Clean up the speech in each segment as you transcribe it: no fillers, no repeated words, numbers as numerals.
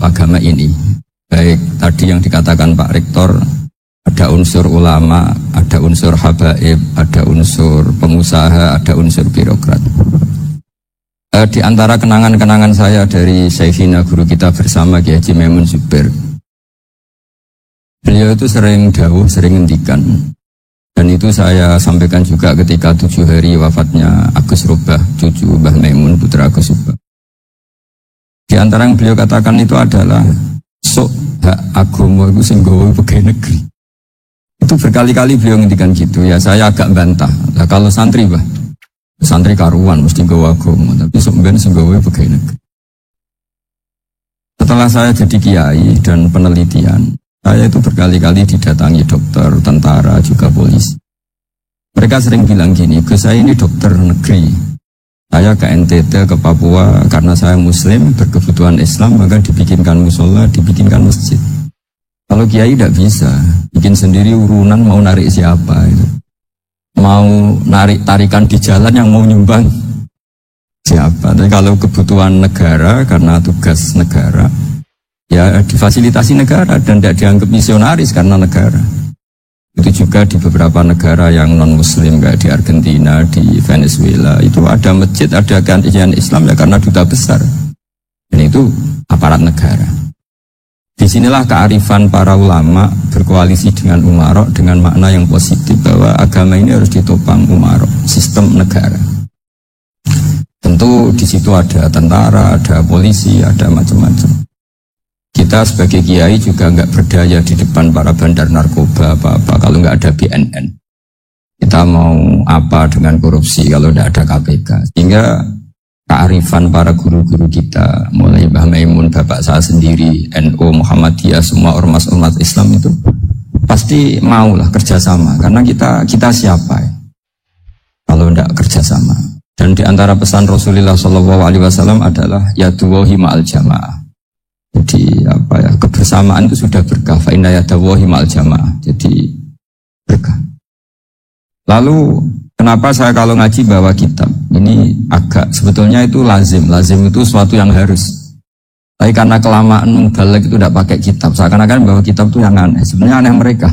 agama ini. Baik tadi yang dikatakan Pak Rektor, ada unsur ulama, ada unsur habaib, ada unsur pengusaha, ada unsur birokrat. Di antara kenangan-kenangan saya dari Syekhina guru kita bersama Kiai Haji Maimun Zubair, beliau itu sering dawuh, sering ngendikan, dan itu saya sampaikan juga ketika 7 hari wafatnya Agus Robah, cucu Mbah Maimun, putra Agus Robah. Di antara yang beliau katakan itu adalah sok hak agama itu sing gawe pegawai negeri. Itu berkali-kali beliau ngendikan gitu. Ya saya agak bantah. Nah, kalau santri bah, santri karuan mesti gawe agama, tapi sok ben sing gawe pegawai negeri. Setelah saya jadi kiai dan penelitian, saya itu berkali-kali didatangi dokter, tentara, juga polisi. Mereka sering bilang gini, Gus saya ini dokter negeri. Saya ke NTT, ke Papua, karena saya muslim, berkebutuhan Islam, maka dibikinkan musola, dibikinkan masjid. Kalau kiai tidak bisa, bikin sendiri urunan mau narik siapa itu. Mau narik tarikan di jalan yang mau nyumbang siapa. Tapi kalau kebutuhan negara, karena tugas negara, ya difasilitasi negara dan tidak dianggap misionaris karena negara. Itu juga di beberapa negara yang non-muslim, kayak di Argentina, di Venezuela, itu ada masjid, ada kajian Islam ya karena duta besar. Dan itu aparat negara. Disinilah kearifan para ulama berkoalisi dengan umarok dengan makna yang positif bahwa agama ini harus ditopang umarok, sistem negara. Tentu di situ ada tentara, ada polisi, ada macam-macam. Kita sebagai kiai juga nggak berdaya di depan para bandar narkoba apa-apa kalau nggak ada BNN. Kita mau apa dengan korupsi kalau nggak ada KPK. Sehingga kearifan para guru-guru kita, mulai Mbah Maimun, bapak saya sendiri, NU, Muhammadiyah, semua ormas-ormas Islam itu pasti maulah kerjasama. Karena kita siapa ya? Kalau nggak kerjasama. Dan di antara pesan Rasulullah SAW adalah yaduwahi ma'al jamaah. Jadi kebersamaan itu sudah berkah. Fa inna yadallahi ma'al jamaah. Jadi berkah. Lalu kenapa saya kalau ngaji bawa kitab? Ini agak sebetulnya itu lazim. Lazim itu suatu yang harus. Tapi karena kelamaan mubalek itu tidak pakai kitab. Seakan-akan bahwa kitab itu yang aneh. Sebenarnya aneh mereka.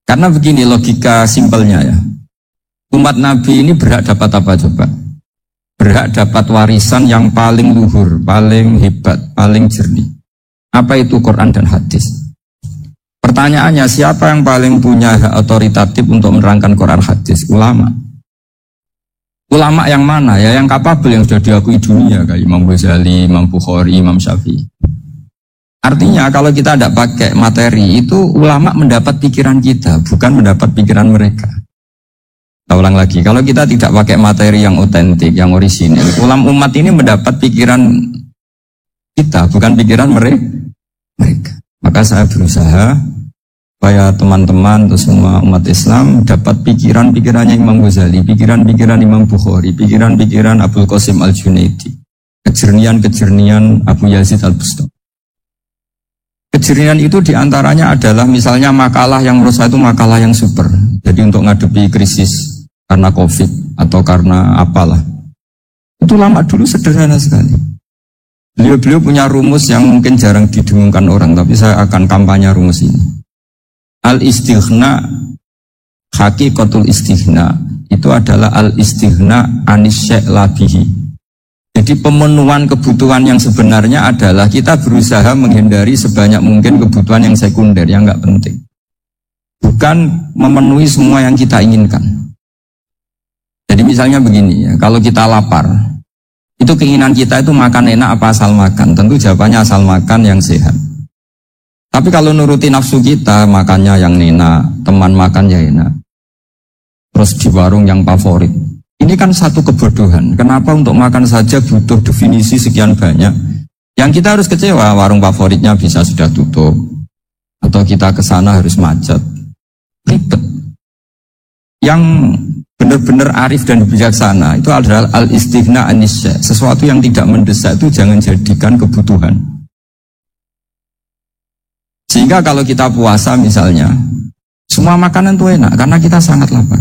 Karena begini logika simpelnya ya. Umat Nabi ini berhak dapat apa coba? Berhak dapat warisan yang paling luhur, paling hebat, paling jernih. Apa itu Quran dan hadis? Pertanyaannya, siapa yang paling punya hak otoritatif untuk menerangkan Quran hadis? Ulama. Ulama yang mana? Ya yang kapabel, yang sudah diakui dunia, kayak Imam Ghazali, Imam Bukhari, Imam Syafi'i. Artinya kalau kita tidak pakai materi, itu ulama mendapat pikiran kita, bukan mendapat pikiran mereka. Saya ulang lagi, kalau kita tidak pakai materi yang otentik, yang orisinil, umat ini mendapat pikiran kita, bukan pikiran mereka. Maka saya berusaha supaya teman-teman atau semua umat Islam dapat pikiran-pikirannya Imam Ghazali, pikiran-pikiran Imam Bukhari, pikiran-pikiran Abdul Qasim Al-Junaidi, kejernian-kejernian Abu Yazid Al-Bustami. Kejernian itu diantaranya adalah misalnya makalah yang menurut saya itu makalah yang super. Jadi untuk ngadepi krisis karena COVID atau karena apalah. Itu lama dulu sederhana sekali. Beliau punya rumus yang mungkin jarang didengungkan orang, tapi saya akan kampanye rumus ini. Al-istighna, hakikatul istighna, itu adalah al-istighna anis syai' labihi. Jadi pemenuhan kebutuhan yang sebenarnya adalah kita berusaha menghindari sebanyak mungkin kebutuhan yang sekunder, yang enggak penting. Bukan memenuhi semua yang kita inginkan. Jadi misalnya begini ya, kalau kita lapar, itu keinginan kita itu makan enak apa asal makan? Tentu jawabannya asal makan yang sehat. Tapi kalau nuruti nafsu kita, makannya yang enak, teman makan ya enak. Terus di warung yang favorit. Ini kan satu kebodohan. Kenapa untuk makan saja butuh definisi sekian banyak? Yang kita harus kecewa, warung favoritnya bisa sudah tutup. Atau kita ke sana harus macet. Ribet. Yang benar-benar arif dan bijaksana itu adalah al-istighna anisya. Sesuatu yang tidak mendesak itu jangan jadikan kebutuhan. Sehingga kalau kita puasa misalnya, semua makanan itu enak karena kita sangat lapar.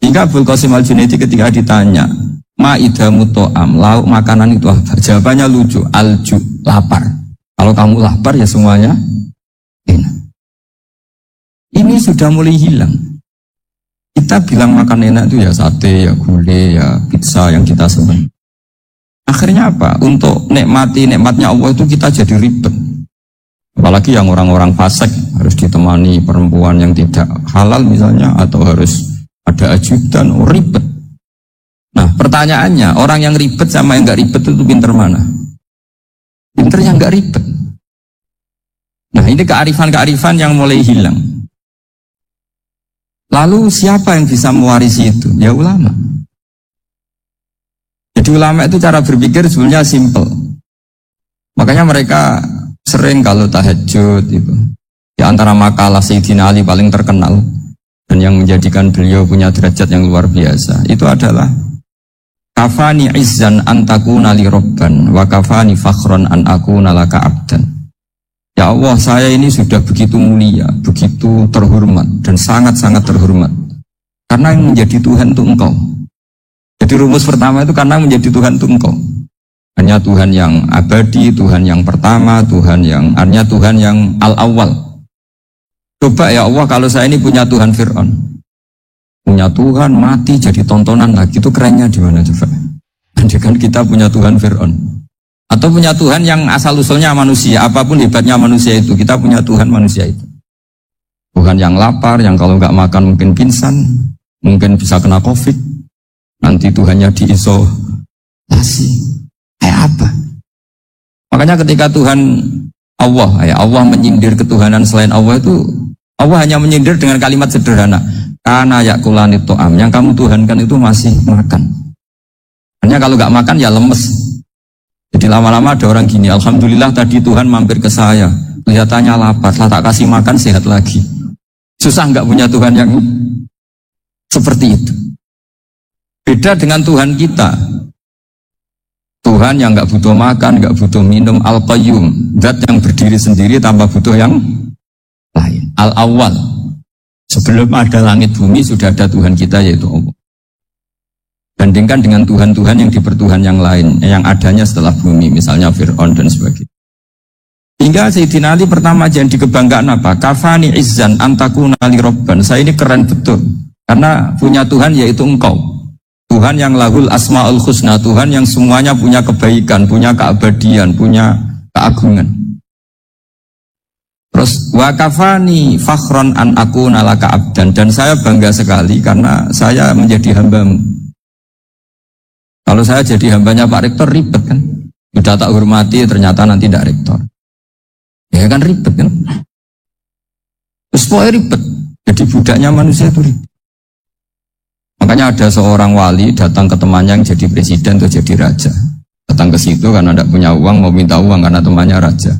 Hingga Abdul Qasim Al-Junaidi ketika ditanya, ma'idamu to'am, lauk makanan itu apa? Jawabannya lucu, al-ju, lapar. Kalau kamu lapar ya semuanya enak. Ini sudah mulai hilang. Kita bilang makan enak itu ya sate, ya gulai, ya pizza yang kita senang. Akhirnya apa? Untuk nikmati nikmatnya Allah itu kita jadi ribet. Apalagi yang orang-orang fasik harus ditemani perempuan yang tidak halal misalnya, atau harus ada ajudan, ribet. Nah pertanyaannya, orang yang ribet sama yang nggak ribet itu pinter mana? Pinter yang nggak ribet. Nah ini kearifan-kearifan yang mulai hilang. Lalu siapa yang bisa mewarisi itu? Ya ulama. Jadi ulama itu cara berpikir sebenarnya simple. Makanya mereka sering kalau tahajud itu. Di antara makalah Sayyidina Ali paling terkenal dan yang menjadikan beliau punya derajat yang luar biasa itu adalah kafani izzan an takuna li robban wa kafani fakhron an akuna laka abdan. Ya Allah, saya ini sudah begitu mulia, begitu terhormat dan sangat-sangat terhormat karena yang menjadi Tuhan itu Engkau. Jadi rumus pertama itu karena menjadi Tuhan itu Engkau. Hanya Tuhan yang abadi, Tuhan yang pertama, hanya Tuhan yang al-awwal. Coba ya Allah, kalau saya ini punya Tuhan Fir'aun, punya Tuhan mati jadi tontonan lagi, itu kerennya di mana coba? Andaikan kita punya Tuhan Fir'aun, atau punya Tuhan yang asal-usulnya manusia, apapun hebatnya manusia itu, kita punya Tuhan manusia itu. Tuhan yang lapar, yang kalau nggak makan mungkin pingsan, mungkin bisa kena COVID, nanti Tuhannya diisolasi. Kayak apa? Makanya ketika Tuhan Allah menyindir ketuhanan selain Allah itu, Allah hanya menyindir dengan kalimat sederhana, karena yakulanit to'am, yang kamu tuhankan itu masih makan. Hanya kalau nggak makan ya lemes. Jadi lama-lama ada orang gini, alhamdulillah tadi Tuhan mampir ke saya, kelihatannya lapar, setelah tak kasih makan sehat lagi. Susah nggak punya Tuhan yang seperti itu. Beda dengan Tuhan kita. Tuhan yang nggak butuh makan, nggak butuh minum, al-qayyum, zat yang berdiri sendiri tanpa butuh yang lain. Al-awwal, sebelum ada langit bumi sudah ada Tuhan kita yaitu Allah. Bandingkan dengan Tuhan-Tuhan yang dipertuhan yang lain, yang adanya setelah bumi, misalnya Fir'aun dan sebagainya. Hingga Sayyidina Ali pertama jadi kebanggaan apa? Kafani izzan antakuna li robban. Saya ini keren betul, karena punya Tuhan yaitu Engkau. Tuhan yang lahul asma'ul husna, Tuhan yang semuanya punya kebaikan, punya keabadian, punya keagungan. Terus wa kafani fakhron an akuna laka abdan, dan saya bangga sekali karena saya menjadi hambamu. Kalau saya jadi hambanya Pak Rektor ribet kan, sudah tak hormati ternyata nanti tidak rektor, ya kan ribet kan. Terus pokoknya ribet, jadi budaknya manusia itu ribet. Makanya ada seorang wali datang ke temannya yang jadi presiden atau jadi raja, datang ke situ karena tidak punya uang, mau minta uang karena temannya raja.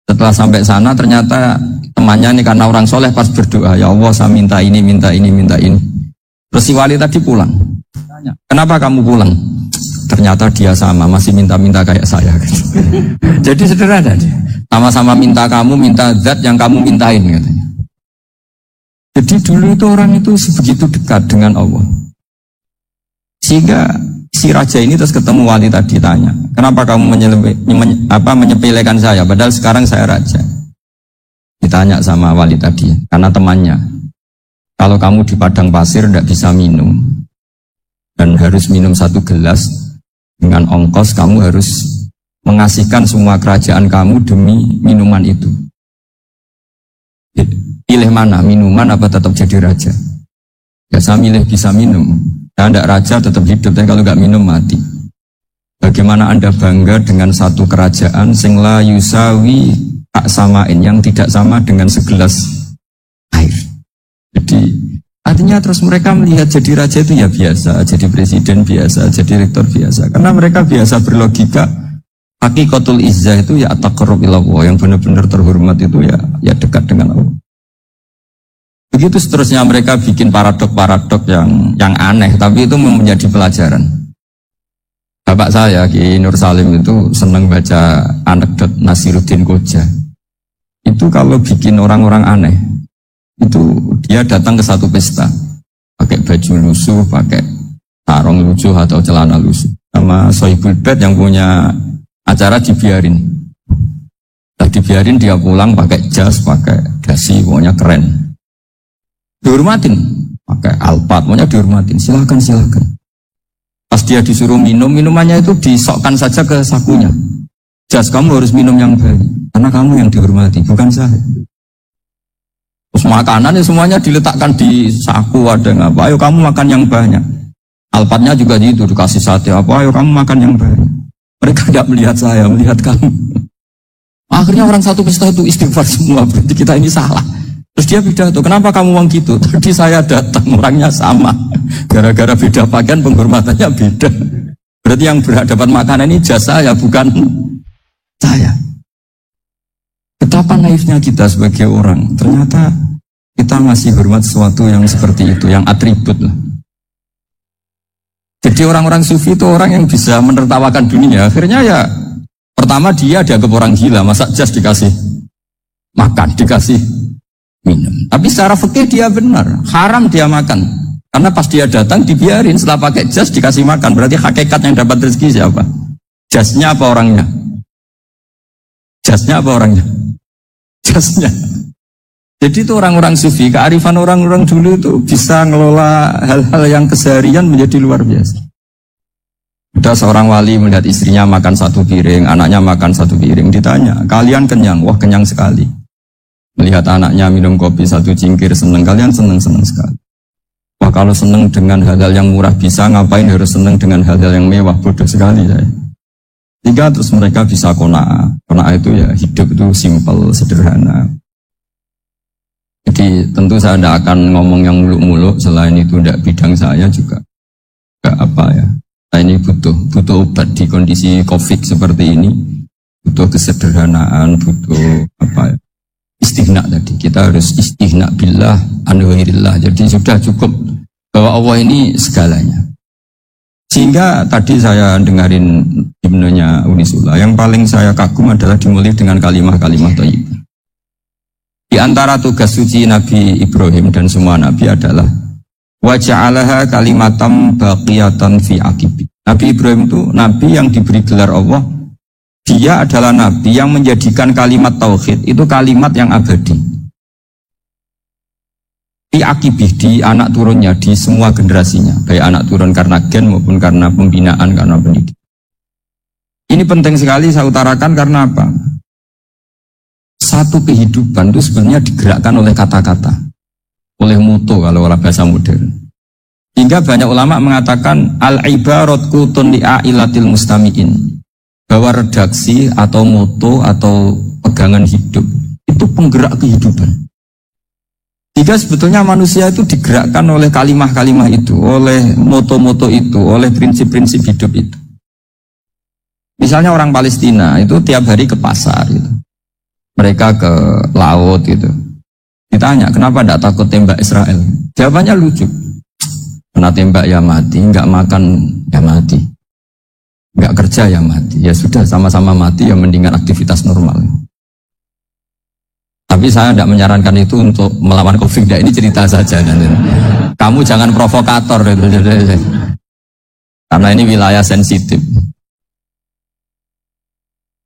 Setelah sampai sana ternyata temannya ini karena orang soleh pas berdoa, ya Allah saya minta ini, minta ini, minta ini. Terus si wali tadi pulang. Kenapa kamu pulang? Ternyata dia sama, masih minta-minta kayak saya. Jadi sederhana dia. Sama-sama minta kamu, minta zat yang kamu mintain katanya. Jadi dulu itu orang itu sebegitu dekat dengan Allah. Sehingga si raja ini terus ketemu wali tadi tanya, kenapa kamu menyepelekan saya? Padahal sekarang saya raja. Ditanya sama wali tadi, karena temannya. Kalau kamu di padang pasir tidak bisa minum, dan harus minum 1 gelas, dengan ongkos kamu harus mengasihkan semua kerajaan kamu demi minuman itu. Pilih mana, minuman apa tetap jadi raja? Ya saya milih bisa minum. Saya tidak raja tetap hidup, tapi kalau nggak minum mati. Bagaimana Anda bangga dengan satu kerajaan sing la yusawi tak samain, yang tidak sama dengan segelas air. Jadi artinya terus mereka melihat jadi raja itu ya biasa, jadi presiden biasa, jadi rektor biasa. Karena mereka biasa berlogika, hakikatul izzah itu ya at-taqarrub ila Allah, yang benar-benar terhormat itu ya dekat dengan Allah. Begitu seterusnya mereka bikin paradok-paradok yang aneh, tapi itu menjadi pelajaran. Bapak saya, Ki Nur Salim itu senang baca anekdot Nasiruddin Koja. Itu kalau bikin orang-orang aneh, itu dia datang ke satu pesta, pakai baju lusuh, pakai sarung lusuh atau celana lusuh. Sama Sohibul Bait yang punya acara dibiarin. Dibiarin dia pulang pakai jas, pakai dasi, pokoknya keren. Dihormatin, pakai alpat, pokoknya dihormatin. Silakan. Pas dia disuruh minum, minumannya itu disokkan saja ke sakunya. Jas, kamu harus minum yang baik, karena kamu yang dihormati, bukan saya. Terus makanan semuanya diletakkan di saku, ada apa? Ayo kamu makan yang banyak. Alpatnya juga gitu, dikasih sate apa? Ayo kamu makan yang banyak. Mereka tidak melihat saya, melihat kamu. Akhirnya orang satu pesta itu istighfar semua, berarti kita ini salah. Terus dia pidato, kenapa kamu uang gitu? Tadi saya datang, orangnya sama. Gara-gara beda pakaian, penghormatannya beda. Berarti yang berhak dapat makanan ini jasa ya, bukan saya. Betapa naifnya kita sebagai orang. Ternyata kita masih hormat sesuatu yang seperti itu, yang atribut lah. Jadi orang-orang sufi itu orang yang bisa menertawakan dunia. Akhirnya ya, pertama dia dianggap orang gila, masa jas dikasih makan, dikasih minum. Tapi secara fikih dia benar, haram dia makan. Karena pas dia datang dibiarin, setelah pakai jas dikasih makan. Berarti hakikat yang dapat rezeki siapa? Jasnya apa orangnya? Jasnya apa orangnya? Jasnya. Jadi itu orang-orang sufi, kearifan orang-orang dulu itu bisa ngelola hal-hal yang keseharian menjadi luar biasa. Ada seorang wali melihat istrinya makan satu piring, anaknya makan satu piring, ditanya, kalian kenyang? Wah, kenyang sekali. Melihat anaknya minum kopi satu cingkir, senang. Kalian senang sekali. Wah, kalau senang dengan hal-hal yang murah bisa, ngapain harus senang dengan hal-hal yang mewah? Bodoh sekali saya. Tiga, terus mereka bisa qanaah. Qanaah itu ya hidup itu simpel, sederhana. Jadi tentu saya tidak akan ngomong yang muluk-muluk, selain itu tidak bidang saya juga. Enggak apa ya. Nah, ini butuh obat di kondisi Covid seperti ini. Butuh kesederhanaan, butuh apa ya. Istighna tadi. Kita harus istighna billah an ghairillah. Jadi sudah cukup bahwa Allah ini segalanya. Sehingga tadi saya dengarin himnenya Unisula. Yang paling saya kagum adalah dimulai dengan kalimat-kalimat thayyibah. Di antara tugas suci Nabi Ibrahim dan semua Nabi adalah wa ja'alaha kalimatam baqiyatan fi aqibi. Nabi Ibrahim itu Nabi yang diberi gelar Allah. Dia adalah Nabi yang menjadikan kalimat tauhid itu kalimat yang abadi. Fi aqibi, di anak turunnya, di semua generasinya. Baik anak turun karena gen maupun karena pembinaan, karena pendidikan. Ini penting sekali saya utarakan karena apa? Satu kehidupan itu sebenarnya digerakkan oleh kata-kata, oleh mutu kalau orang bahasa modern. Hingga banyak ulama mengatakan al-ibarat kutun li'ailatil mustami'in, bahwa redaksi atau mutu atau pegangan hidup itu penggerak kehidupan. Hingga sebetulnya manusia itu digerakkan oleh kalimah-kalimah itu, oleh moto-moto itu, oleh prinsip-prinsip hidup itu. Misalnya orang Palestina itu tiap hari ke pasar gitu. Mereka ke laut gitu. Ditanya, kenapa tidak takut tembak Israel? Jawabannya lucu. Kena tembak ya mati, nggak makan ya mati, nggak kerja ya mati. Ya sudah sama-sama mati, ya mendingan aktivitas normal. Tapi saya tidak menyarankan itu untuk melawan COVID. Ini cerita saja. Kamu jangan provokator. Karena ini wilayah sensitif.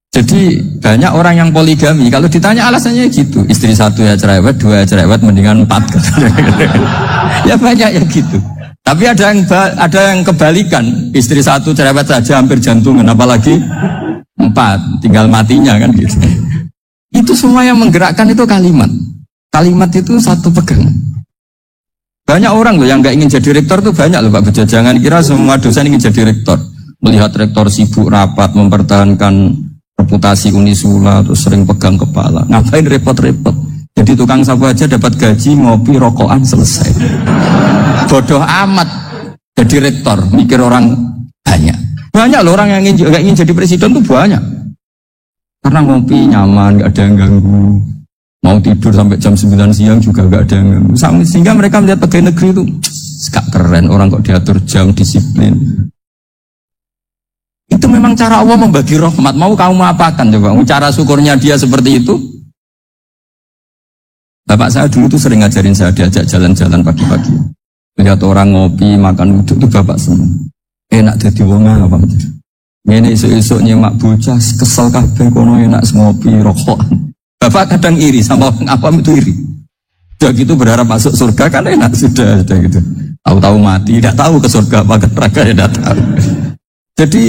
Jadi banyak orang yang poligami, kalau ditanya alasannya gitu, istri satu ya cerewet, dua ya cerewet, mendingan 4. Ya banyak ya gitu. Tapi ada yang kebalikan, istri satu cerewet saja hampir jantungan, apalagi 4, tinggal matinya kan gitu. Itu semua yang menggerakkan itu kalimat. Kalimat itu satu pegangan. Banyak orang loh yang nggak ingin jadi rektor tuh banyak loh Pak Bejo. Jangan kira semua dosen ingin jadi rektor. Melihat rektor sibuk rapat, mempertahankan reputasi Unisula, terus sering pegang kepala. Ngapain repot-repot? Jadi tukang sapu aja dapat gaji, ngopi, rokokan, selesai. Bodoh amat jadi rektor, mikir orang banyak. Banyak loh orang yang ingin jadi presiden tuh banyak. Karena ngopi nyaman, gak ada yang ganggu. Mau tidur sampai jam 9 siang juga gak ada yang ganggu. Sehingga mereka melihat pegawai negeri itu gak keren, orang kok diatur jam, disiplin. Itu memang cara Allah membagi rahmat. Mau kamu apakan coba? Cara syukurnya dia seperti itu. Bapak saya dulu tuh sering ngajarin saya, diajak jalan-jalan pagi-pagi. Lihat orang ngopi, makan uduk itu bapak seneng. Enak jadi wong apa? Ini esok-esok nyemak bocah, kesel kabeh kono enak ngopi rokokan. Bapak kadang iri sama orang awam itu iri. Sudah gitu berharap masuk surga kan enak sudah gitu. Tahu-tahu mati, tidak tahu ke surga apa ke neraka ya tidak tahu. Jadi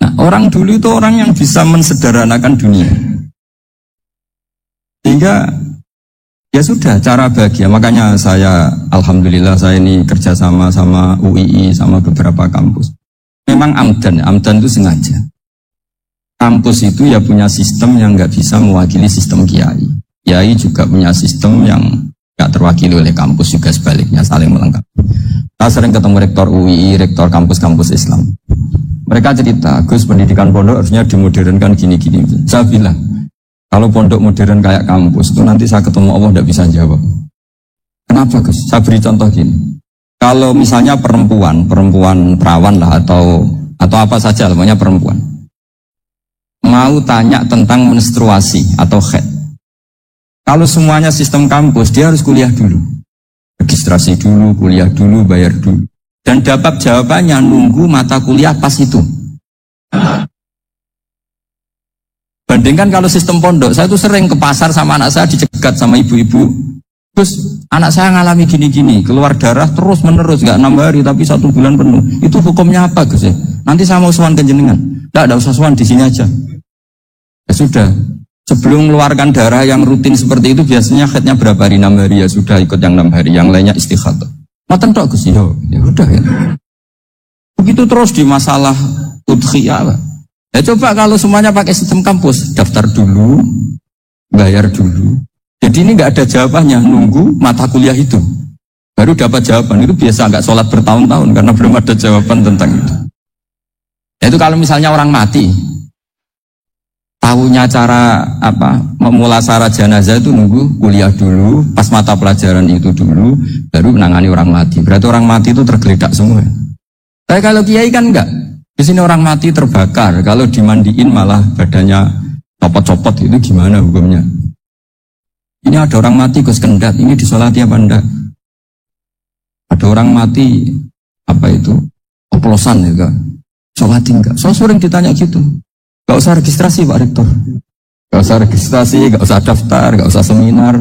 nah, orang dulu itu orang yang bisa mensederhanakan dunia. Sehingga ya sudah cara bahagia. Makanya saya alhamdulillah saya ini kerjasama sama UII sama beberapa kampus. Memang amdan itu sengaja. Kampus itu ya punya sistem yang nggak bisa mewakili sistem kiai. Kiai juga punya sistem yang nggak terwakili oleh kampus, juga sebaliknya saling melengkapi. Saya sering ketemu rektor UII, rektor kampus-kampus Islam. Mereka cerita, Gus, pendidikan pondok harusnya dimodernkan gini-gini. Saya bilang, kalau pondok modern kayak kampus itu nanti saya ketemu Allah tidak bisa jawab. Kenapa Gus? Saya beri contoh gini. Kalau misalnya perempuan perawan lah atau apa saja, namanya perempuan, mau tanya tentang menstruasi atau haid. Kalau semuanya sistem kampus, dia harus kuliah dulu. Registrasi dulu, kuliah dulu, bayar dulu. Dan dapat jawabannya nunggu mata kuliah pas itu. Bandingkan kalau sistem pondok, saya tuh sering ke pasar sama anak saya dicegat sama ibu-ibu. Terus anak saya ngalami gini-gini, keluar darah terus menerus, gak 6 hari tapi 1 bulan penuh. Itu hukumnya apa Gus ya? Nanti saya mau sowan ke jenengan. Tidak usah sowan, di sini aja. Ya sudah, sebelum mengeluarkan darah yang rutin seperti itu biasanya haidnya berapa hari? 6 hari ya sudah ikut yang 6 hari, yang lainnya istikhadah. Maten tok Gus ya udah ya. Begitu terus di masalah udhiyah. Ya coba kalau semuanya pakai sistem kampus, daftar dulu, bayar dulu. Jadi ini nggak ada jawabannya, nunggu mata kuliah itu. Baru dapat jawaban, itu biasa nggak sholat bertahun-tahun karena belum ada jawaban tentang itu. Itu kalau misalnya orang mati, tahunya cara memulasara jenazah itu nunggu kuliah dulu, pas mata pelajaran itu dulu, baru menangani orang mati. Berarti orang mati itu tergeledak semua. Tapi kalau kiai kan enggak. Di sini orang mati terbakar, kalau dimandiin malah badannya copot-copot, itu gimana hukumnya? Ini ada orang mati Gus Kendat, ini disolati apa enggak? Ada orang mati oplosan ya kan? Solati enggak? So sering ditanya gitu. Gak usah registrasi Pak Rektor. Gak usah registrasi, gak usah daftar, gak usah seminar.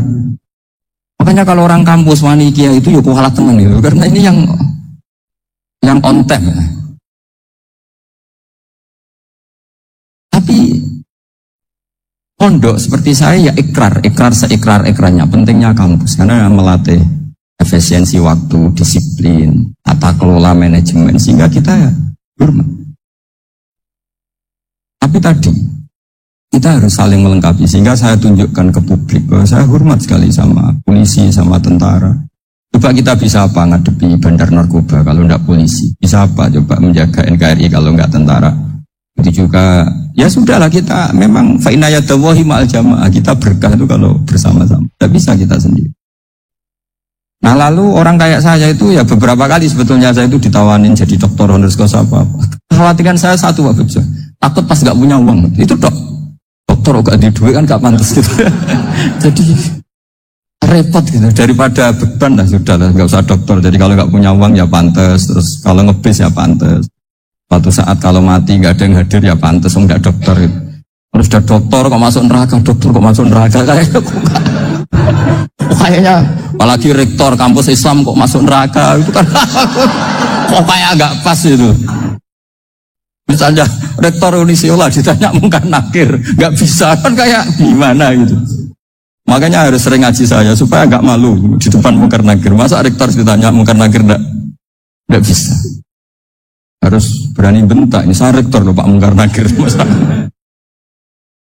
Makanya kalau orang kampus wani kiai itu ya kualat teman gitu, karena ini yang on time ya. Tapi pondok seperti saya ya ikrar seikrar-ikrarnya. Pentingnya kampus karena melatih efisiensi waktu, disiplin, tata kelola manajemen sehingga kita ya hormat. Tapi tadi kita harus saling melengkapi sehingga saya tunjukkan ke publik bahwa saya hormat sekali sama polisi, sama tentara. Coba kita bisa apa ngadepi bandar narkoba kalau enggak polisi? Bisa apa coba menjaga NKRI kalau enggak tentara? Itu juga ya sudahlah, kita memang fa inna yadallahi ma'al jamaah, kita berkah itu kalau bersama-sama. Tidak bisa kita sendiri. Nah lalu orang kayak saya itu ya beberapa kali sebetulnya saya itu ditawanin jadi doktor honoris causa apa-apa. Kekhawatiran saya satu Pak Bejo, takut pas gak punya uang. Itu dokter gak di duit kan gak pantas gitu. Jadi repot gitu, daripada beban lah sudah lah, gak usah dokter. Jadi kalau gak punya uang ya pantas, terus kalau ngebis ya pantas. Suatu saat kalau mati gak ada yang hadir ya pantas, enggak dokter gitu. Terus udah dokter kok masuk neraka, kayaknya apalagi rektor kampus Islam kok masuk neraka itu kan kok kayak agak pas itu. Misalnya rektor Unisiola ditanya mungkar nakir, nggak bisa kan kayak gimana gitu. Makanya harus sering ngaji saya supaya nggak malu di depan mungkar nakir. Masa rektor ditanya mungkar nakir nggak bisa. Harus berani bentak. Ini saya rektor loh Pak mungkar nakir.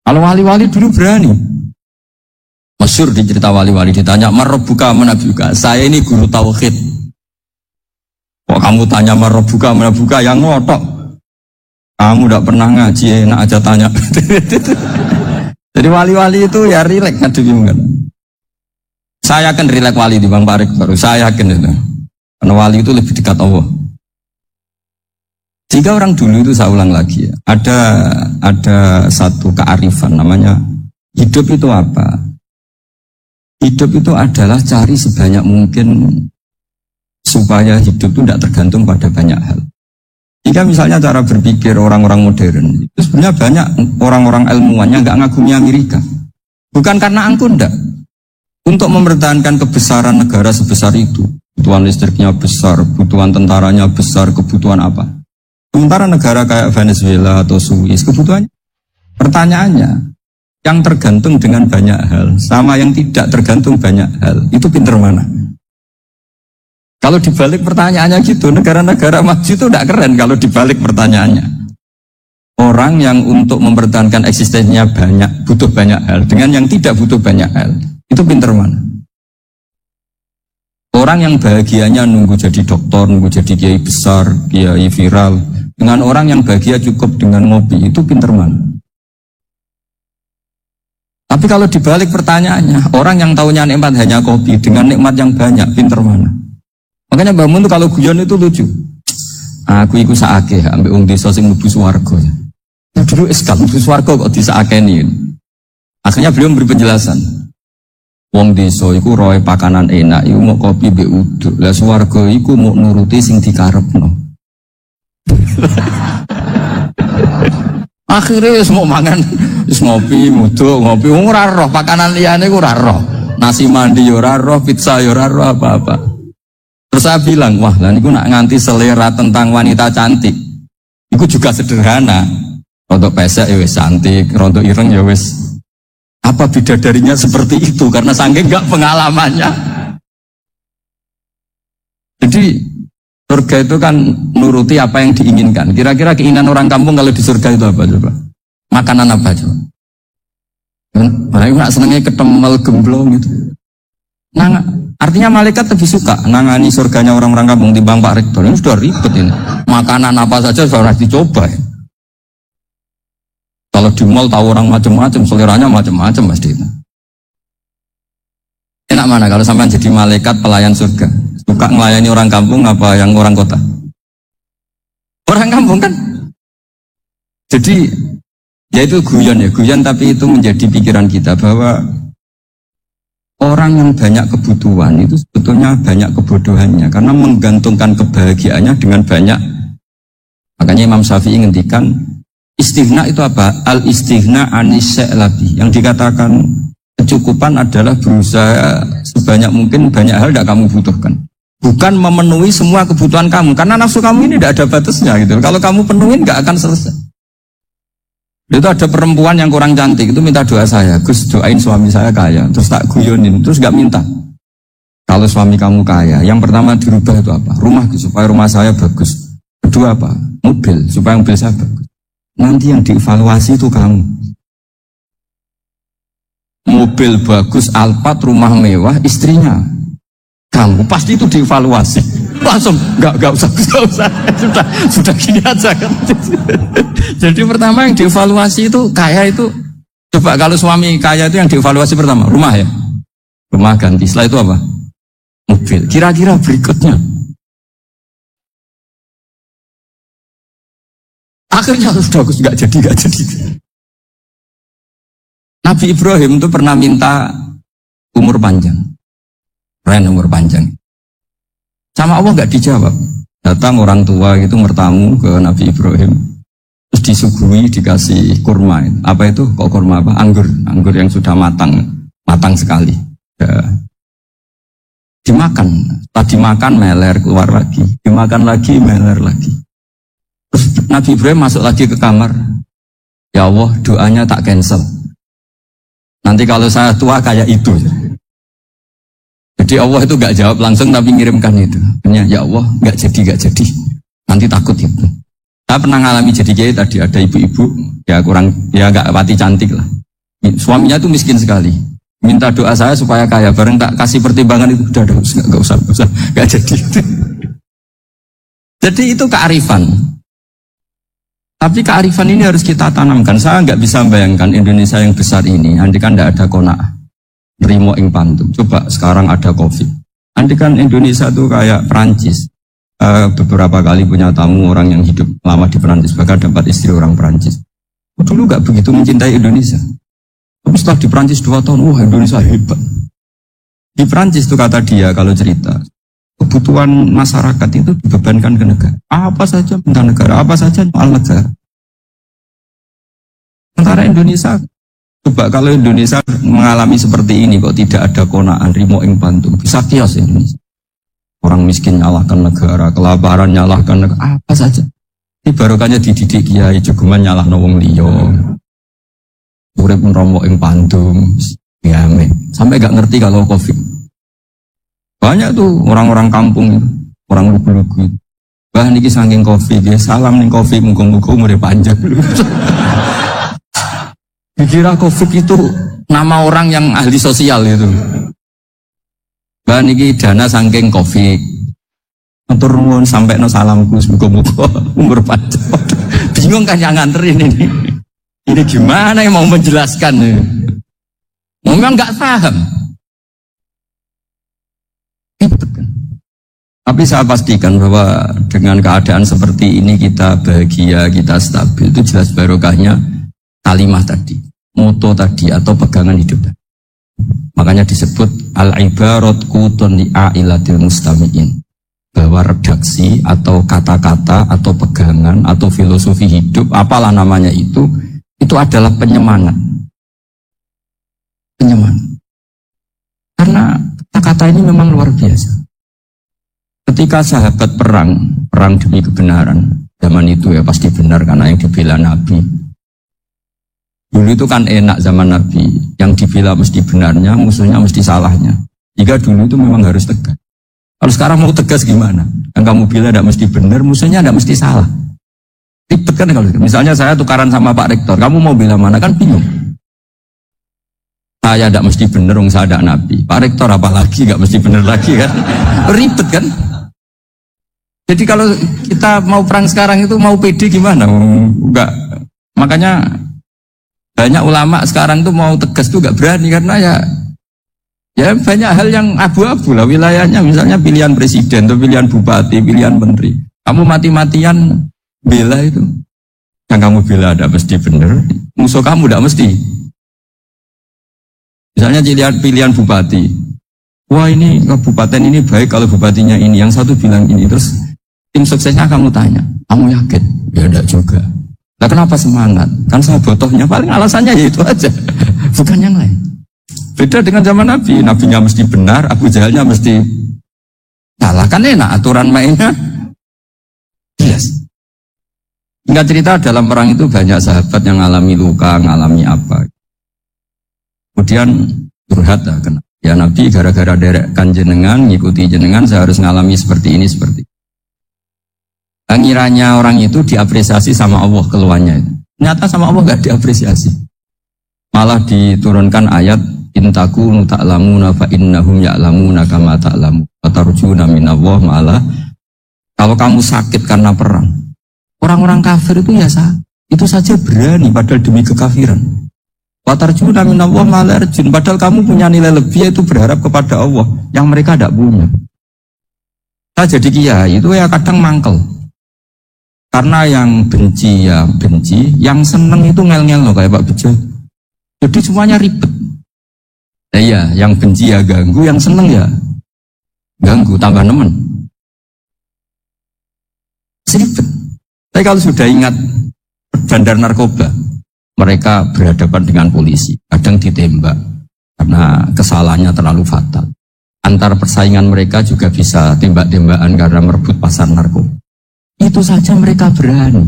Kalau wali-wali dulu berani. Masyhur di cerita wali-wali ditanya marabbuka manabuka. Saya ini guru tauhid. Kok kamu tanya marabbuka manabuka yang ngotok? Kamu tidak pernah ngaji, enak aja tanya. Jadi wali-wali itu ya rileks ngadepi mungkin. Saya yakin rileks wali di Bang Parik baru. Saya yakin itu. Karena wali itu lebih dekat Allah. Jika orang dulu itu saya ulang lagi ya, ada satu kearifan namanya hidup itu apa? Hidup itu adalah cari sebanyak mungkin supaya hidup itu tidak tergantung pada banyak hal. Jika misalnya cara berpikir orang-orang modern itu sebenarnya banyak orang-orang ilmuwan yang nggak ngagumi Amerika. Bukan karena angkuh, enggak. Untuk mempertahankan kebesaran negara sebesar itu, kebutuhan listriknya besar, kebutuhan tentaranya besar, kebutuhan apa? Sementara negara kayak Venezuela atau Swiss, kebutuhannya. Pertanyaannya, yang tergantung dengan banyak hal, sama yang tidak tergantung banyak hal, itu pinter mana? Kalau dibalik pertanyaannya gitu, negara-negara maju itu tidak keren kalau dibalik pertanyaannya. Orang yang untuk mempertahankan eksistensinya banyak, butuh banyak hal, dengan yang tidak butuh banyak hal, itu pinter mana? Orang yang bahagianya nunggu jadi dokter, nunggu jadi kiai besar, kiai viral, dengan orang yang bahagia cukup dengan ngopi, itu pinter mana? Tapi kalau dibalik pertanyaannya, orang yang tahunya nikmat hanya kopi, dengan nikmat yang banyak, pinter mana? Makanya Mbak Mun tuh kalau guyon itu lucu. Aku iku saake, ambek wong desa sing mlebu swarga. Dulu eskal mlebu swarga kok disaakeni. Akhirnya beliau memberi penjelasan. Wong desa iku roe pakanan enak, iku mau kopi mbek uduk. Lah swarga iku mau nuruti sing dikarepno. Akhirnya wis mau mangan, wis ngopi, muduk, ngopi ora roh, pakanan liyane ku ora roh. Nasi mandi yo ora roh, pizza yo ora roh apa-apa. Terus saya bilang, wah lah niku nak nganti selera tentang wanita cantik. Iku juga sederhana. Rontok pesek ya wis cantik, rontok ireng ya wis. Apa bidadarinya seperti itu karena saking enggak pengalamannya. Jadi surga itu kan nuruti apa yang diinginkan. Kira-kira keinginan orang kampung kalau di surga itu apa coba? Makanan apa coba? Mereka nak senangnya ketemel gemblong gitu. Nah, artinya malaikat lebih suka nangani surganya orang-orang kampung timbang Pak Rektor. Ini sudah ribet ini. Makanan apa saja sudah dicoba. Ya. Kalau di mall tahu orang macam-macam, seleranya macam-macam pasti itu. Enak mana kalau sampai jadi malaikat pelayan surga? Suka melayani orang kampung apa yang orang kota? Orang kampung kan? Jadi, ya itu guyon ya, guyon tapi itu menjadi pikiran kita bahwa orang yang banyak kebutuhan itu sebetulnya banyak kebodohannya karena menggantungkan kebahagiaannya dengan banyak. Makanya Imam Syafi'i ngendikan istighna itu apa? Al-istighna anis sya'labi. Yang dikatakan kecukupan adalah berusaha sebanyak mungkin banyak hal tidak kamu butuhkan. Bukan memenuhi semua kebutuhan kamu karena nafsu kamu ini tidak ada batasnya gitu. Kalau kamu penuhin nggak akan selesai. Itu ada perempuan yang kurang cantik itu minta doa saya, Gus doain suami saya kaya, terus tak guyonin, terus gak minta. Kalau suami kamu kaya, yang pertama dirubah itu apa? Rumah supaya rumah saya bagus. Kedua apa? Mobil supaya mobil saya bagus. Nanti yang dievaluasi itu kamu. Mobil bagus, Alphard, rumah mewah, istrinya kamu pasti itu dievaluasi. Langsung nggak usah sudah gini aja kan. Jadi pertama yang dievaluasi itu kaya itu coba kalau suami kaya itu yang dievaluasi pertama rumah ya, rumah ganti. Setelah itu apa? Mobil. Kira-kira berikutnya akhirnya sudah bagus nggak jadi. Nabi Ibrahim itu pernah minta umur panjang, umur panjang. Sama Allah nggak dijawab. Datang orang tua gitu bertamu ke Nabi Ibrahim, terus disuguhi dikasih kurma. Apa itu? Kok kurma apa? Anggur yang sudah matang sekali. Ya. Dimakan, tadi makan meler keluar lagi, dimakan lagi meler lagi. Terus Nabi Ibrahim masuk lagi ke kamar. Ya Allah, doanya tak cancel. Nanti kalau saya tua kayak itu. Jadi Allah itu gak jawab langsung tapi ngirimkan itu. Ya Allah gak jadi. Nanti takut itu. Saya pernah ngalami jadi kiai tadi ada ibu-ibu ya gak pati cantik lah. Suaminya tuh miskin sekali. Minta doa saya supaya kaya. Bareng tak kasih pertimbangan itu udah gak usah gak jadi. Jadi itu kearifan. Tapi kearifan ini harus kita tanamkan. Saya nggak bisa membayangkan Indonesia yang besar ini. Andai kan tidak ada qanaah. Rimo ing pantum. Coba sekarang ada COVID. Andai kan Indonesia itu kayak Perancis. Beberapa kali punya tamu orang yang hidup lama di Perancis. Bahkan dapat istri orang Perancis. Dulu nggak begitu mencintai Indonesia. Tapi setelah di Perancis 2 tahun, wah Indonesia hebat. Di Perancis itu kata dia kalau cerita. Kebutuhan masyarakat itu dibebankan ke negara. Apa saja minta negara, apa saja soal negara. Sementara Indonesia Coba kalau Indonesia mengalami seperti ini kok tidak ada konaan rimo ing Bantung, bisa kios Indonesia. Orang miskin nyalahkan negara, kelaparan nyalahkan negara, apa saja. Ini barokahnya dididik kiai jogeman nyalahno wong liya. Urip nromo ing Bantung, ya sampai gak ngerti kalau Covid. Banyak tuh orang-orang kampung, orang lugu-lugu. Bah niki saking Covid, ya salam ning Covid muga-muga umure panjang. Dikira Covid itu nama orang yang ahli sosial itu. Bah niki dana saking Covid. Matur nuwun sampai no salamku muga-muga umur panjang. Bingung kan yang nganterin ini. Ini gimana yang mau menjelaskan? Memang nggak paham. Tapi saya pastikan bahwa dengan keadaan seperti ini kita bahagia, kita stabil, itu jelas barokahnya kalimah tadi, moto tadi atau pegangan hidup tadi. Makanya disebut al-ibarat qutun li'ailatil mustami'in, bahwa redaksi atau kata-kata atau pegangan atau filosofi hidup, apalah namanya itu adalah penyemangat. Penyemangat. Karena kata-kata ini memang luar biasa. Ketika sahabat perang demi kebenaran, zaman itu ya pasti benar karena yang dibela Nabi. Dulu itu kan enak zaman Nabi, yang dibela mesti benarnya, musuhnya mesti salahnya. Jika dulu itu memang harus tegas. Kalau sekarang mau tegas gimana? Yang kamu bela tidak mesti benar, musuhnya tidak mesti salah. Ribet kan kalau misalnya saya tukaran sama Pak Rektor, kamu mau bela mana kan bingung. Saya tidak mesti benar, saya ada Nabi. Pak Rektor apalagi nggak mesti benar lagi kan? Ribet kan? Jadi kalau kita mau perang sekarang itu mau pede gimana? Enggak. Makanya banyak ulama sekarang tuh mau tegas tuh enggak berani karena ya banyak hal yang abu-abu lah wilayahnya, misalnya pilihan presiden atau pilihan bupati, pilihan menteri. Kamu mati-matian bela itu. Yang kamu bela ada mesti benar, musuh kamu tidak mesti. Misalnya pilihan bupati. Wah ini kabupaten ini baik kalau bupatinya ini, yang satu bilang ini, terus tim suksesnya kamu tanya, kamu yakin? Ya enggak juga. Nah kenapa semangat? Kan saya botohnya, paling alasannya ya itu aja, bukan yang lain. Beda dengan zaman Nabi, Nabinya mesti benar, Abu Jahalnya mesti salah, kan enak aturan mainnya. Yes. Hingga cerita dalam perang itu banyak sahabat yang ngalami luka, ngalami apa. Kemudian curhat lah, ya Nabi gara-gara derekkan jenengan, ngikuti jenengan, saya harus ngalami seperti ini, seperti ini. Ngiranya orang itu diapresiasi sama Allah keluarnya itu. Ternyata sama Allah gak diapresiasi. Malah diturunkan ayat intakunu ta'lamuna fa innahum ya'lamuna kama ta'lamu wa tarjuna minallah malah. Kalau kamu sakit karena perang, orang-orang kafir itu ya itu saja berani padahal demi kekafiran. Wa tarjuna minallah malah arjun, padahal kamu punya nilai lebih yaitu berharap kepada Allah yang mereka tidak punya. Saya jadi kiai itu ya kadang mangkel. Karena yang benci ya benci, yang seneng itu ngel-ngel loh kayak Pak Bejo. Jadi semuanya ribet. Ya iya, yang benci ya ganggu, yang seneng ya ganggu, tambah nemen. Ribet. Tapi kalau sudah ingat bandar narkoba, mereka berhadapan dengan polisi, kadang ditembak karena kesalahannya terlalu fatal. Antar persaingan mereka juga bisa tembak-tembakan karena merebut pasar narkoba. Itu saja mereka berani.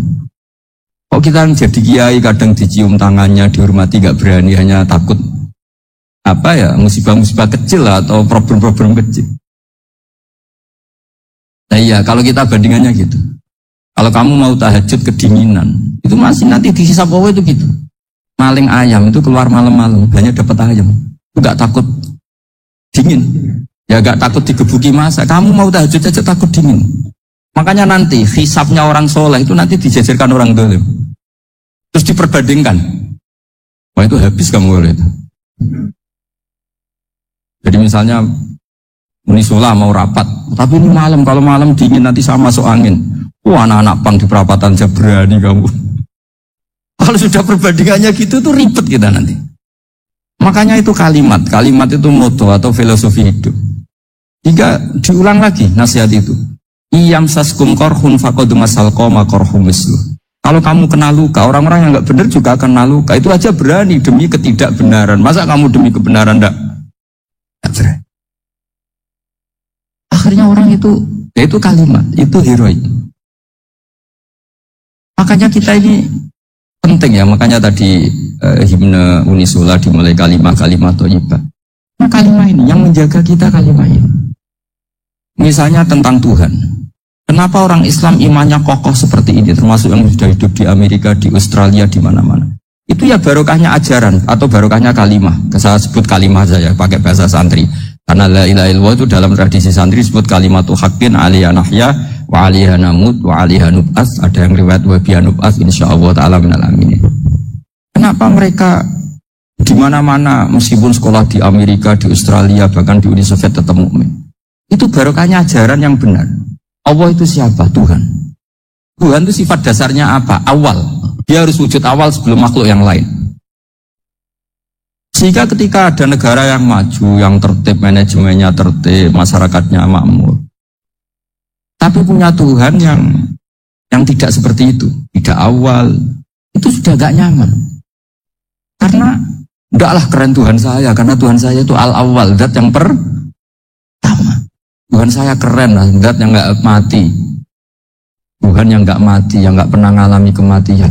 Kok kita jadi kiai kadang dicium tangannya, dihormati gak berani, hanya takut apa ya, musibah-musibah kecil lah, atau problem-problem kecil. Nah iya, kalau kita bandingannya gitu. Kalau kamu mau tahajud kedinginan, itu masih nanti dihisab Allah itu gitu. Maling ayam itu keluar malam-malam, hanya dapat ayam. Itu gak takut dingin. Ya gak takut digebuki masa. Kamu mau tahajud aja takut dingin. Makanya nanti hisabnya orang soleh itu nanti dijajarkan orang dolim. Terus diperbandingkan. Wah itu habis kamu oleh itu. Jadi misalnya Munisola mau rapat, tapi ini malam, kalau malam dingin nanti sama masuk angin. Wah anak-anak pang di perapatan aja berani kamu. Kalau sudah perbandingannya gitu tuh ribet kita nanti. Makanya itu kalimat itu moto atau filosofi hidup. Jika diulang lagi nasihat itu. Iyam saskum korhun fakodu masal koma korhum mislu. Kalau kamu kena luka, orang-orang yang nggak benar juga akan kena luka. Itu aja berani demi ketidakbenaran. Masa kamu demi kebenaran enggak berani? Akhirnya orang itu, ya itu kalimat, itu heroik. Makanya kita ini penting ya, makanya tadi himne Unisula dimulai kalimat-kalimat thayyibah. Nah kalimat ini yang menjaga kita, kalimat ini. Misalnya tentang Tuhan. Kenapa orang Islam imannya kokoh seperti ini, termasuk yang sudah hidup di Amerika, di Australia, di mana-mana. Itu ya barokahnya ajaran atau barokahnya kalimah. Saya sebut kalimah saja, pakai bahasa santri. Karena la ilaha illallah itu dalam tradisi santri disebut kalimatu haqqin alaiha nahya wa alaiha namut wa alaiha nub'ats. Ada yang riwayat wa biha nub'ats insyaallah taala minal amin. Kenapa mereka di mana-mana meskipun sekolah di Amerika, di Australia, bahkan di Uni Soviet tetap mukmin? Itu barokahnya ajaran yang benar. Allah itu siapa? Tuhan. Tuhan itu sifat dasarnya apa? Awal. Dia harus wujud awal sebelum makhluk yang lain. Sehingga ketika ada negara yang maju, yang tertib, manajemennya tertib, masyarakatnya makmur, tapi punya Tuhan yang tidak seperti itu, tidak awal, itu sudah gak nyaman. Karena ndaklah keren Tuhan saya, karena Tuhan saya itu al-awwal, zat yang pertama. Tuhan saya keren lah, zat yang gak mati. Tuhan yang gak mati, yang gak pernah mengalami kematian.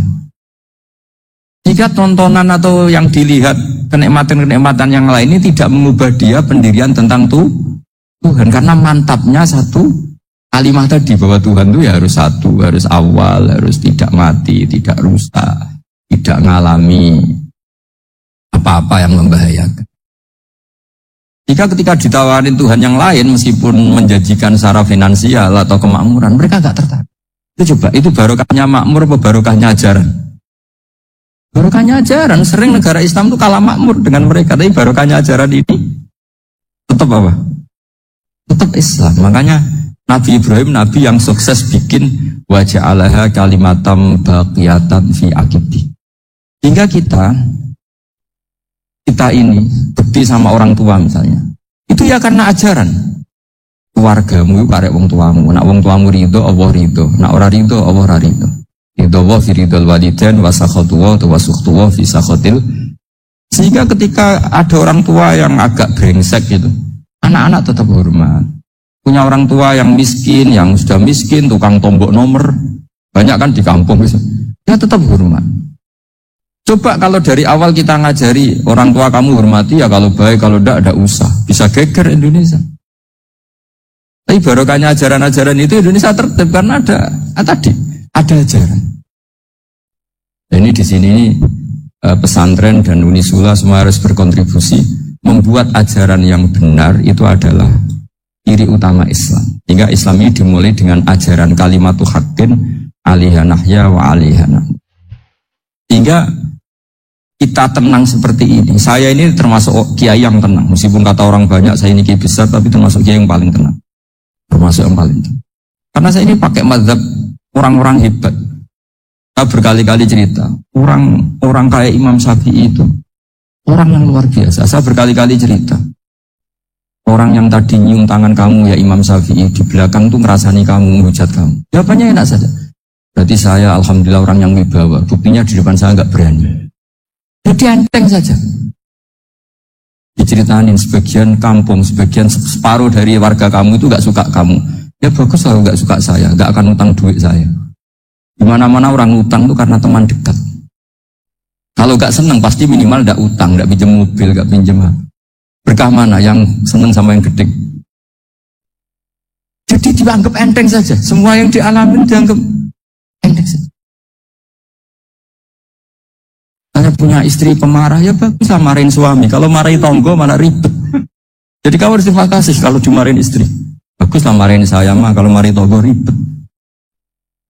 Jika tontonan atau yang dilihat kenikmatan-kenikmatan yang lain ini tidak mengubah dia pendirian tentang Tuhan. Karena mantapnya satu kalimat tadi bahwa Tuhan itu ya harus satu, harus awal, harus tidak mati, tidak rusak, tidak mengalami apa-apa yang membahayakan. Jika ketika ditawarin Tuhan yang lain meskipun menjanjikan secara finansial atau kemakmuran, mereka gak tertarik. Itu coba, itu barokahnya makmur apa barokahnya ajaran? Barokahnya ajaran. Sering negara Islam itu kalah makmur dengan mereka, tapi barokahnya ajaran ini tetap apa? Tetap Islam. Makanya Nabi Ibrahim, Nabi yang sukses bikin waja'alaha kalimatam baqiyatan fi aqibi. Hingga kita ini bekti sama orang tua misalnya, itu ya karena ajaran. Keluargamu karek wong tuamu, nak wong tuamu ridho, Allah ridho, nak ora ridho, Allah ora ridho. Ridho wa fi ridhol walidain wa sakhatu wa sukhtu wa fi sakhatil. Sehingga ketika ada orang tua yang agak brengsek gitu, anak-anak tetap hormat. Punya orang tua yang miskin, yang sudah miskin, tukang tombok nomor, banyak kan di kampung gitu. Ya tetap hormat. Coba kalau dari awal kita ngajari orang tua kamu hormati ya, kalau baik, kalau tidak usah. Bisa geger Indonesia. Tapi barokahnya ajaran-ajaran itu Indonesia tertib karena ada ajaran. Dan ini di sini pesantren dan Unisula semua harus berkontribusi membuat ajaran yang benar itu adalah ciri utama Islam. Hingga Islam ini dimulai dengan ajaran kalimatu haqqin alaiha nahya wa alaiha namut. Hingga kita tenang seperti ini. Saya ini termasuk kiai yang tenang. Meskipun kata orang banyak saya ini kiai besar, tapi termasuk kiai yang paling tenang. Termasuk yang paling tenang. Karena saya ini pakai mazhab orang-orang hebat. Saya berkali-kali cerita, orang kayak Imam Syafi'i itu orang yang luar biasa. Saya berkali-kali cerita, orang yang tadi nyium tangan kamu ya Imam Syafi'i, di belakang tuh ngerasani kamu, menghujat kamu. Jawabannya enak saja. Berarti saya alhamdulillah orang yang wibawa. Buktinya di depan saya nggak berani. Jadi enteng saja. Diceritain sebagian kampung, sebagian separuh dari warga kamu itu gak suka kamu. Ya bagus kalau gak suka saya, gak akan utang duit saya. Dimana-mana orang utang itu karena teman dekat. Kalau gak seneng pasti minimal gak utang, gak pinjam mobil, gak pinjam. Berkah mana yang seneng sama yang gede? Jadi dianggap enteng saja. Semua yang dialami dianggap enteng saja. Hanya punya istri pemarah, ya bagus lah marahin suami. Kalau marahin tonggo malah ribet. Jadi kamu harus terima kasih kalau dimarahin istri. Bagus lah marahin saya mah, kalau marahin tonggo ribet.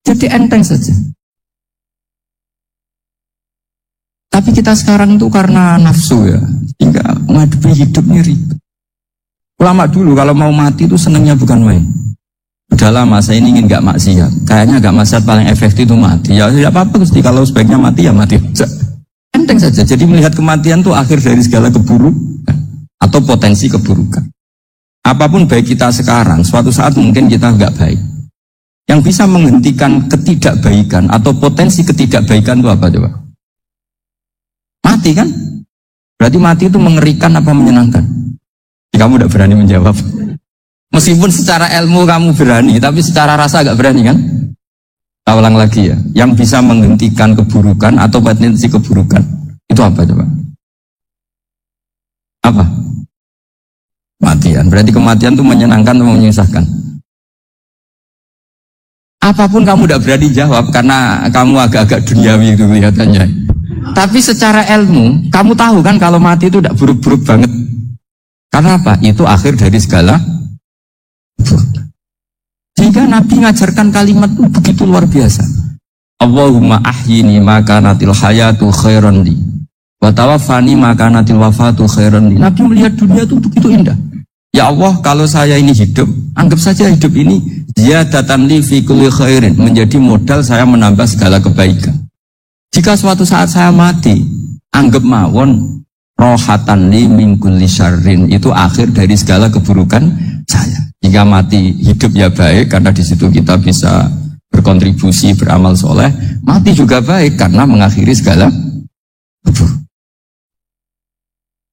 Jadi enteng saja. Tapi kita sekarang itu karena nafsu ya, hingga menghadapi hidup ini ribet. Ulama dulu kalau mau mati itu senangnya bukan main. Udah lama saya ini ingin gak maksiat. Kayaknya gak maksiat paling efektif itu mati. Ya tidak apa-apa Gusti, kalau sebaiknya mati ya mati. Enteng saja. Jadi melihat kematian itu akhir dari segala keburukan atau potensi keburukan. Apapun baik kita sekarang, suatu saat mungkin kita nggak baik. Yang bisa menghentikan ketidakbaikan atau potensi ketidakbaikan itu apa coba? Mati kan? Berarti mati itu mengerikan apa menyenangkan? Kamu tidak berani menjawab. Meskipun secara ilmu kamu berani, tapi secara rasa agak berani kan? Kita ulang lagi ya. Yang bisa menghentikan keburukan atau potensi keburukan itu apa coba? Apa? Matian. Berarti kematian itu menyenangkan atau menyusahkan? Apapun kamu tidak berani jawab karena kamu agak-agak duniawi itu kelihatannya. Tapi secara ilmu, kamu tahu kan kalau mati itu tidak buruk-buruk banget. Karena apa? Itu akhir dari segala buruk. Sehingga Nabi ngajarkan kalimat itu begitu luar biasa. Allahumma ahyini maka natil hayatu khairan li wa tawaffani maka natil wafatu khairan li. Nabi melihat dunia itu begitu indah. Ya Allah, kalau saya ini hidup, anggap saja hidup ini ziyadatan li fi kulli khairin, menjadi modal saya menambah segala kebaikan. Jika suatu saat saya mati, anggap mawon rohatan li min kulli syarrin, itu akhir dari segala keburukan saya. Jika mati, hidup ya baik karena di situ kita bisa berkontribusi beramal soleh. Mati juga baik karena mengakhiri segala keburukan.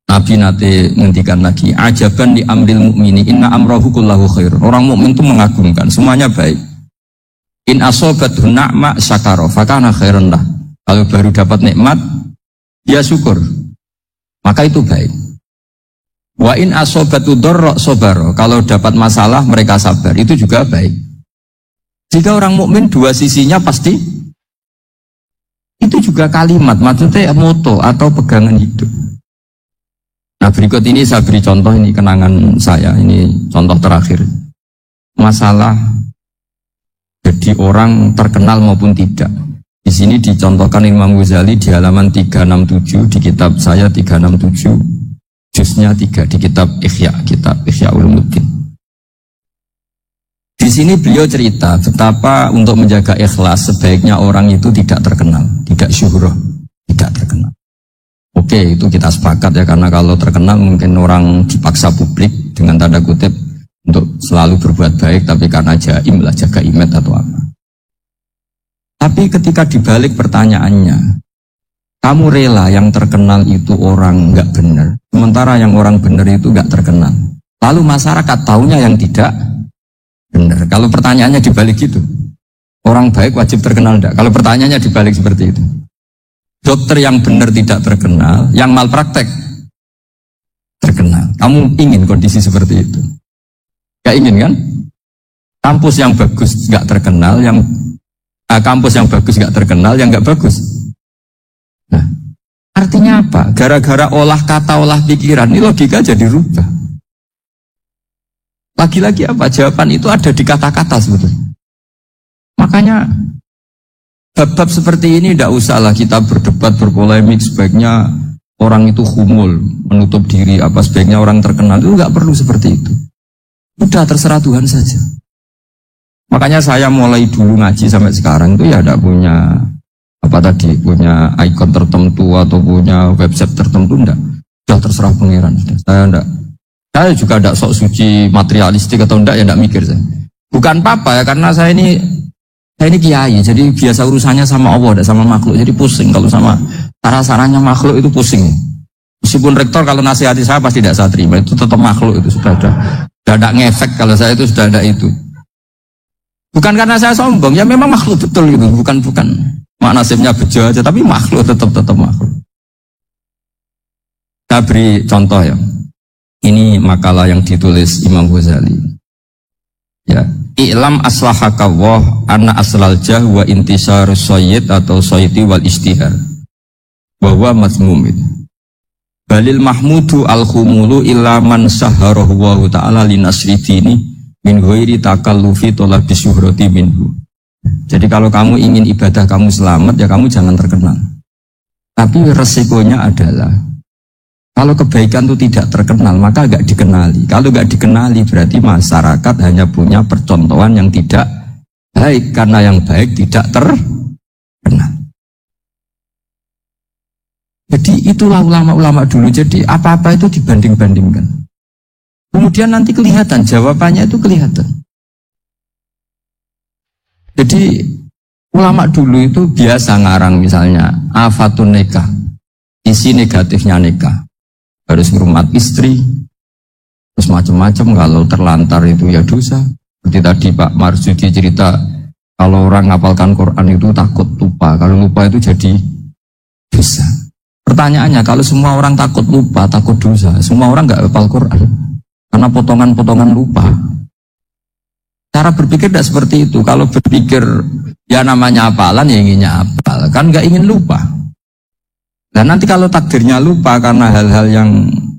Nabi nanti menghentikan lagi, ajaban di amril mu'mini inna amrahu kullahu khair. Orang mukmin itu mengagumkan, semuanya baik. In asobathu na'ma syakara fakana khairan lah. Kalau baru dapat nikmat, dia syukur, maka itu baik. Wa in asobatu dorro sobaro, kalau dapat masalah mereka sabar, itu juga baik. Jika orang mukmin dua sisinya pasti, itu juga kalimat, maksudnya moto atau pegangan hidup. Nah berikut ini saya beri contoh, ini kenangan saya, ini contoh terakhir. Masalah jadi orang terkenal maupun tidak. Di sini dicontohkan Imam Ghazali di halaman 367 di kitab saya 367. Jusnya 3 di kitab Ihya Ulumuddin. Di sini beliau cerita betapa untuk menjaga ikhlas sebaiknya orang itu tidak terkenal, tidak syuhroh, tidak terkenal. Oke, itu kita sepakat ya, karena kalau terkenal mungkin orang dipaksa publik dengan tanda kutip untuk selalu berbuat baik, tapi karena jaim lah, jaga image atau apa. Tapi ketika dibalik pertanyaannya, kamu rela yang terkenal itu orang nggak benar, sementara yang orang benar itu nggak terkenal. Lalu masyarakat taunya yang tidak benar. Kalau pertanyaannya dibalik gitu, orang baik wajib terkenal enggak? Kalau pertanyaannya dibalik seperti itu, dokter yang benar tidak terkenal, yang malpraktek terkenal. Kamu ingin kondisi seperti itu? Gak ingin kan? Kampus yang bagus nggak terkenal, kampus yang bagus nggak terkenal, yang nggak bagus. Nah, artinya apa? Gara-gara olah kata, olah pikiran, ini logika jadi rubah. Lagi-lagi apa? Jawaban itu ada di kata-kata sebetulnya. Makanya bab-bab seperti ini tidak usahlah kita berdebat, berpolemik. Sebaiknya orang itu humul, menutup diri, apa sebaiknya orang terkenal. Itu nggak perlu seperti itu. Udah terserah Tuhan saja. Makanya saya mulai dulu ngaji sampai sekarang itu ya tidak punya punya ikon tertentu atau punya website tertentu, enggak. Sudah terserah pangeran sudah. Saya juga tidak sok suci materialistik atau enggak, ya enggak mikir saya. Bukan apa-apa ya, karena saya ini kiai, jadi biasa urusannya sama Allah, tidak sama makhluk. Jadi pusing kalau sama sarah-sarahnya makhluk itu pusing. Meskipun rektor kalau nasihati saya pasti tidak saya terima, itu tetap makhluk, itu sudah ada ngefek kalau saya itu sudah ada itu. Bukan karena saya sombong, ya memang makhluk betul gitu, bukan mak nasibnya bejo aja, tapi makhluk tetap makhluk. Saya beri contoh ya. Ini makalah yang ditulis Imam Ghazali. Ya, i'lam aslahakawah anna aslal jah wa intisar sayyid atau sayyidi wal istihar. Bahwa mazmum itu. Balil mahmudu al-khumulu illa man saharahu wa ta'ala linasri dini min ghairi takallufi tolabi syuhrati minhu. Jadi kalau kamu ingin ibadah kamu selamat, ya kamu jangan terkenal. Tapi resikonya adalah kalau kebaikan itu tidak terkenal, maka gak dikenali. Kalau gak dikenali berarti masyarakat hanya punya percontohan yang tidak baik, karena yang baik tidak terkenal. Jadi itulah ulama-ulama dulu. Jadi apa-apa itu dibanding-bandingkan. Kemudian nanti kelihatan, jawabannya itu kelihatan. Jadi ulama dulu itu biasa ngarang misalnya afatun nikah, isi negatifnya nikah, harus ngurmat istri, terus macam-macam. Kalau terlantar itu ya dosa. Seperti tadi Pak Marsudi cerita, kalau orang ngapalkan Quran itu takut lupa, kalau lupa itu jadi dosa. Pertanyaannya, kalau semua orang takut lupa, takut dosa, semua orang nggak hafal Quran karena potongan-potongan lupa. Cara berpikir tidak seperti itu. Kalau berpikir ya namanya hafalan ya inginnya hafal, kan nggak ingin lupa. Dan nanti kalau takdirnya lupa karena hal-hal yang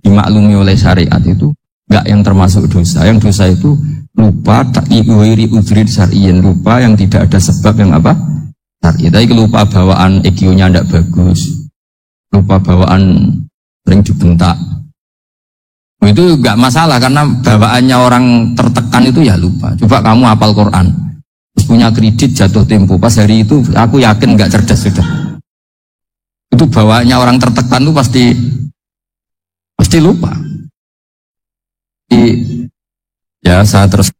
dimaklumi oleh syariat itu nggak yang termasuk dosa. Yang dosa itu lupa ta'iri udhrin syar'iyyin, lupa yang tidak ada sebab yang apa? Syar'i. Tapi lupa bawaan EQ-nya tidak bagus. Lupa bawaan sering dibentak. Itu enggak masalah karena bawaannya orang tertekan itu ya lupa. Coba kamu hafal Quran, terus punya kredit jatuh tempo, pas hari itu aku yakin enggak cerdas sudah. Itu bawaannya orang tertekan itu pasti lupa. Ya saya terus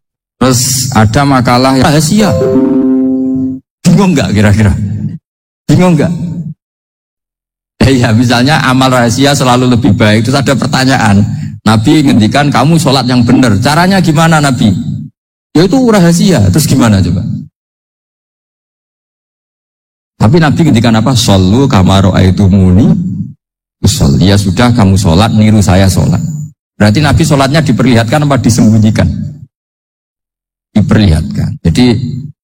ada makalah yang rahasia. Bingung enggak kira-kira? Bingung enggak? Ya misalnya amal rahasia selalu lebih baik. Terus ada pertanyaan, Nabi ngendikan kamu sholat yang benar, caranya gimana Nabi? Ya itu rahasia. Terus gimana coba? Tapi Nabi ngendikan apa? Shollu kama ra'aitumuni usolli. Ya sudah kamu sholat, niru saya sholat. Berarti Nabi sholatnya diperlihatkan apa disembunyikan? Diperlihatkan. Jadi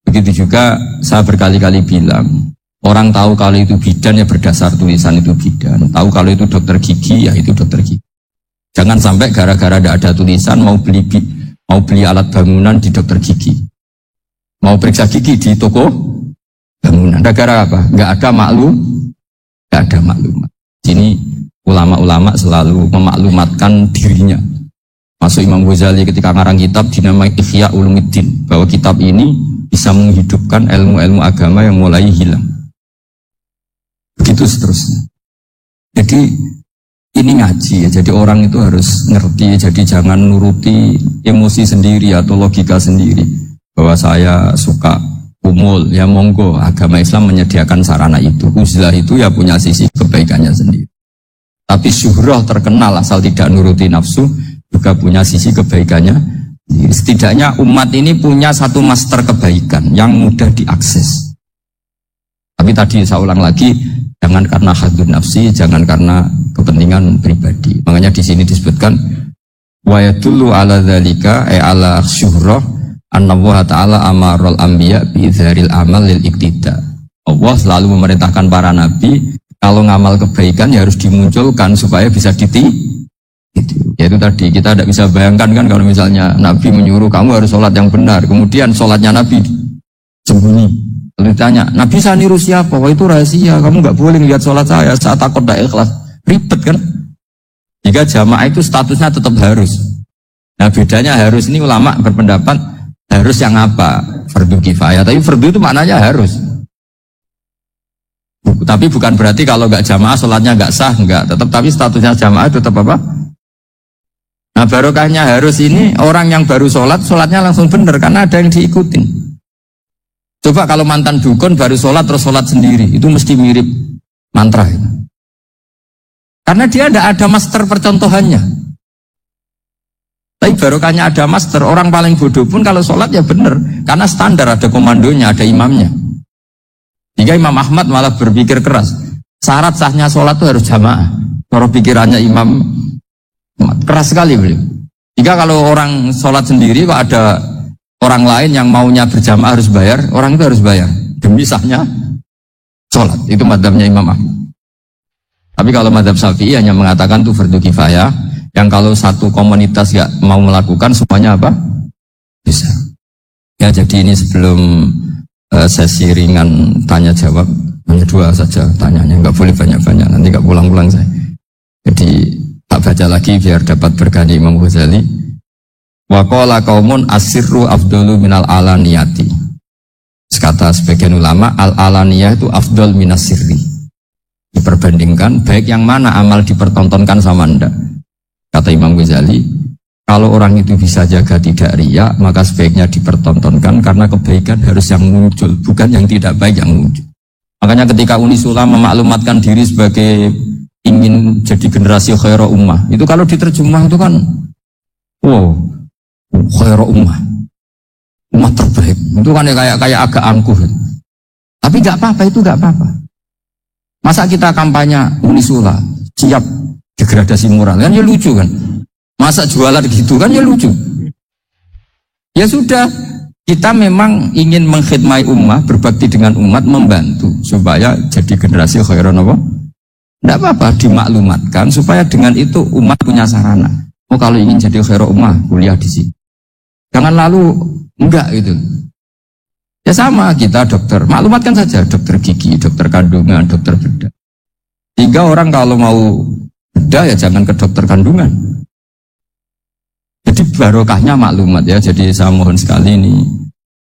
begitu juga saya berkali-kali bilang, orang tahu kalau itu bidan ya berdasar tulisan itu bidan. Tahu kalau itu dokter gigi ya itu dokter gigi. Jangan sampai gara-gara tidak ada tulisan mau beli alat bangunan di dokter gigi, mau periksa gigi di toko bangunan. Gara-gara apa? Nggak ada maklumat. Sini ulama-ulama selalu memaklumatkan dirinya. Masuk Imam Ghazali ketika ngarang kitab dinamai Ihya Ulumuddin, bahwa kitab ini bisa menghidupkan ilmu-ilmu agama yang mulai hilang. Begitu seterusnya. Jadi ini ngaji ya, jadi orang itu harus ngerti, jadi jangan nuruti emosi sendiri atau logika sendiri. Bahwa saya suka umul, ya monggo, agama Islam menyediakan sarana itu. Uzlah itu ya punya sisi kebaikannya sendiri. Tapi syuhrah terkenal asal tidak nuruti nafsu, juga punya sisi kebaikannya. Setidaknya umat ini punya satu master kebaikan yang mudah diakses. Tapi tadi saya ulang lagi, jangan karena hadun nafsi, jangan karena kepentingan pribadi. Makanya di sini disebutkan wa yadullu ala dzalika ala syuhrah annallaha ta'ala amarul anbiya bi dzaril amal lil iktida. Allah selalu memerintahkan para nabi kalau ngamal kebaikan ya harus dimunculkan supaya bisa ditiru. Yaitu tadi kita tidak bisa bayangkan kan kalau misalnya Nabi menyuruh kamu harus sholat yang benar, kemudian sholatnya Nabi sembunyi. Lalu ditanya, Nabi saya niru siapa? Wah itu rahasia, kamu nggak boleh lihat sholat saya takut tidak ikhlas. Ribet kan? Jika jamaah itu statusnya tetap harus. Nah bedanya harus ini ulama berpendapat harus yang apa? Fardu kifayah. Tapi fardu itu maknanya harus. Tapi bukan berarti kalau nggak jamaah sholatnya nggak sah, nggak. Tapi statusnya jamaah tetap apa? Nah barokahnya harus ini orang yang baru sholatnya langsung benar karena ada yang diikutin. Coba kalau mantan dukun baru sholat terus sholat sendiri, itu mesti mirip mantra. Karena dia tidak ada master percontohannya. Tapi barokahnya ada master, orang paling bodoh pun kalau sholat ya benar, karena standar ada komandonya, ada imamnya. Jika Imam Ahmad malah berpikir keras, syarat sahnya sholat itu harus jamaah. Kalau pikirannya Imam keras sekali beliau. Jika kalau orang sholat sendiri kok ada orang lain yang maunya berjamaah harus bayar, orang itu harus bayar demi sahnya sholat. Itu madzhabnya Imam Ahmad. Tapi kalau madzhab Syafi'i hanya mengatakan itu fardu kifayah, yang kalau satu komunitas gak mau melakukan semuanya apa? Bisa. Ya jadi ini sebelum sesi ringan tanya jawab, hanya 2 saja tanyanya, nggak boleh banyak-banyak, nanti nggak pulang-pulang saya. Jadi tak baca lagi biar dapat berkani Imam Ghazali. Wa qala qaumun asirru afdalu minal alaniyati. Kata sebagian ulama al-alaniyah itu afdal minas sirri. Diperbandingkan baik yang mana amal dipertontonkan sama anda. Kata Imam Ghazali, Kalau orang itu bisa jaga tidak riya, maka sebaiknya dipertontonkan karena kebaikan harus yang muncul, bukan yang tidak baik yang muncul. Makanya ketika Unisula memaklumatkan diri sebagai ingin jadi generasi khairu ummah, itu kalau diterjemah itu kan, wow, khairu ummah, umat terbaik. Itu kan kayak agak angkuh. Tapi nggak apa-apa, itu nggak apa-apa. Masa kita kampanye Unisula siap degradasi moral, kan ya lucu kan? Masa jualan gitu kan ya lucu. Ya sudah, kita memang ingin mengkhidmati ummah, berbakti dengan umat, membantu supaya jadi generasi khairan apa? Tidak apa-apa, dimaklumatkan supaya dengan itu umat punya sarana. Oh kalau ingin jadi khairan ummah, kuliah di sini. Jangan lalu enggak gitu. Ya sama kita dokter, maklumatkan saja dokter gigi, dokter kandungan, dokter bedah. Sehingga orang kalau mau bedah ya jangan ke dokter kandungan. Jadi barokahnya maklumat ya. Jadi saya mohon sekali ini,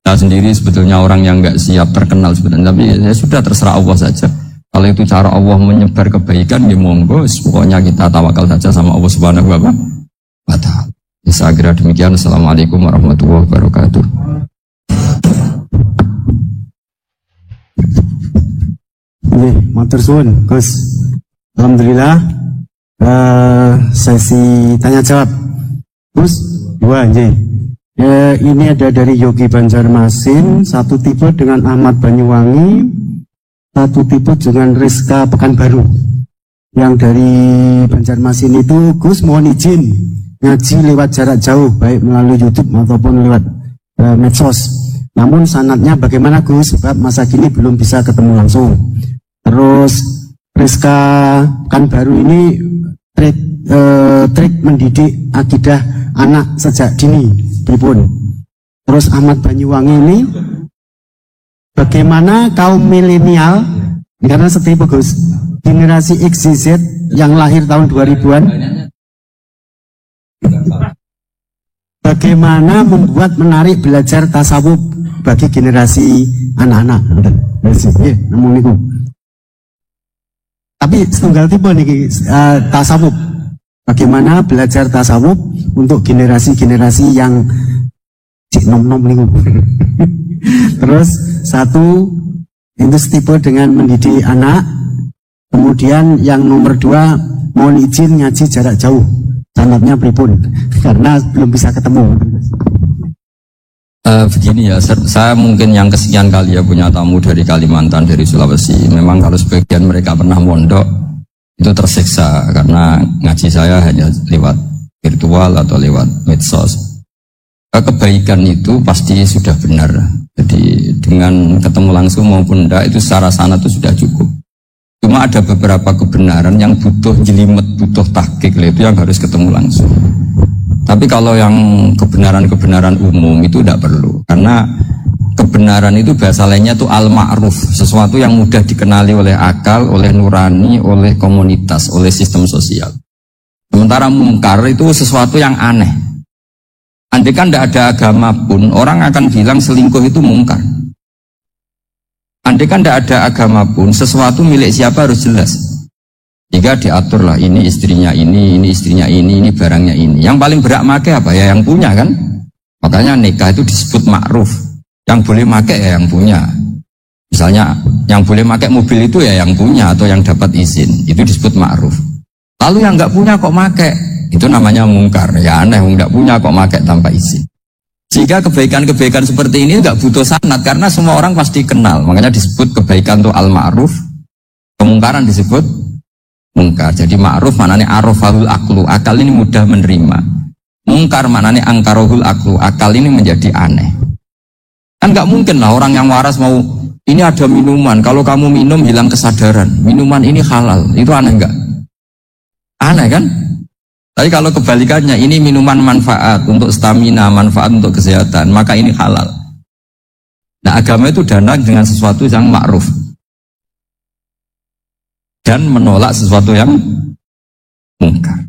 saya sendiri sebetulnya orang yang nggak siap terkenal sebenarnya, tapi ya sudah terserah Allah saja. Kalau itu cara Allah menyebar kebaikan, ya monggo. Pokoknya kita tawakal saja sama Allah Subhanahu wa Ta'ala. Ya, saya kira demikian. Assalamualaikum warahmatullahi wabarakatuh. Matur suwun, Gus. Alhamdulillah. Sesi tanya jawab. Gus, dua anjing. Ini ada dari Yogi Banjarmasin, satu tipe dengan Ahmad Banyuwangi, satu tipe dengan Rizka Pekanbaru. Yang dari Banjarmasin itu, Gus mohon izin ngaji lewat jarak jauh, baik melalui YouTube ataupun lewat medsos. Namun sanadnya bagaimana Gus? Sebab masa kini belum bisa ketemu langsung. Terus Rizka Pekanbaru ini trik mendidik akidah anak sejak dini, pripun. Terus Ahmad Banyuwangi ini bagaimana kaum milenial, karena setipe Gus, generasi X, Z yang lahir tahun 2000-an, bagaimana membuat menarik belajar tasawuf bagi generasi anak-anak. Tapi setunggal tipe nih tasawuf. Bagaimana belajar tasawuf untuk generasi-generasi yang cik nom-nom nih. Terus satu itu tipe dengan mendidik anak. Kemudian yang nomor dua mohon izin ngaji jarak jauh. Sanadnya pripun karena belum bisa ketemu. Begini ya, saya mungkin yang kesekian kali ya punya tamu dari Kalimantan, dari Sulawesi. Memang kalau sebagian mereka pernah mondok itu tersiksa karena ngaji saya hanya lewat virtual atau lewat medsos. Kebaikan itu pasti sudah benar. Jadi dengan ketemu langsung maupun enggak itu secara sana itu sudah cukup. Cuma ada beberapa kebenaran yang butuh jelimet, butuh tahqiq, itu yang harus ketemu langsung. Tapi kalau yang kebenaran-kebenaran umum itu tidak perlu, karena kebenaran itu bahasa lainnya itu al-ma'ruf, sesuatu yang mudah dikenali oleh akal, oleh nurani, oleh komunitas, oleh sistem sosial. Sementara mungkar itu sesuatu yang aneh. Andai kan tidak ada agama pun, orang akan bilang selingkuh itu mungkar. Andai kan tidak ada agama pun, sesuatu milik siapa harus jelas. Jika diaturlah ini istrinya ini istrinya ini barangnya ini. Yang paling berhak make apa ya yang punya kan? Makanya nikah itu disebut ma'ruf. Yang boleh make ya yang punya. Misalnya yang boleh make mobil itu ya yang punya atau yang dapat izin. Itu disebut ma'ruf. Lalu yang nggak punya kok make, itu namanya mungkar. Ya aneh, nggak punya kok make tanpa izin. Sehingga kebaikan-kebaikan seperti ini nggak butuh sanad karena semua orang pasti kenal. Makanya disebut kebaikan itu al-ma'ruf. Kemungkaran disebut mungkar. Jadi ma'ruf maknanya arafahul aklu, akal ini mudah menerima. Mungkar maknanya angkarohul aklu, akal ini menjadi aneh. Kan nggak mungkin lah orang yang waras mau ini ada minuman, kalau kamu minum hilang kesadaran, minuman ini halal, itu aneh nggak? Aneh kan? Tapi kalau kebalikannya, ini minuman manfaat untuk stamina, manfaat untuk kesehatan, maka ini halal. Nah agama itu dana dengan sesuatu yang ma'ruf dan menolak sesuatu yang mungkar.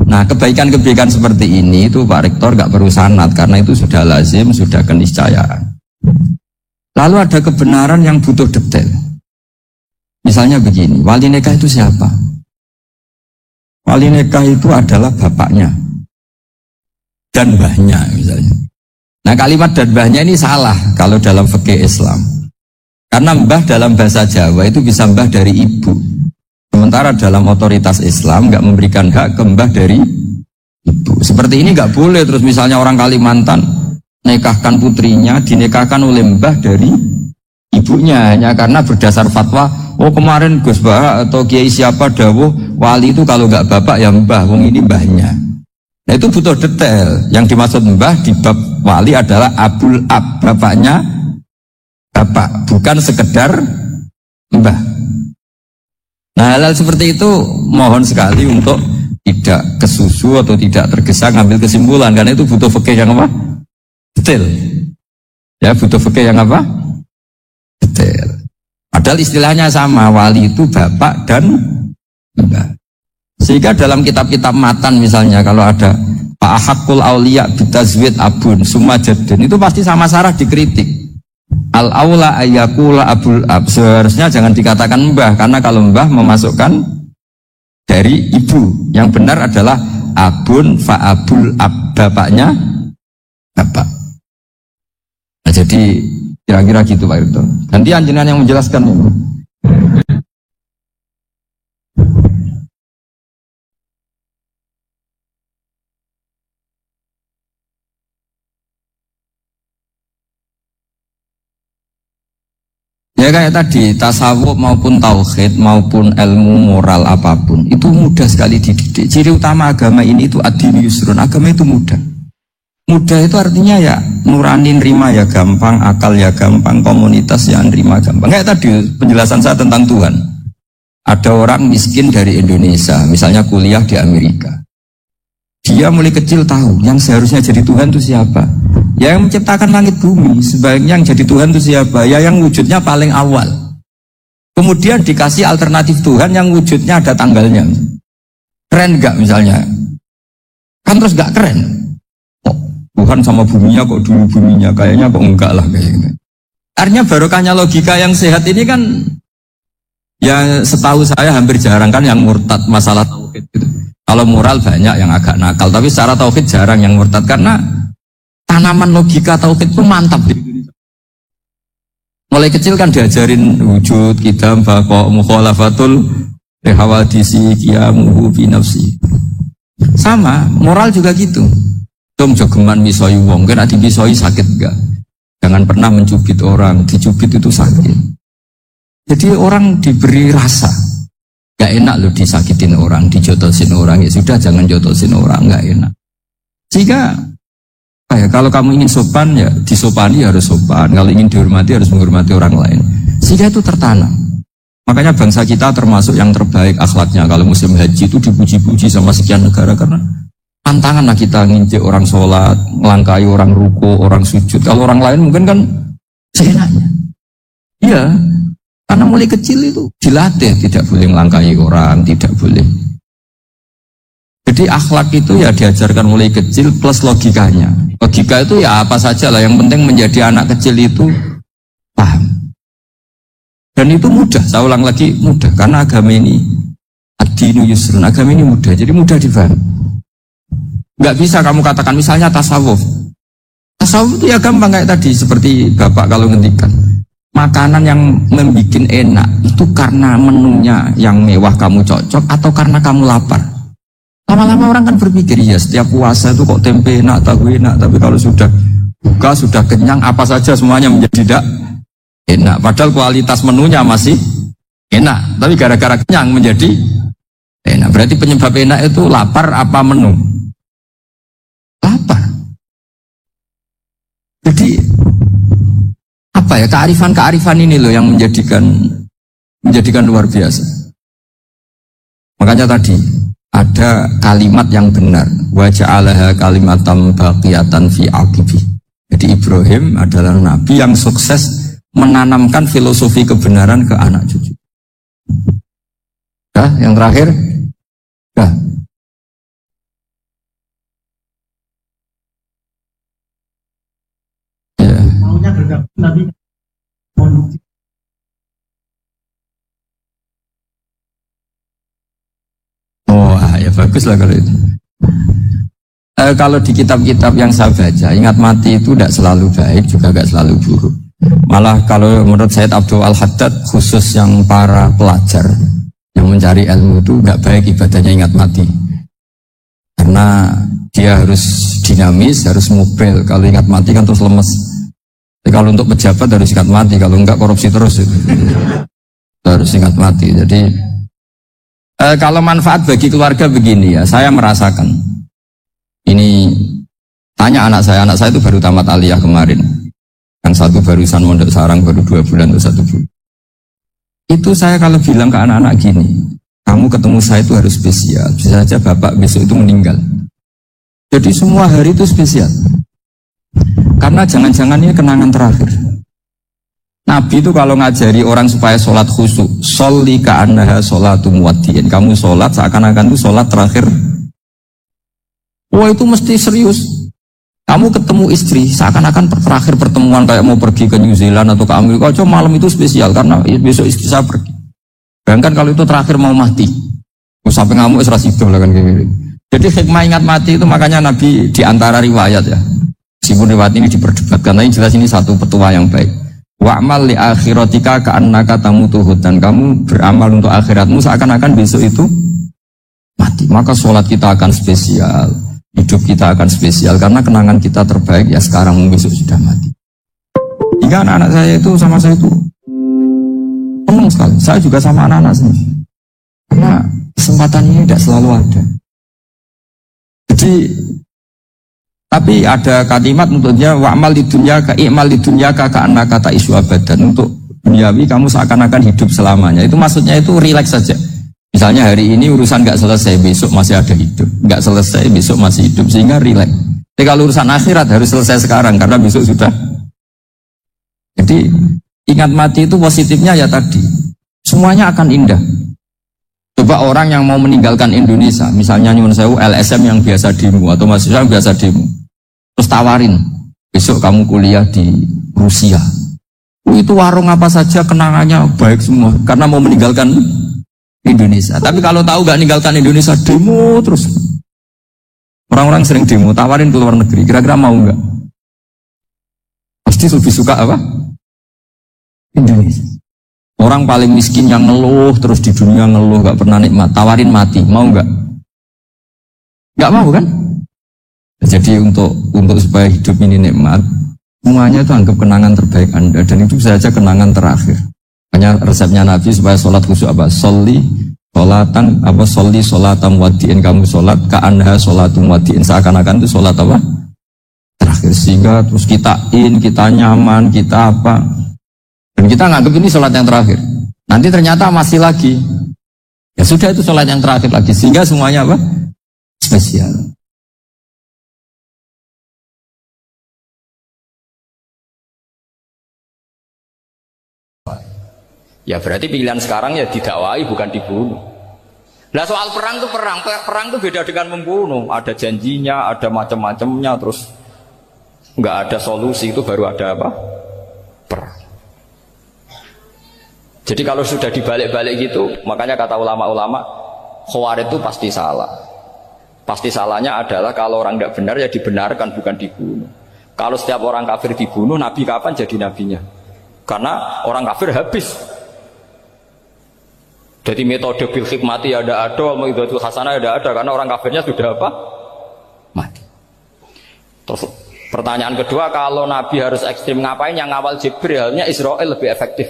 Nah kebaikan-kebaikan seperti ini itu Pak Rektor gak perlu sanad karena itu sudah lazim, sudah keniscayaan. Lalu ada kebenaran yang butuh detail. Misalnya begini, wali nikah itu siapa? Wali nikah itu adalah bapaknya. dan mbahnya misalnya. Nah kalimat dan mbahnya ini salah kalau dalam fikih Islam. Karena mbah dalam bahasa Jawa itu bisa mbah dari ibu. Sementara dalam otoritas Islam nggak memberikan hak ke mbah dari ibu. Seperti ini nggak boleh. Terus misalnya orang Kalimantan nikahkan putrinya dinikahkan oleh mbah dari ibunya hanya karena berdasar fatwa. Oh kemarin Gus Bah atau Kiai siapa dawuh wali itu kalau nggak bapak ya mbah. Wong ini mbahnya. Nah itu butuh detail. Yang dimaksud mbah di bab wali adalah abul ab, bapaknya bapak, bukan sekedar mbah. Nah hal-hal seperti itu mohon sekali untuk tidak kesusu atau tidak tergesa ngambil kesimpulan, karena itu butuh fikih yang apa? Detail. Ya butuh fikih yang apa? Detail. Padahal istilahnya sama, wali itu bapak dan mbah. Sehingga dalam kitab-kitab matan misalnya kalau ada Pak Ahakul Aulia bitazwid abun sumajadun itu pasti sama sarah dikritik. Al aula ayyakula abul ab, seharusnya jangan dikatakan mbah karena kalau mbah memasukkan dari ibu, yang benar adalah abun fa abul ab, bapaknya bapak. Nah, jadi kira-kira gitu Pak Irto. Nanti anjenengan yang menjelaskan ini. Ya kayak tadi, tasawuf maupun tauhid maupun ilmu moral apapun itu mudah sekali dididik. Ciri utama agama ini itu ad-dinu yusrun, agama itu mudah. Mudah itu artinya ya nurani nerima ya gampang, akal ya gampang, komunitas ya nerima gampang. Kayak tadi penjelasan saya tentang Tuhan. Ada orang miskin dari Indonesia, misalnya kuliah di Amerika. Dia mulai kecil tahu yang seharusnya jadi Tuhan itu siapa. Ya yang menciptakan langit bumi, sebaiknya yang jadi Tuhan itu siapa? Ya yang wujudnya paling awal. Kemudian dikasih alternatif Tuhan yang wujudnya ada tanggalnya. Keren gak misalnya? Kan terus gak keren. Oh, Tuhan sama buminya kok dulu buminya, kayaknya kok enggak lah kayaknya. Artinya barokahnya logika yang sehat ini kan, ya setahu saya hampir jarang kan yang murtad masalah tauhid gitu. Kalau moral banyak yang agak nakal, tapi secara tauhid jarang yang murtad karena tanaman logika tauhid itu mantap di Indonesia. Mulai kecil kan diajarin wujud, kidam, baqo, mukhalafatul hawadisi, qiyamuhu fi nafsi. Sama, moral juga gitu. Dong jogeman misoi wong, kena dibisoi sakit enggak? Jangan pernah mencubit orang, dicubit itu sakit. Jadi orang diberi rasa. Gak enak loh disakitin orang, dijotosin orang, ya sudah jangan jotosin orang, gak enak. Sehingga kalau kamu ingin sopan ya disopani harus sopan, kalau ingin dihormati harus menghormati orang lain. Sehingga itu tertanam. Makanya bangsa kita termasuk yang terbaik akhlaknya. Kalau musim haji itu dipuji-puji sama sekian negara karena tantangan lah kita nginjek orang sholat, melangkai orang ruku, orang sujud. Kalau orang lain mungkin kan seenaknya. Iya. Karena mulai kecil itu dilatih, tidak boleh melangkahi orang, tidak boleh. Jadi akhlak itu ya diajarkan mulai kecil plus logikanya. Logika itu ya apa saja lah, yang penting menjadi anak kecil itu paham. Dan itu mudah, saya ulang lagi mudah, karena agama ini ad-dinu yusrun, agama ini mudah, jadi mudah difahami. Gak bisa kamu katakan misalnya tasawuf. Tasawuf itu ya gampang kayak tadi, seperti Bapak kalau ngendikan. Makanan yang membuat enak itu karena menunya yang mewah kamu cocok atau karena kamu lapar. Lama-lama orang kan berpikir ya setiap puasa itu kok tempe enak, tahu enak, tapi kalau sudah buka, sudah kenyang, apa saja semuanya menjadi tidak enak. Padahal kualitas menunya masih enak, tapi gara-gara kenyang menjadi enak. Berarti penyebab enak itu lapar apa menu? Lapar. Jadi apa ya, kearifan-kearifan ini loh yang menjadikan luar biasa. Makanya tadi ada kalimat yang benar, wa ja'alaha kalimatan baqiyatan fi aqibi. Jadi Ibrahim adalah nabi yang sukses menanamkan filosofi kebenaran ke anak cucu. Yang terakhir maunya bergabung tapi ya bagus lah kalau itu. Kalau di kitab-kitab yang saya baca, ingat mati itu tidak selalu baik, juga tidak selalu buruk. Malah kalau menurut Sayyid Abdul Al-Haddad, khusus yang para pelajar yang mencari ilmu itu nggak baik ibadahnya ingat mati. Karena dia harus dinamis, harus mobil. Kalau ingat mati kan terus lemes. Jadi kalau untuk pejabat harus ingat mati, kalau enggak korupsi terus. Harus ingat mati. Jadi kalau manfaat bagi keluarga begini ya, saya merasakan. Ini tanya anak saya itu baru tamat aliyah kemarin. Yang satu barusan mondok sarang baru 2 bulan atau 1 bulan. Itu saya kalau bilang ke anak-anak gini, kamu ketemu saya itu harus spesial. Bisa saja bapak besok itu meninggal. Jadi semua hari itu spesial. Karena jangan-jangan ini kenangan terakhir. Nabi itu kalau ngajari orang supaya sholat khusyuk, sholli ka'annaha sholatu muwaddi'in. Kamu sholat seakan-akan itu sholat terakhir. Wah itu mesti serius. Kamu ketemu istri seakan-akan terakhir pertemuan kayak mau pergi ke New Zealand atau ke Amerika. Cuma malam itu spesial karena besok istri saya pergi. Bayangkan kalau itu terakhir mau mati. Sampai ngamuk serasido lah kan kayak gitu. Jadi hikmah ingat mati itu makanya Nabi diantara riwayat ya. Meskipun riwayat ini diperdebatkan, tapi jelas ini satu petua yang baik. Wa'mal li akhiratika ka'annaka tamutuhud, dan kamu beramal untuk akhiratmu seakan-akan besok itu mati. Maka sholat kita akan spesial, hidup kita akan spesial karena kenangan kita terbaik ya sekarang, besok sudah mati. Jika anak-anak saya itu sama saya itu senang sekali. Saya juga sama anak-anak sendiri. Karena kesempatan ini tidak selalu ada. Jadi tapi ada kalimat untuknya wa'mal di dunya ka i'mal di dunya ka ka'annaka ta'isu abadan. Untuk duniawi kamu seakan-akan hidup selamanya. Itu maksudnya itu rileks saja. Misalnya hari ini urusan nggak selesai, besok masih ada hidup. Nggak selesai, besok masih hidup, sehingga rileks. Tapi kalau urusan akhirat harus selesai sekarang karena besok sudah. Jadi ingat mati itu positifnya ya tadi, semuanya akan indah. Coba orang yang mau meninggalkan Indonesia, misalnya nyuwun sewu LSM yang biasa demo atau mahasiswa yang biasa demo, terus tawarin besok kamu kuliah di Rusia. Itu warung apa saja kenangannya baik semua karena mau meninggalkan Indonesia. Tapi kalau tahu gak meninggalkan Indonesia, demo terus. Orang-orang sering demo, tawarin ke luar negeri, kira-kira mau nggak? Pasti lebih suka apa? Indonesia. Orang paling miskin yang ngeluh terus di dunia ngeluh gak pernah nikmat, tawarin mati, mau nggak? Nggak mau kan? Jadi untuk supaya hidup ini nikmat, semuanya itu anggap kenangan terbaik Anda, dan itu saja kenangan terakhir. Hanya resepnya Nabi supaya sholat khusyuk apa? Sholli sholatan apa? Sholli sholatam wadiin, kamu sholat ka'anha sholatum wadiin, seakan-akan itu sholat apa? Terakhir, sehingga terus kita nyaman, kita apa? Dan kita nganggap ini sholat yang terakhir. Nanti ternyata masih lagi. Ya sudah, itu sholat yang terakhir lagi. Sehingga semuanya apa? Spesial. Ya berarti pilihan sekarang ya didakwai, bukan dibunuh. Nah soal perang itu perang itu beda dengan membunuh. Ada janjinya, ada macam-macamnya, terus nggak ada solusi, itu baru ada apa? Perang. Jadi kalau sudah dibalik-balik gitu, makanya kata ulama-ulama, Khawarij itu pasti salah. Pasti salahnya adalah kalau orang tidak benar ya dibenarkan, bukan dibunuh. Kalau setiap orang kafir dibunuh, Nabi kapan jadi nabinya? Karena orang kafir habis. Jadi metode bil hikmati ada, mau'izatul hasanah ada, karena orang kafirnya sudah apa? Mati. Terus pertanyaan kedua, kalau Nabi harus ekstrim ngapain? Yang ngawal Jibril, halnya Israel lebih efektif.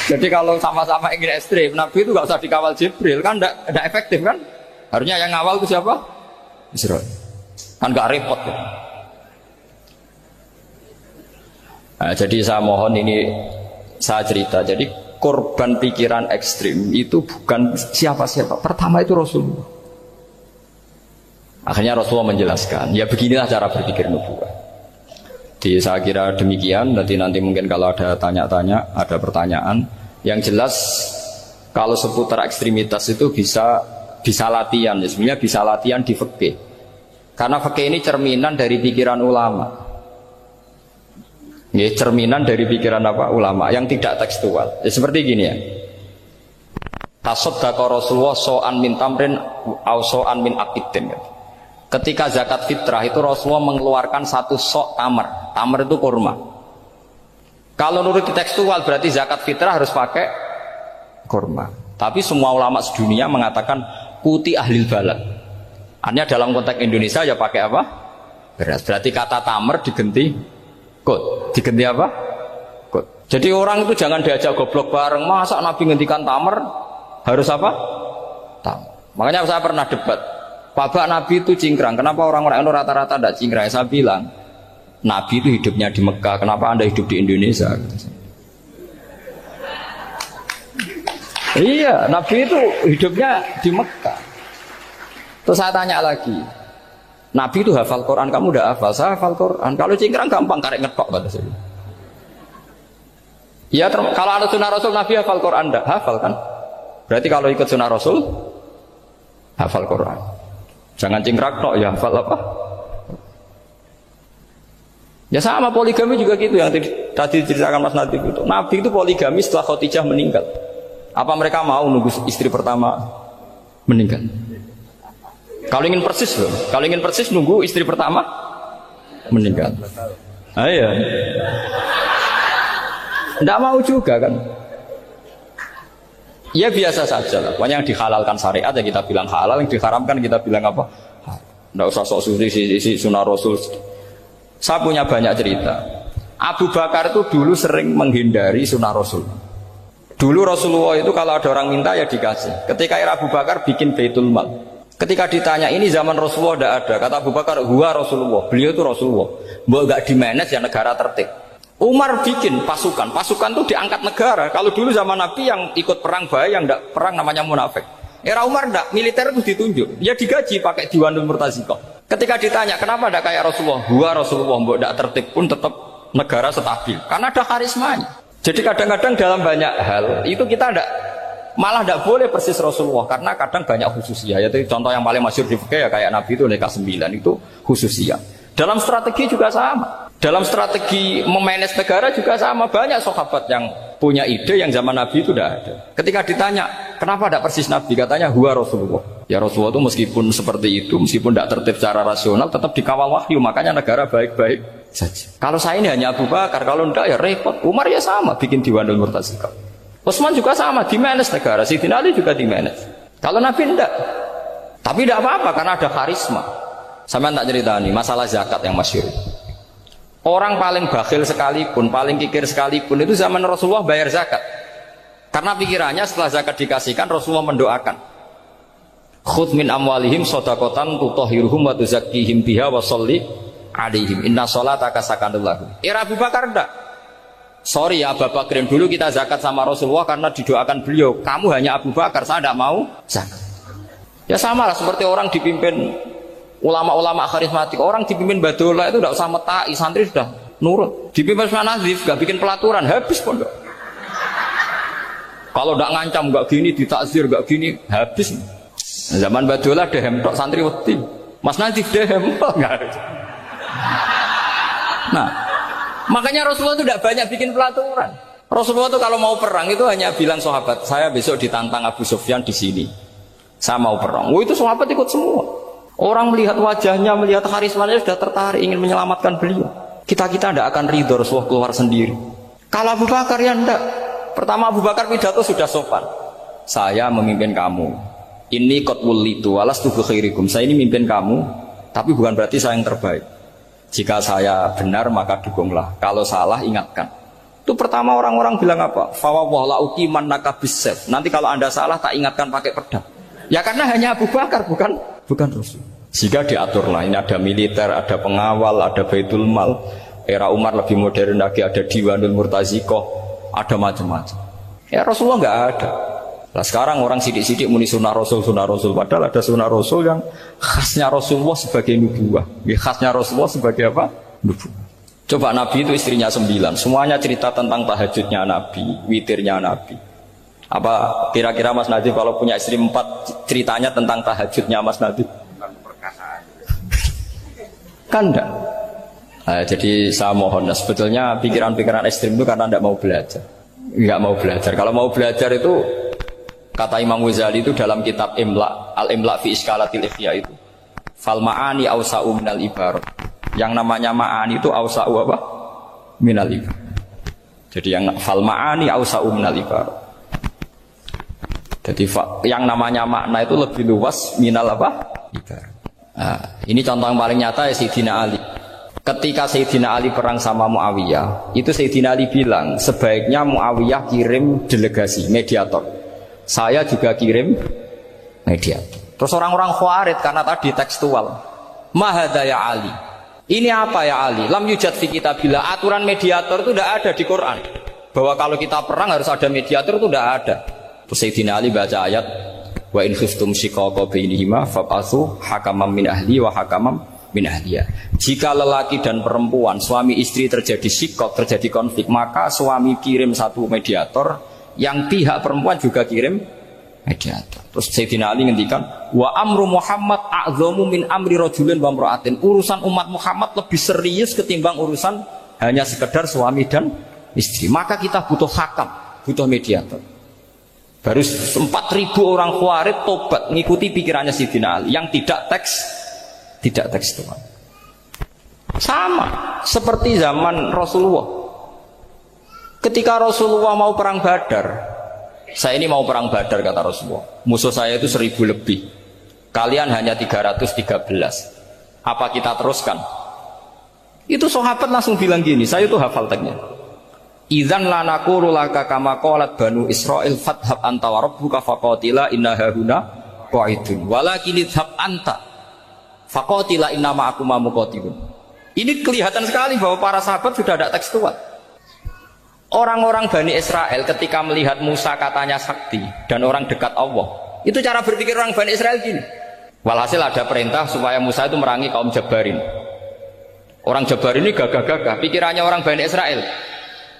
Jadi kalau sama-sama ingin ekstrim, Nabi itu gak usah dikawal Jibril, kan tidak efektif kan? Harusnya yang ngawal itu siapa? Israel. Kan gak repot ya. Nah, jadi saya mohon ini saya cerita. Jadi korban pikiran ekstrim itu bukan siapa-siapa. Pertama itu Rasulullah. Akhirnya Rasulullah menjelaskan, ya beginilah cara berpikir nubuwah. Jadi saya kira demikian. Nanti mungkin kalau ada tanya-tanya, ada pertanyaan. Yang jelas kalau seputar ekstremitas itu bisa latihan. Ya, sebenarnya bisa latihan di fikih. Karena fikih ini cerminan dari pikiran ulama. Ya, cerminan dari pikiran apa? Ulama yang tidak tekstual. Ya, seperti gini ya. Tasaddaqa Rasulullah so'an min tamrin au so'an min aqidin. Ketika zakat fitrah itu Rasulullah mengeluarkan satu sok tamar. Tamar itu kurma. Kalau menurut tekstual berarti zakat fitrah harus pakai kurma. Tapi semua ulama sedunia mengatakan kuti ahlil balad. Artinya dalam konteks Indonesia ya pakai apa? Beras. Berarti kata tamar diganti kut. Diganti apa? Kut. Jadi orang itu jangan diajak goblok bareng. Masa Nabi ngendikan tamar? Harus apa? Tahu. Makanya saya pernah debat. Pak Nabi itu cingkrang. Kenapa orang-orang itu rata-rata tidak cingkrang? Saya bilang, Nabi itu hidupnya di Mekah. Kenapa Anda hidup di Indonesia? Iya, Nabi itu hidupnya di Mekah. Terus saya tanya lagi, Nabi itu hafal Quran, kamu udah hafal? Saya hafal Quran. Kalau cingkrang gampang, karek ngetok kata saya. Ya, kalau ada sunnah Rasul, Nabi hafal Quran enggak? Hafal kan? Berarti kalau ikut sunnah Rasul, hafal Quran. Jangan cingkrak tok, ya hafal apa? Ya sama poligami juga gitu yang tadi diceritakan Mas Nadif itu. Nabi itu poligami setelah Khadijah meninggal. Apa mereka mau nunggu istri pertama meninggal? Kalau ingin persis loh, kalau ingin persis nunggu istri pertama meninggal. Ayo. Tidak mau juga kan? Ya biasa saja lah. Pokoknya yang dihalalkan syariat ya kita bilang halal, yang diharamkan kita bilang apa? Tidak usah sok suci si sunnah Rasul. Saya punya banyak cerita. Abu Bakar itu dulu sering menghindari sunnah Rasul. Dulu Rasulullah itu kalau ada orang minta ya dikasih. Ketika era Abu Bakar bikin Baitul Mal. Ketika ditanya ini zaman Rasulullah tidak ada. Kata Abu Bakar, huwa Rasulullah. Beliau itu Rasulullah. Mau nggak dimanage ya negara tertib. Umar bikin pasukan itu diangkat negara. Kalau dulu zaman Nabi yang ikut perang bahaya, yang tidak perang namanya munafik. Era Umar tidak, militer itu ditunjuk. Dia digaji pakai Diwanul Murtazikoh. Ketika ditanya kenapa tidak kayak Rasulullah, huwa Rasulullah, mbok tidak tertib pun tetap negara stabil. Karena ada karismanya. Jadi kadang-kadang dalam banyak hal itu kita malah tidak boleh persis Rasulullah karena kadang banyak khususiyah. Yaitu contoh yang paling masyhur di fikih ya kayak Nabi itu nikah 9 itu khususiyah. Dalam strategi juga sama. Dalam strategi memanage negara juga sama. Banyak sahabat yang punya ide yang zaman Nabi itu tidak ada. Ketika ditanya, kenapa tidak persis Nabi? Katanya, huwa Rasulullah. Ya Rasulullah itu meskipun seperti itu, meskipun tidak tertib secara rasional, tetap dikawal wahyu. Makanya negara baik-baik saja. Kalau saya ini hanya Abu Bakar, kalau tidak ya repot. Umar ya sama, bikin Diwanul Murtazikoh. Utsman juga sama, dimanage negara. Sayyidina Ali juga dimanage. Kalau Nabi tidak. Tapi tidak apa-apa, karena ada karisma. Sama tak cerita nih, masalah zakat yang masyhur. Orang paling bakhil sekalipun, paling kikir sekalipun itu zaman Rasulullah bayar zakat. Karena pikirannya setelah zakat dikasihkan Rasulullah mendoakan. Khudh min amwalihim shadaqatan tutahhiruhum wa tuzakkihim biha wa sholli alaihim inna sholataka sakanul lahum. Era Abu Bakar enggak. Sorry ya Abu Bakrin, dulu kita zakat sama Rasulullah karena didoakan beliau. Kamu hanya Abu Bakar, saya tidak mau zakat. Ya sama lah seperti orang dipimpin ulama-ulama karismatik, orang dipimpin Badola itu tidak usah metai, santri sudah nurut. Dipimpin Usman Nazif, gak bikin pelaturan, habis pondok. Kalau tidak ngancam, gak gini, ditakzir, gak gini, habis. Zaman Badola dehem tok santri wedi, Mas Nazif dehem enggak. Nah, makanya Rasulullah itu tidak banyak bikin pelaturan. Rasulullah itu kalau mau perang itu hanya bilang sahabat, saya besok ditantang Abu Sufyan di sini, saya mau perang. Oh itu sahabat ikut semua. Orang melihat wajahnya, melihat karismanya sudah tertarik ingin menyelamatkan beliau. Kita tidak akan ridho Rasulullah keluar sendiri. Kalau Abu Bakar ya enggak. Pertama Abu Bakar pidato sudah sopan. Saya memimpin kamu. Ini qad wulitu walastu bi khairikum. Saya ini memimpin kamu, tapi bukan berarti saya yang terbaik. Jika saya benar maka dukunglah. Kalau salah ingatkan. Itu pertama orang-orang bilang apa? Fa wa la uqiman nakabisef. Nanti kalau Anda salah tak ingatkan pakai pedang. Ya karena hanya Abu Bakar bukan Rasul. Jika diaturlah, ini ada militer, ada pengawal, ada Baitul Mal. Era Umar lebih modern lagi, ada Diwanul Murtazikoh, ada macam-macam. Ya Rasulullah nggak ada. Nah sekarang orang sidik-sidik muni sunnah Rasul. Padahal ada sunnah Rasul yang khasnya Rasulullah sebagai nubuwah. Khasnya Rasulullah sebagai apa? Nubuwah. Coba Nabi itu istrinya 9. Semuanya cerita tentang tahajudnya Nabi, witirnya Nabi. Apa kira-kira Mas Nadif kalau punya istri 4 ceritanya tentang tahajudnya Mas Nadif? Kan enggak. Nah, jadi saya mohon, sebetulnya pikiran-pikiran ekstrim itu karena enggak mau belajar. Enggak mau belajar. Kalau mau belajar itu Kata Imam Ghazali itu dalam kitab Imla, Al-Imla fi Iskalatil Ikhya itu. Fal ma'ani awsa'u minal ibarat. Yang namanya ma'ani itu awsa'u apa? Minal ibarat. Jadi yang fal ma'ani awsa'u minal ibarat. Jadi yang namanya makna itu lebih luas minal apa? Ibarat. Nah, ini contoh yang paling nyata ya Sayyidina Ali. Ketika Sayyidina Ali perang sama Muawiyah, itu Sayyidina Ali bilang sebaiknya Muawiyah kirim delegasi mediator. Saya juga kirim mediator. Terus orang-orang Khawarij karena tadi tekstual. Mahadha ya Ali. Ini apa ya Ali? Lam yujad fi kitabillah. Aturan mediator itu tidak ada di Quran. Bahwa kalau kita perang harus ada mediator itu tidak ada. Terus Sayyidina Ali baca ayat wa in khiftum shiqaqa bainihima fab'atsu hakaman min ahli wa hakaman min ahliya. Jika lelaki dan perempuan, suami istri terjadi shiqaq, terjadi konflik, maka suami kirim satu mediator, yang pihak perempuan juga kirim mediator. Terus Sayyidina Ali ngendikan wa amru Muhammad a'zamu min amri rajulin wa imra'atin. Urusan umat Muhammad lebih serius ketimbang urusan hanya sekedar suami dan istri. Maka kita butuh hakam, butuh mediator. Baru 4.000 orang Khawarij tobat ngikuti pikirannya Sayyidina Ali yang tidak tekstual. Sama seperti zaman Rasulullah. Ketika Rasulullah mau perang Badar, saya ini mau perang Badar kata Rasulullah. Musuh saya itu 1.000 lebih. Kalian hanya 313. Apa kita teruskan? Itu sahabat langsung bilang gini, saya itu hafal teksnya. Idzan la naqulu laka kama qalat banu Israil fathab anta wa rabbuka faqatila inna hahuna qa'idun. Walakin idhab anta faqatila inna ma'akum muqatilun. Ini kelihatan sekali bahwa para sahabat sudah ada tekstual. Orang-orang Bani Israel ketika melihat Musa katanya sakti dan orang dekat Allah, itu cara berpikir orang Bani Israel gini. Walhasil ada perintah supaya Musa itu merangi kaum Jabarin. Orang Jabarin ini gagah-gagah, pikirannya orang Bani Israel.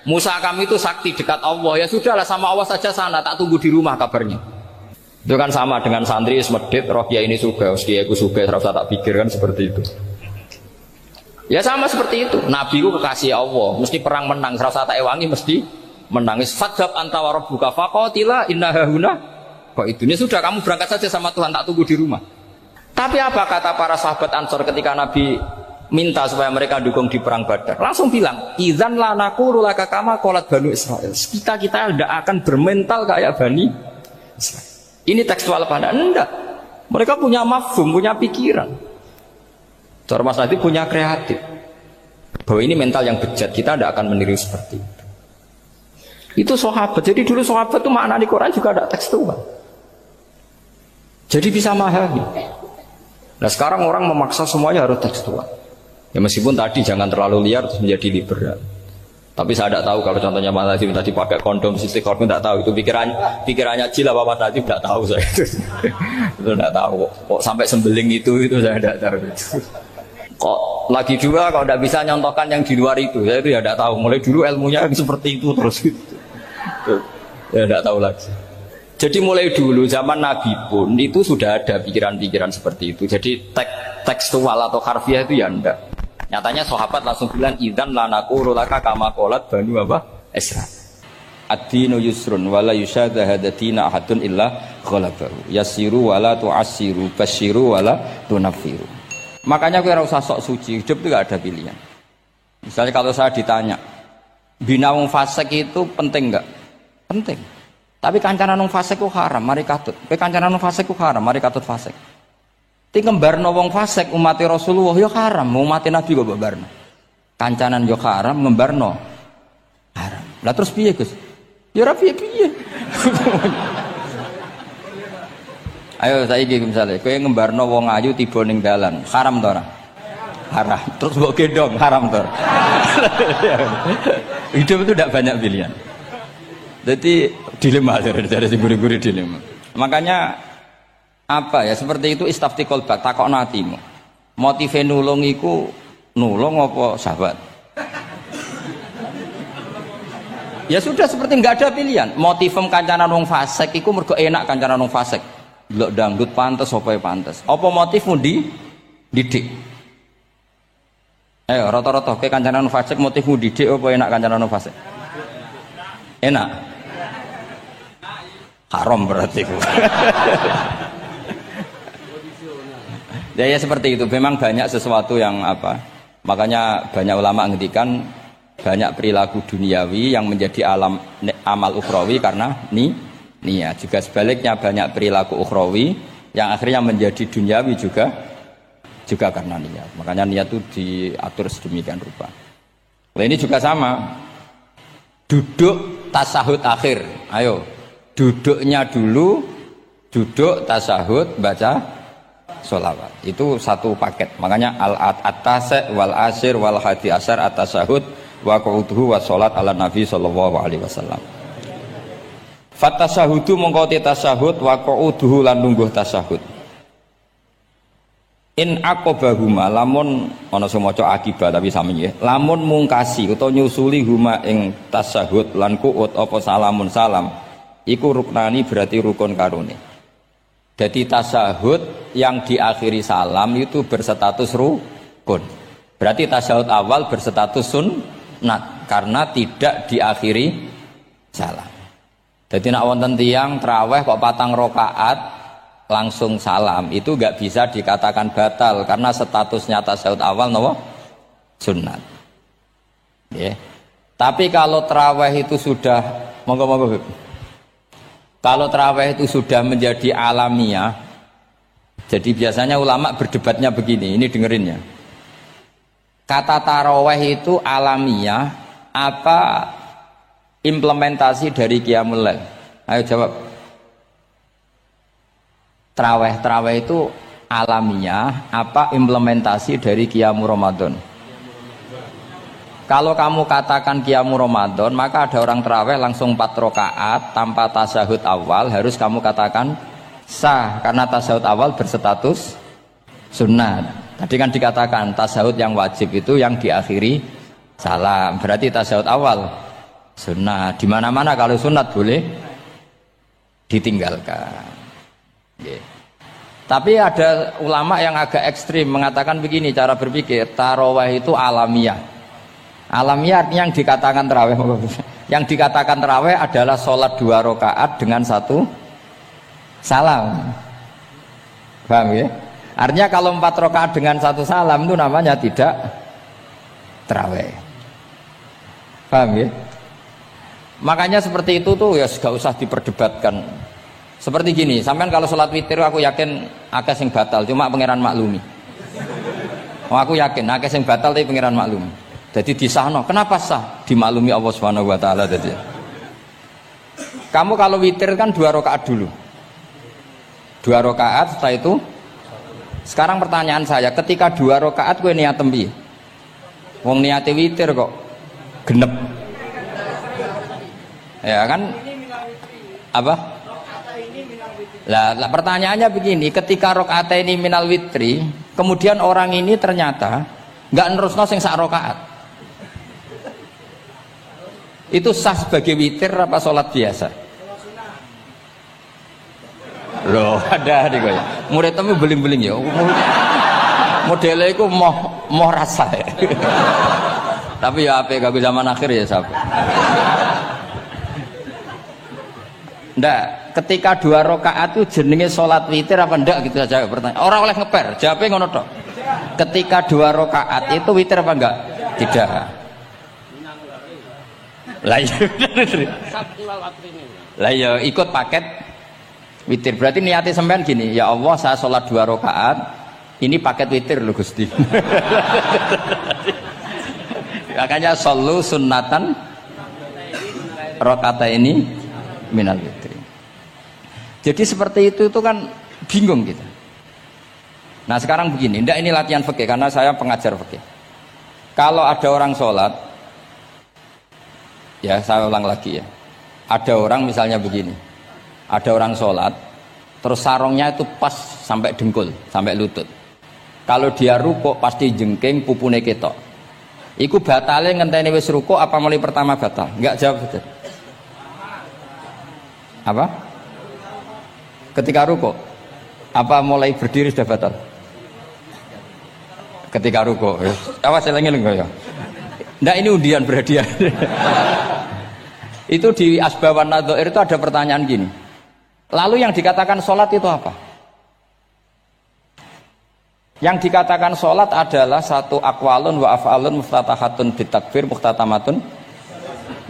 Musa kami itu sakti dekat Allah, ya sudahlah sama Allah saja sana, tak tunggu di rumah kabarnya. Itu kan sama dengan santri semedit, roh ya ini suga, aku suga, serasa tak pikirkan seperti itu. Ya sama seperti itu. Nabi ku kekasih Allah, mesti perang menang. Serasa tak ewangi mesti menangis. Fadzab anta wa rabbuka faqatila inna hahuna. Kok itu ini sudah kamu berangkat saja sama Tuhan, tak tunggu di rumah. Tapi apa kata para sahabat Ansor ketika Nabi minta supaya mereka dukung di perang Badar? Langsung bilang, idzan la naqulu laka kama qalat banu Israil. Kita tidak akan bermental kayak Bani Israil. Ini tekstual apa enggak? Mereka punya mafhum, punya pikiran. Cara Mas Nadi punya kreatif bahwa ini mental yang bejat, kita tidak akan meniru seperti itu. Itu sahabat. Jadi dulu sahabat itu makna di Quran juga ada tekstual. Jadi bisa memahami. Nah sekarang orang memaksa semuanya harus tekstual. Ya meskipun tadi jangan terlalu liar terus menjadi liberal. Tapi saya tidak tahu kalau contohnya Mas Nadi tadi pakai kondom, sistem kondom tidak tahu. Itu pikirannya Jil apa Mas Nadi tidak tahu saya. Itu tidak tahu. Kok sampai sembeling itu saya tidak tahu. Kok lagi juga kalau tidak bisa nyontohkan yang di luar itu, saya itu ya tidak tahu. Mulai dulu ilmunya seperti itu terus gitu. Ya tidak tahu lagi. Jadi mulai dulu zaman Nabi pun itu sudah ada pikiran-pikiran seperti itu. Jadi tekstual atau harfiah itu ya enggak. Nyatanya sahabat langsung bilang idzan la naqulu laka kama qalat banu apa? Isra. Ad-dinu yusrun wala yushadha hadatina ahadun illa ghalabahu. Yasiru wala tu'assiru basyiru wala tunaffiru. Makanya kita usah sok suci, hidup itu gak ada pilihan. Misalnya kalau saya ditanya, bina wong fasik itu penting gak? Penting. Tapi kancanan wong fasik itu haram, mari katut. Kancanan wong fasik itu haram, mari katut fasik. Ti ngembarno wong fasik umat Rasulullah ya haram, umat Nabi kok ngembarno. Kancanan yo haram, ngembarno haram. Lah terus piye, Gus? Ya ora piye-piye. Ayo saiki misalnya kowe ngembarno wong ayu tiba ning dalan, haram to ora? Haram. Terus mbok gendong, haram to. Hidup itu tidak banyak pilihan. Jadi dilema dari guru-guru dilema. Makanya apa ya seperti itu istafti qalbak takokno atimu. Motive nulung iku nulung apa sahabat? Ya sudah seperti nggak ada pilihan. Motivem kancanan wong fasik iku mergo enak kancanan wong fasik. Delok dangdut pantes apa ya pantes. Apa motifmu didik? Ayo rata-rata ke kancanan fasik motifmu didik apa enak kancanan fasik? Enak. haram berarti. Ya seperti itu. Memang banyak sesuatu yang apa? Makanya banyak ulama ngendikan banyak perilaku duniawi yang menjadi amal ukhrawi karena niat. Juga sebaliknya banyak perilaku ukhrawi yang akhirnya menjadi duniawi juga karena niat. Makanya niat itu diatur sedemikian rupa. Nah, ini juga sama. Duduk tasahud akhir. Ayo, duduknya dulu, duduk tasahud, baca sholawat. Itu satu paket. Makanya al-at-tase wal asir wal hadi asar at-tasahud wa qu'uduhu wa sholat ala nabi sallallahu alaihi wasallam. Fatasahudu mongkoti tasahud wa qu'uduhu lan lungguh tasahud. In aqobahuma lamun ana sing maca akibah tapi sami nggih. Lamun mungkasi utawa nyusuli huma ing tasahud lan qu'ud apa salamun salam iku ruknani berarti rukun karone. Jadi tasahud yang diakhiri salam itu berstatus rukun. Berarti tasahud awal berstatus sunnat karena tidak diakhiri salam. Jadi nak wonten tiyang traweh kok 4 rakaat langsung salam itu enggak bisa dikatakan batal karena statusnya tasawuf awal nopo sunnat. Yeah. Tapi kalau tarawih itu sudah monggo kalau tarawih itu sudah menjadi alamiah, jadi biasanya ulama berdebatnya begini, ini dengerin ya. Kata tarawih itu alamiah apa implementasi dari qiyamul lail? Ayo jawab. Tarawih itu alamiah apa implementasi dari qiyamul Ramadan? Kalau kamu katakan qiyamul Ramadan, maka ada orang tarawih langsung 4 rakaat tanpa tasahud awal harus kamu katakan sah karena tasahud awal berstatus sunnat. Tadi kan dikatakan tasahud yang wajib itu yang diakhiri salam. Berarti tasahud awal sunnat. Di mana-mana kalau sunat boleh ditinggalkan. Yeah. Tapi ada ulama yang agak ekstrim mengatakan begini cara berpikir, tarawih itu alamiah. Alamiah artinya yang dikatakan tarawih, yang dikatakan tarawih adalah sholat 2 rakaat dengan 1 salam. Paham ya? Artinya kalau 4 rakaat dengan 1 salam itu namanya tidak tarawih. Paham ya? Makanya seperti itu tuh ya gak usah diperdebatkan. Seperti gini, sampean kalau sholat witir aku yakin akeh sing batal, cuma pangeran maklumi. Oh, aku yakin akeh sing batal tapi pangeran maklumi. Jadi disahno, kenapa sah? Dimaklumi Allah Subhanahu wa taala tadi. Kamu kalau witir kan 2 rakaat dulu. 2 rakaat setelah itu. Sekarang pertanyaan saya, ketika 2 rakaat kowe niat tembi. Wong niate witir kok genep. Ya kan? Apa? Lah pertanyaannya begini, ketika rakaat ini minal witri, kemudian orang ini ternyata nggak nerusno sing sak rakaat, itu sah sebagai witir apa sholat biasa? Loh ada nih kok ya, murid temu beling-beling ya, modelnya itu mau rasa ya. Tapi ya apa kagak zaman akhir ya sahabat. Ndak, ketika 2 rakaat itu jenenge sholat witir apa ndak gitu saja pertanyaan. Orang oleh ngeper, jawabnya ngono tok. Ketika 2 rakaat itu witir apa enggak? Tidak. Lah ya ikut paket witir. Berarti niatnya sampean gini, ya Allah saya sholat 2 rakaat, ini paket witir loh Gusti. Makanya shollu sunnatan rakaat ini minal witri. Jadi seperti itu kan bingung kita. Nah sekarang begini, ndak ini latihan fikih karena saya pengajar fikih. Kalau ada orang sholat, ya saya ulang lagi ya. Ada orang misalnya begini, ada orang sholat, terus sarungnya itu pas sampai dengkul, sampai lutut. Kalau dia rukuk pasti jengking pupune ketok. Iku batale ngenteni wis rukuk apa mulai pertama batal? Enggak jawab betul. Apa? Ketika rukuk apa mulai berdiri sudah batal? Ketika rukuk awas eling-eling ya. Ndak ini undian berhadiah. Itu di Asbawan Nadhair itu ada pertanyaan gini, Lalu yang dikatakan sholat itu apa? Yang dikatakan sholat adalah satu akwalun wa af'alun muftatahatun bitakbir muhtatamatun.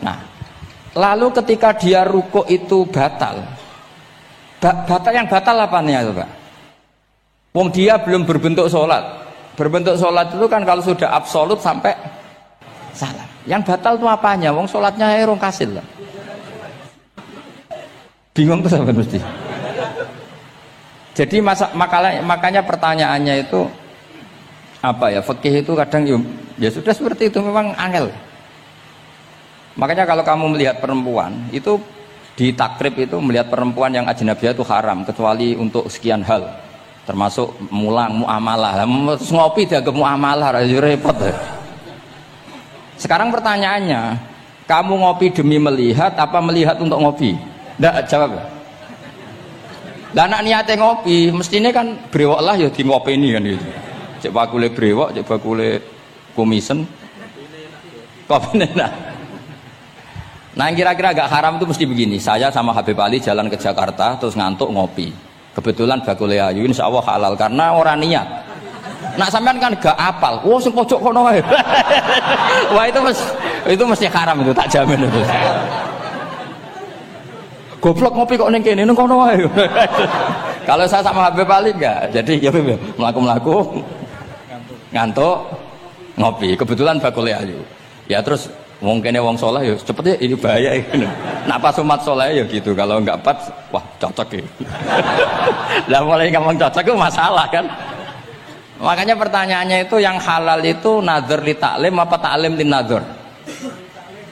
Nah, lalu ketika dia ruku itu batal. Yang batal apa nih itu Pak? Wong dia belum berbentuk sholat. Berbentuk sholat itu kan kalau sudah absolut sampai salam. Yang batal itu apanya? Wong sholatnya erong kasil lah. Bingung tuh sahabat mesti. Jadi makanya pertanyaannya itu apa ya? Fikih itu kadang ya sudah seperti itu, memang angel. Makanya kalau kamu melihat perempuan itu di takrib itu melihat perempuan yang ajnabiyah itu haram kecuali untuk sekian hal, termasuk muamalah. Terus ngopi dianggap muamalah, repot. Sekarang pertanyaannya, kamu ngopi demi melihat apa melihat untuk ngopi? Nggak jawab. Lah anak niate ngopi, mestinya kan brewok lah ya di ngopi ini kan itu. Cek bakule brewok, cek bakule komisen. Kopi enak. Nah yang kira-kira agak haram itu mesti begini. Saya sama Habib Ali jalan ke Jakarta terus ngantuk ngopi. Kebetulan bakule ayu insya Allah halal karena orang niat. Nak sampean kan gak apal. Wah sing pojok kono wae. Wah itu mesti haram itu tak jamin itu. Goblok ngopi kok ning kene ning kono wae. Kalau saya sama Habib Ali enggak. Jadi ya mlaku-mlaku ngantuk ngopi. Kebetulan bakule ayu. Ya terus wong kene wong saleh ya cepet ya ini bahaya iki. Nak pas umat saleh ya gitu. Kalau enggak pas wah cocok ya. Lah mulai ngomong cocok itu masalah kan. Makanya pertanyaannya itu yang halal itu nazar li taklim apa taklim li nazar?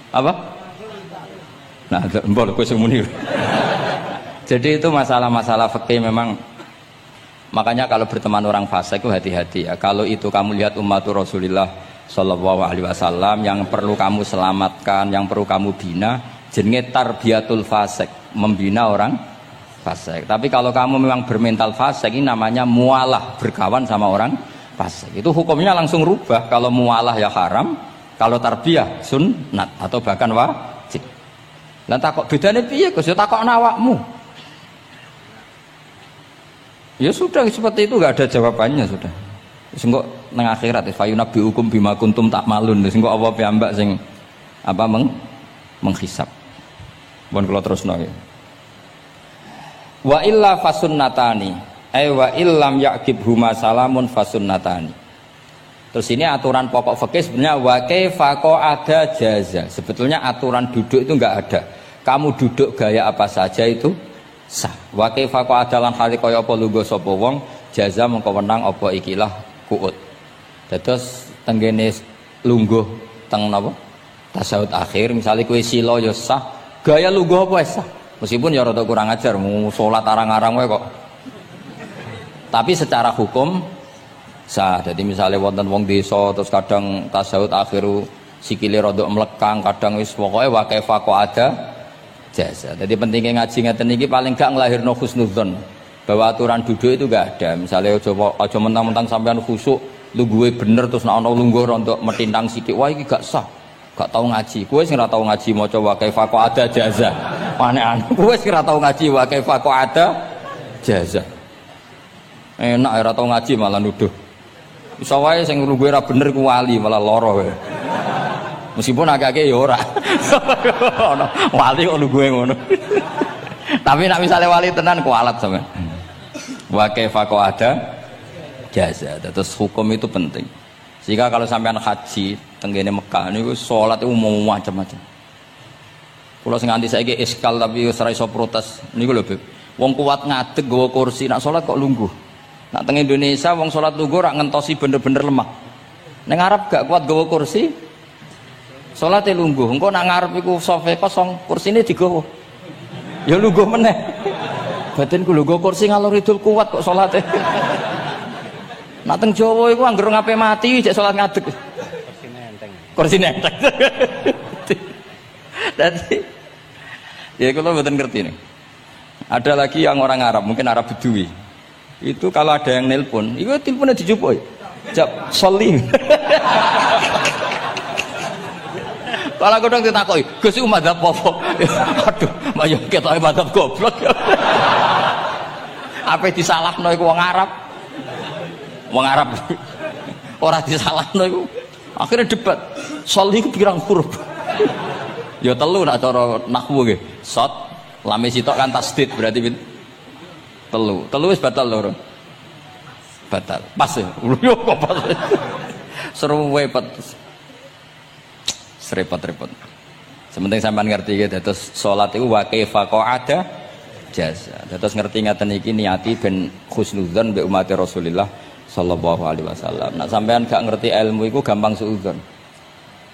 Apa? Nah, mbok kowe sing muni. Jadi itu masalah-masalah fikih memang. Makanya kalau berteman orang fasik itu hati-hati ya. Kalau itu kamu lihat umatur Rasulullah sallallahu alaihi wasallam yang perlu kamu selamatkan, yang perlu kamu bina, jenenge tarbiyatul fasik, membina orang fasik. Tapi kalau kamu memang bermental fasik, ini namanya mualah, berkawan sama orang fasik. Itu hukumnya langsung rubah. Kalau mualah ya haram, kalau tarbiyah sunnat atau bahkan wajib. Lah takok bedane piye Gus? Ya takokno awakmu. Ya sudah seperti itu, enggak ada jawabannya sudah. Wis engko nang akhirat fayunabbi hukum bima kuntum tak malun. Wis engko apa piyambak sing apa menghisab. Mun kula terusno ya. Wa illa fasunnatani. Wa illam yaqib huma salamun fasunnatani. Terus ini aturan pokok fikih sebenarnya wa kaifa ada jaza. Sebetulnya aturan duduk itu enggak ada. Kamu duduk gaya apa saja itu sah. Wa kaifa adalan hale kaya apa lungguh sapa wong jaza mengko wenang apa ikilah kuut. Dados tenggene lungguh teng napa? Tasyahud akhir misalnya kowe sila ya sah. Gaya lungguh apa sah? Meskipun ya rada kurang ajar mau salat arang-arang wae kok. Tapi secara hukum sah. Jadi misalnya wonten wong desa terus kadang tasyahud akhiru sikile rada mlekang, kadang wis pokoke wa kaifa ada jasa. Jadi pentingnya ngaji ngeten iki paling gak nglahirno husnudzon bahwa aturan duduk itu gak ada. Misalnya aja mentang-mentang sampean khusuk lungguhe bener terus nek ana lungguh rontok metintang sithik wah iki gak sah. Gak tau ngaji. Kowe sing ora tau ngaji maca wa kaifa ada jaza. Aneh-aneh. Kowe sing ora tau ngaji wa kaifa ada jaza. Enak ora tau ngaji malah nuduh. Iso wae sing lungguhe ora bener ku wali malah lara wae. Meskipun agak-agak ya ora. Wali kok lungguhe ngono. Tapi nek misale wali tenan kualat sampean. Wa kaifa ada jaza. Terus hukum itu penting. Sehingga kalau sampean haji tenggene Mekah niku salat itu umum macam-macam. Kula sing nganti saiki iskal tapi wis ora iso protes niku lho, Beb. Wong kuat ngadeg nggawa kursi nak salat kok lungguh. Nak teng Indonesia wong salat lungguh rak ngentosi bener-bener lemah. Ning Arab gak kuat nggawa kursi. Salate lungguh. Engko nak ngarep iku sofa kosong, kursine digawa. Ya lungguh meneh. Batinku lungguh kursi ngalor idul kuat kok salate. Nak teng Jawa iku anggere ngape mati cek salat ngadeg. Kursine enteng. Dadi ya kula mboten ngerti nih. Ada lagi yang orang Arab, mungkin Arab Bedui. Itu kalau ada yang nelpon, itu teleponnya dijupuk. Jap, soli. Kalau kadang ditakoki, Gus iku madzhab apa? Aduh, mbaya ketoke madzhab goblok. Apa disalahno iku wong Arab? Wong Arab. Ora disalahno iku. Akhirnya debat. Sol iku pirang huruf? Ya telu nak cara nahwu nggih. Sot, lame sitok kan tasdid berarti telu. Telu wis batal lho. Batal. Pas ya. Yo kok pas. Seru wepet. Serepot-repot. Sementing sampean ngerti gitu, terus salat itu wa kaifa qa'ada jaza. Terus ngerti ngaten iki niati ben husnudzon mbek umat Rasulullah sallallahu alaihi wasallam. Nah sampean gak ngerti ilmu iku gampang suudzon.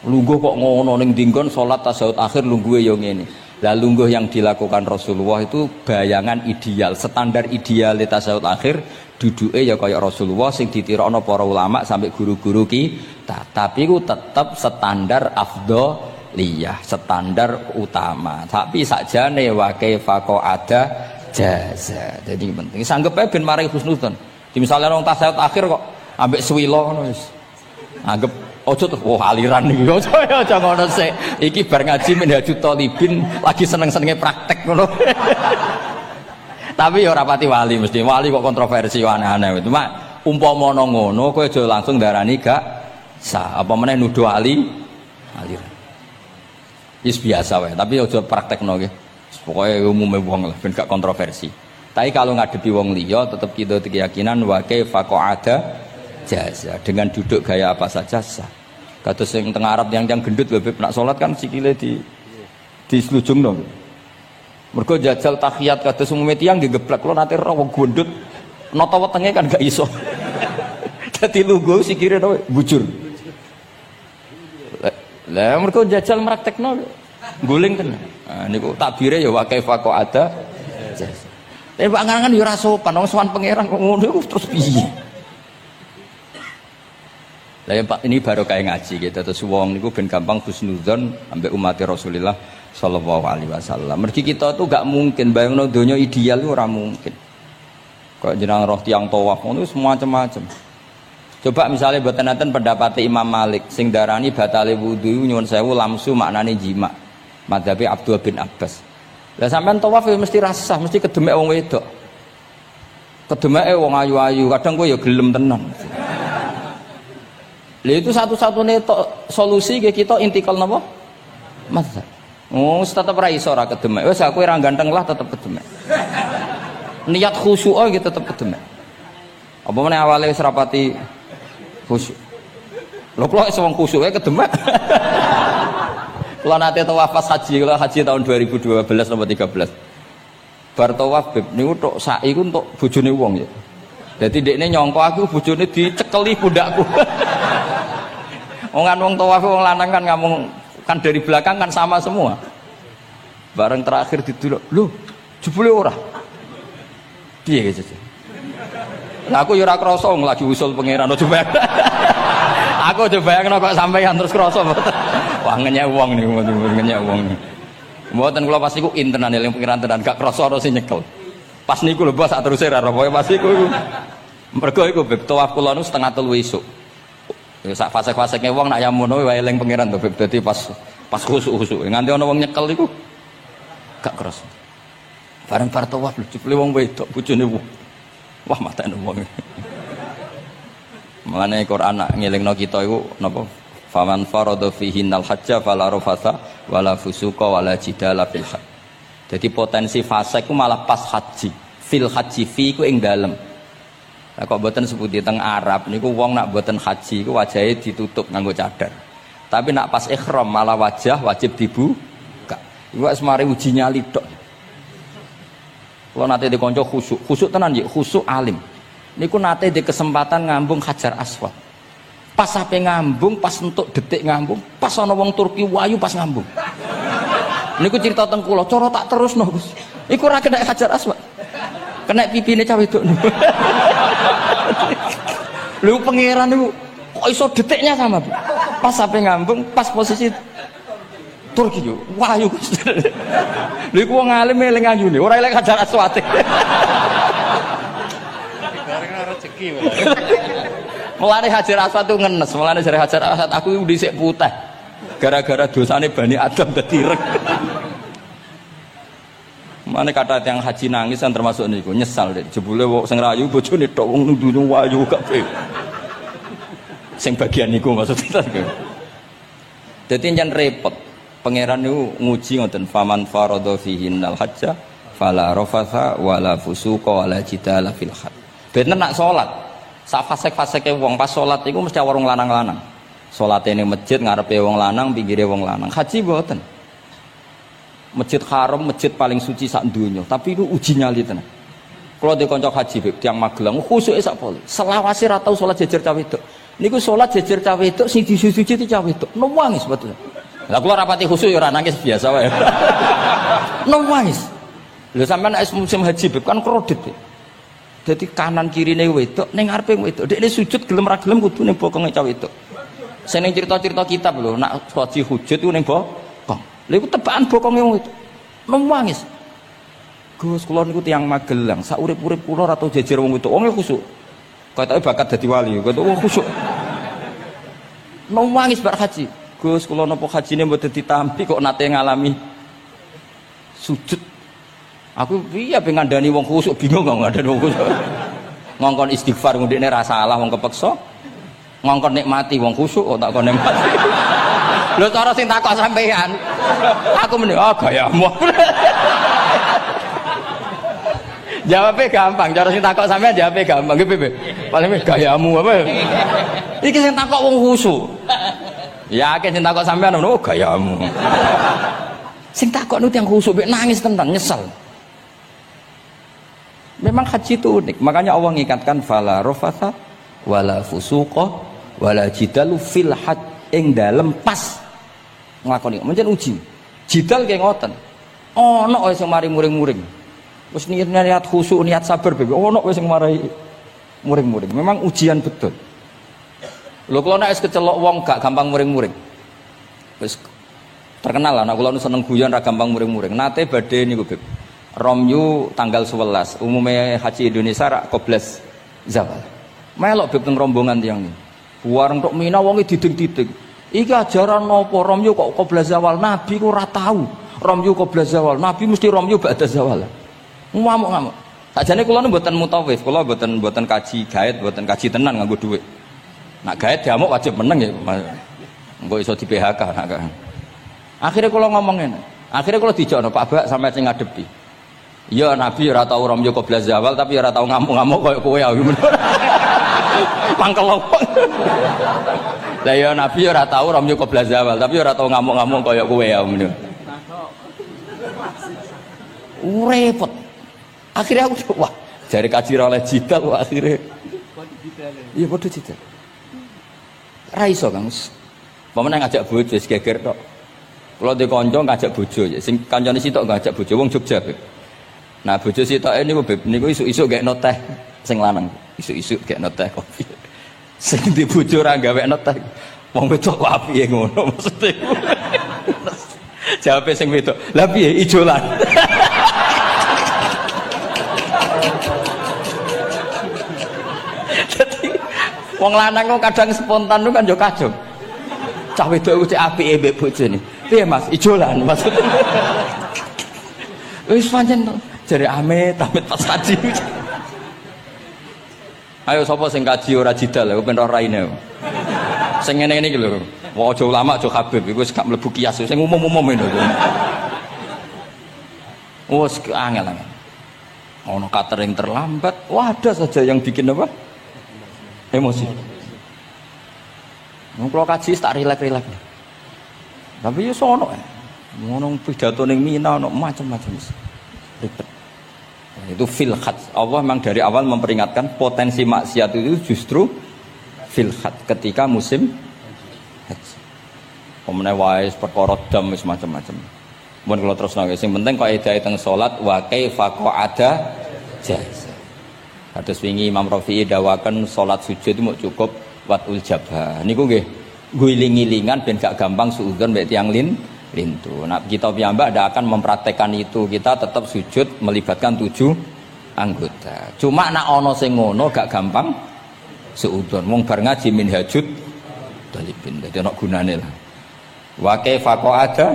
Lungguh kok ngono ning dinggon salat tasyahud akhir lungguhe yo ngene. Lah lungguh yang dilakukan Rasulullah itu bayangan ideal, standar ideal tasyahud akhir duduke ya kaya Rasulullah sing ditirakno para ulama sampai guru-guru kita. Tapi ku tetap standar afdhaliyah, standar utama. Tapi sakjane wa kaifa qa'ada jaza. Jadi penting sanggepe ben mari husnudzon. Di misalnya orang tasyahud akhir kok ambek swilo ngono wis. Anggap ojo tuh aliran iki. Ojo ya aja ngono sik. Iki bar ngaji Minhajut Thalibin lagi seneng-senenge praktek ngono. Tapi ya ora pati wali mesti. Wali kok kontroversi aneh-aneh. Cuma umpama ngono kowe aja langsung darani gak sah. Apa meneh nuduh aliran. Wis biasa wae, tapi aja praktekno nggih. Pokoke umume wong lah ben gak kontroversi. Tapi kalau ngadepi wong liya tetap kita keyakinan wa kaifa qa'ada jaza. Dengan duduk gaya apa saja sah. Kados sing teng Arab yang gendut lho Beb nak salat kan sikile di slujungno. Mergo jajal tahiyat kados umume tiyang nggih geblek kula nate ora wong gendut nata wetenge kan gak iso. Dadi lungguh sikire to bujur. Lah mergo jajal praktekno guling tenan. Nah niku takbire ya wa kaifa qa'ada jaza. Tapi panganan ya ora sopan, wong sowan pangeran kok ngono iku terus piye? Lah ya Pak ini baru kayak ngaji gitu terus wong niku ben gampang husnudzon ambek umat Rasulullah sallallahu alaihi wasallam. Mergi kita tuh gak mungkin bayangno donya ideal ora mungkin. Kok jeneng roh tiyang tawaf ngono semua macam-macam. Coba misalnya mboten enten pendapat Imam Malik sing darani batale wudu nyuwun sewu lamsu maknane jima. Madzhabe Abdul bin Abbas. Lah sampean tawaf ya mesti rasah, mesti kedemek wong wedok. Kedemeke wong ayu-ayu, kadang kowe ya gelem tenan. Lah itu satu-satunya solusi ke kita intikal napa? Madzhab. Oh, tetep ra iso ra kedemek. Wis aku ora ganteng lah tetep kedemek. Niat khusyuk gitu tetep kedemek. Apa meneh awale wis rapati khusyuk. Lho kula wis wong khusyuke kedemek. Kula nate tawaf pas haji, kula haji tahun 2012 nomor 13. Bar tawaf Beb niku tok sa'i ku entuk bojone wong ya. Dadi dekne nyangka aku bojone dicekeli pundakku. Wong tawaf wong lanang kan ngomong kan dari belakang kan sama semua. Bareng terakhir didelok, lho jebule ora. Piye gitu. Lah aku ya ora krasa lagi usul pangeran coba. Aku coba bayangno kok sampeyan terus krasa. Wah ngenyek wong niku ngenyek wong. Mboten kula pas iku intenan eling pangeran tenan gak krasa ora sing nyekel. Pas niku lho bos sak teruse ra apa pas iku. Mergo iku Beb tawaf kula nu 2:30 esuk. Ya sak fasek-faseke wong nak yamono wae eling pangeran to Beb. Dadi pas khusuk-khusuk nganti ana wong nyekel iku gak krasa. Bareng bar tawaf lho jebule wong wedok bojone wong. Wah matane wong. Mulane Quran nak ngelingno kita iku napa? Faman farada fihinnal hajja fala rafasa wala fusuqa wala jidala fil hajj. Jadi potensi fase ku malah pas haji. Fil haji fi ku ing dalem. Lah kok mboten sebuti teng Arab niku wong nak mboten haji ku wajahe ditutup nganggo cadar. Tapi nak pas ihram malah wajah wajib dibuka. Iku wis mari uji nyali tok. Kula nate dikonco khusuk. Khusuk tenan nggih, khusuk alim. Niku nate di kesempatan ngambung Hajar Aswad. Pas sampai ngambung, pas untuk detik ngambung, pas ana wong Turki wayu pas ngambung. Niku cerita teng kula, cara tak terusno Gus. Iku ora kena Hajar Aswad. Kena pipine cah wedok. Lho pangeran niku kok iso detiknya sama, Bu. Pas sampai ngambung, pas posisi Turki yo wayu Gus. Lha iku wong alim eling ayune, ora eling Hajar Aswad. Rezeki mulane Hajar Aswad itu ngenes, mulane jare Hajar Aswad aku dhisik putih. Gara-gara dosane Bani Adam dadi rek. Mane kata yang haji nangis kan termasuk niku nyesal deh. Jebule wong sing rayu bojone tok wong dunya wayu kabeh. Sing bagian niku maksudnya. Dadi nyen repot. Pangeran niku nguji ngoten faman faradha fihinnal hajja fala rafatha wala fusuqa wala jidala fil hajj. Bener nak salat. Sak fasek-faseke wong pas salat iku mesti warung lanang-lanang. Salate ning masjid ngarepe wong lanang, pinggire wong lanang. Haji mboten. Masjid Haram, masjid paling suci sak donya, tapi itu uji nyali tenan. Kalau di kanca haji beb tiyang Magelang khusuke sak poli. Selawase ra tau salat jejer cah wedok. Niku salat jejer cah wedok sing disuci ti cah wedok. Nangis betul. Lah kula rapati khusuk ya ora nangis biasa wae. Nangis. Lho sampean nek musim haji beb kan kredit. Dadi kanan kirine wedok ning ngarepe wedok. Dekne sujud gelem ra gelem kudu ning bokonge cah wedok. Sing ning cerita-cerita kitab lho, nak haji hujud ku ning bokong. Lha iku tebakan bokonge wong itu. Nangis. Gus kula niku tiyang Magelang, sak urip-urip kula ora tau jejer wong itu. Wong khusuk. Katoke bakat dadi wali, katoke wong khusuk. Nangis bar haji. Gus kula napa hajine mboten ditampi kok nate ngalami sujud. Aku piye ben ngandani wong khusuk bingung kok ngandani wong khusuk. Ngongkon istighfar ndekne ra salah wong kepeksa. Ngongkon nikmati wong khusuk kok tak kon nikmati. Lho cara sing takok sampean. Aku meni gayamu. Jawabnya gampang, cara sing takok sampean jawabnya gampang. Nggih piye? Paling gayamu apa? Iki sing takok wong khusuk. Ya akeh sing takok sampean ngono gayamu. Sing takok nu tiyang khusuk mek nangis tenan nyesel. Memang haji itu unik, makanya Allah ngikatkan fala rafatha wala fusuqa wala jidalu fil hajj ing dalem pas nglakoni mencen uji jidal kayak ngoten ono wae sing mari muring-muring wis niat khusyuk niat sabar bebe ono wae sing mari muring-muring memang ujian betul lho kula nek wis kecelok wong gak gampang muring-muring wis terkenal lah nek kula seneng guyon ra gampang muring-muring nate badhe niku beb Romyu tanggal 11 umumnya haji Indonesia rak koblas zawal melok beb teng rombongan tiyang niku wareng tok Mina wonge diding-diding iki ajaran napa Romyu kok qabla zawal nabi ku ora tau Romyu qabla zawal nabi mesti Romyu ba'da zawal ngamuk-ngamuk sakjane kula nu mboten mutawif kula mboten kaji gaet mboten kaji tenan nganggo dhuwit nak gaet diamuk wajib meneng ya engko iso di PHK nak akhire kula ngomong ngene akhire kula dijono Pak Bak sampe sing ngadepi ya nabi ora tau Romyu qabla zawal tapi ora tau ngamuk-ngamuk koyo kowe ya mangkel opo lah ya nabi ora tau Romyu qabla zawal tapi ora tau ngamuk-ngamuk kaya kowe ya ngono. Repot. Akhirnya aku wah, jare kaji oleh jidal kok akhirnya. Iya padha jidal. Ra iso Kang. Pamane ngajak bojo geger tok. Kula ndek kanca ngajak bojo sing kancane sitok ngajak bojo wong Jogja. Nah bojo sitoke niku Beb niku isuk-isuk gekno teh sing lanang. Isuk-isuk gekno teh kopi. Sing di bojo ora gawekno teh. Wong wedok kok piye ngono maksude. Jawabe sing wedok. Lah piye ijolan. Dadi wong lanang kok kadang spontan kan yo kacau. Cah wedok ku cek apike mbek bojone. Piye Mas? Ijolan maksudnya. Wis pancen jare amit pas haji. Ayo sapa sing kaji ora jidal aku ben ora raine. Sing ngene-ngene iki lho. Wong aja ulama aja Habib iku wis gak mlebu kias sing umum-umum lho. Wes angel. Ono catering terlambat, wah ada saja yang bikin apa? Emosi. Wong kula kaji tak rilek-rilek. Tapi yo sono. Ngono pidato ning Mina ono macam-macam wis. Ribet. Itu fil hajj. Allah memang dari awal memperingatkan potensi maksiat itu justru fil hajj ketika musim haji. Pemene wae perkara dam wis macam-macam. Mun kula terusno sing penting kaidah teng salat wa kaifa qa'ada jaza. Kados wingi Imam Rafi'i dawaken salat sujud itu cukup watul jabah. Niku nggih guling-gilingan ben gak gampang suudzon mbek tiyang lintu. Nah, kita piyambak tidak akan mempraktekkan itu. Kita tetap sujud melibatkan 7 anggota. Cuma nak ono sing ngono gak gampang suudzon. Wong bar ngaji minhajud talibin. Dadi ono gunane lah. Wa kaifa qa'ada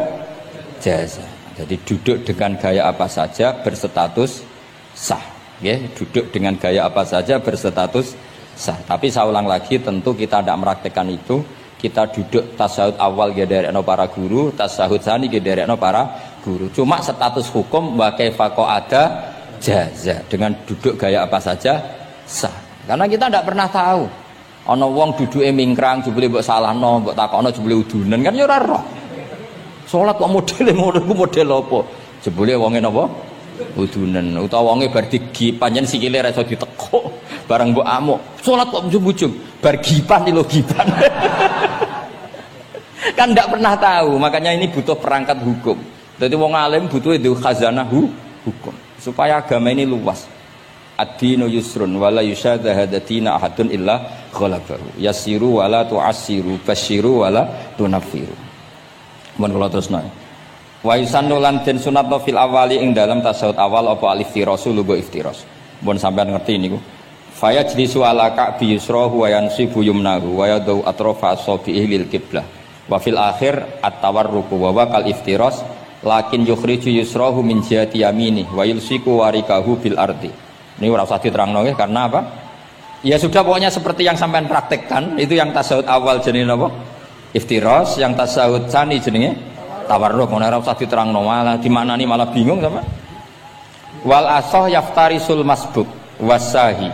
jaza. Jadi duduk dengan gaya apa saja berstatus sah. Ya, duduk dengan gaya apa saja berstatus sah. Tapi saya ulang lagi, tentu kita tidak meraktekkan itu. Kita duduk tasahud awal gederekno para guru, tasahud tsani gederekno para guru. Cuma status hukum wa kaifa qa'ada jaza. Dengan duduk gaya apa saja sah. Karena kita tidak pernah tahu. Ana wong duduke mingkrang jebule mbok salahno, mbok takokno jebule udunen kan ya ora roh. Salat kok modele ngono ku model apa? Jebule wonge napa? Udunen. Utawa wonge bar digi panjen sikile ra iso ditekuk, bareng mbok amuk. Salat kok ujug-ujug, bar gipan lho gipan. Kan ndak pernah tahu, makanya ini butuh perangkat hukum. Jadi wong alim butuh itu khazanah hukum supaya agama ini luas. Ad-dinu yusrun wala yusyadahadatina ahadun illa ghalabahu. Yasiru wala tu'assiru, basyiru wala tunaffiru. Mun kula terusno. Wa yusannu lan den sunatno fil awali ing dalam tasawuf awal apa al-iftirasu lugo iftiras. Mun sampean ngerti niku. Fa yajlisu ala ka'bi yusrahu wa yansibu yumnahu wa yadau atrafa asabihi lil qiblah. Wa fil akhir at-tawarruku wa kal iftiras lakin yukhriju yusrahu min jihati yamini wa yulsiku warikahu bil ardi. Ini ora usah diterangno nggih karena apa? Ya sudah pokoknya seperti yang sampean praktekkan, itu yang tasawuf awal jenenge napa? Iftiras, yang tasawuf tsani jenenge tawarruk. Ora usah diterangno malah dimaknani malah bingung sama. Wal asah yaftarisul masbuk wasahi.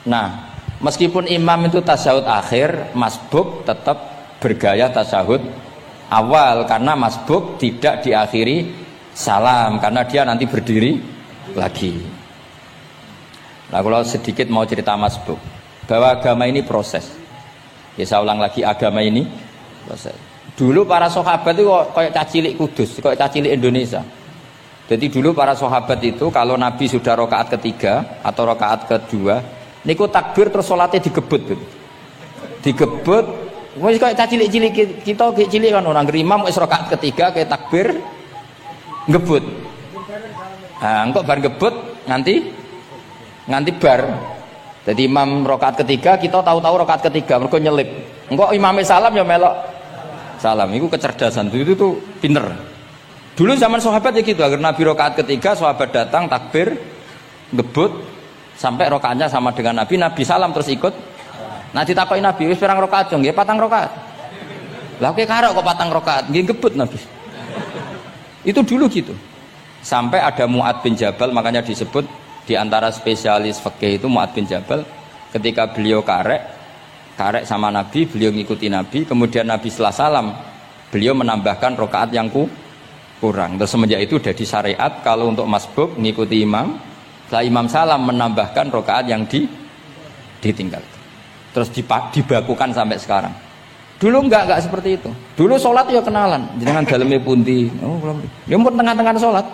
Nah, meskipun imam itu tasawuf akhir, masbuk tetap bergaya tasawuf awal karena masbuk tidak diakhiri salam karena dia nanti berdiri lagi. Nah, kalau sedikit mau cerita masbuk bahwa agama ini proses. Ya saya ulang lagi, agama ini proses. Dulu para sahabat itu kayak cacilik Kudus, kayak cacilik Indonesia. Jadi dulu para sahabat itu kalau Nabi sudah rakaat ketiga atau rakaat kedua, niku takbir terus sholatnya digebut gitu. Digebut, wis kayak cacilik-cilik kita cilik kan orang imam wis rakaat ketiga kayak takbir ngebut. Nah, engko bar ngebut nganti bar. Jadi imam rakaat ketiga kita tahu-tahu rakaat ketiga mergo nyelip. Engko imame salam ya melok salam. Itu kecerdasan itu tuh pinter. Dulu zaman sahabat ya gitu, agar Nabi rakaat ketiga sahabat datang takbir ngebut sampai rakaatnya sama dengan Nabi, Nabi salam terus ikut. Nah ditakoki Nabi wis pirang rakaat yo nggih 4 rakaat. Lah oke karo kok 4 rakaat nggih ngebut Nabi. Itu dulu gitu. Sampai ada Mu'ad bin Jabal, makanya disebut di antara spesialis fikih itu Mu'ad bin Jabal, ketika beliau karek sama Nabi, beliau ngikuti Nabi, kemudian Nabi setelah salam beliau menambahkan rakaat yang kurang. Terus semenjak itu jadi syariat kalau untuk masbuk ngikuti imam, setelah imam salam menambahkan rakaat yang ditinggal. Terus dibakukan sampai sekarang. Dulu enggak seperti itu. Dulu sholat ya kenalan, jenengan daleme pundi. Oh, ya pun tengah-tengah sholat.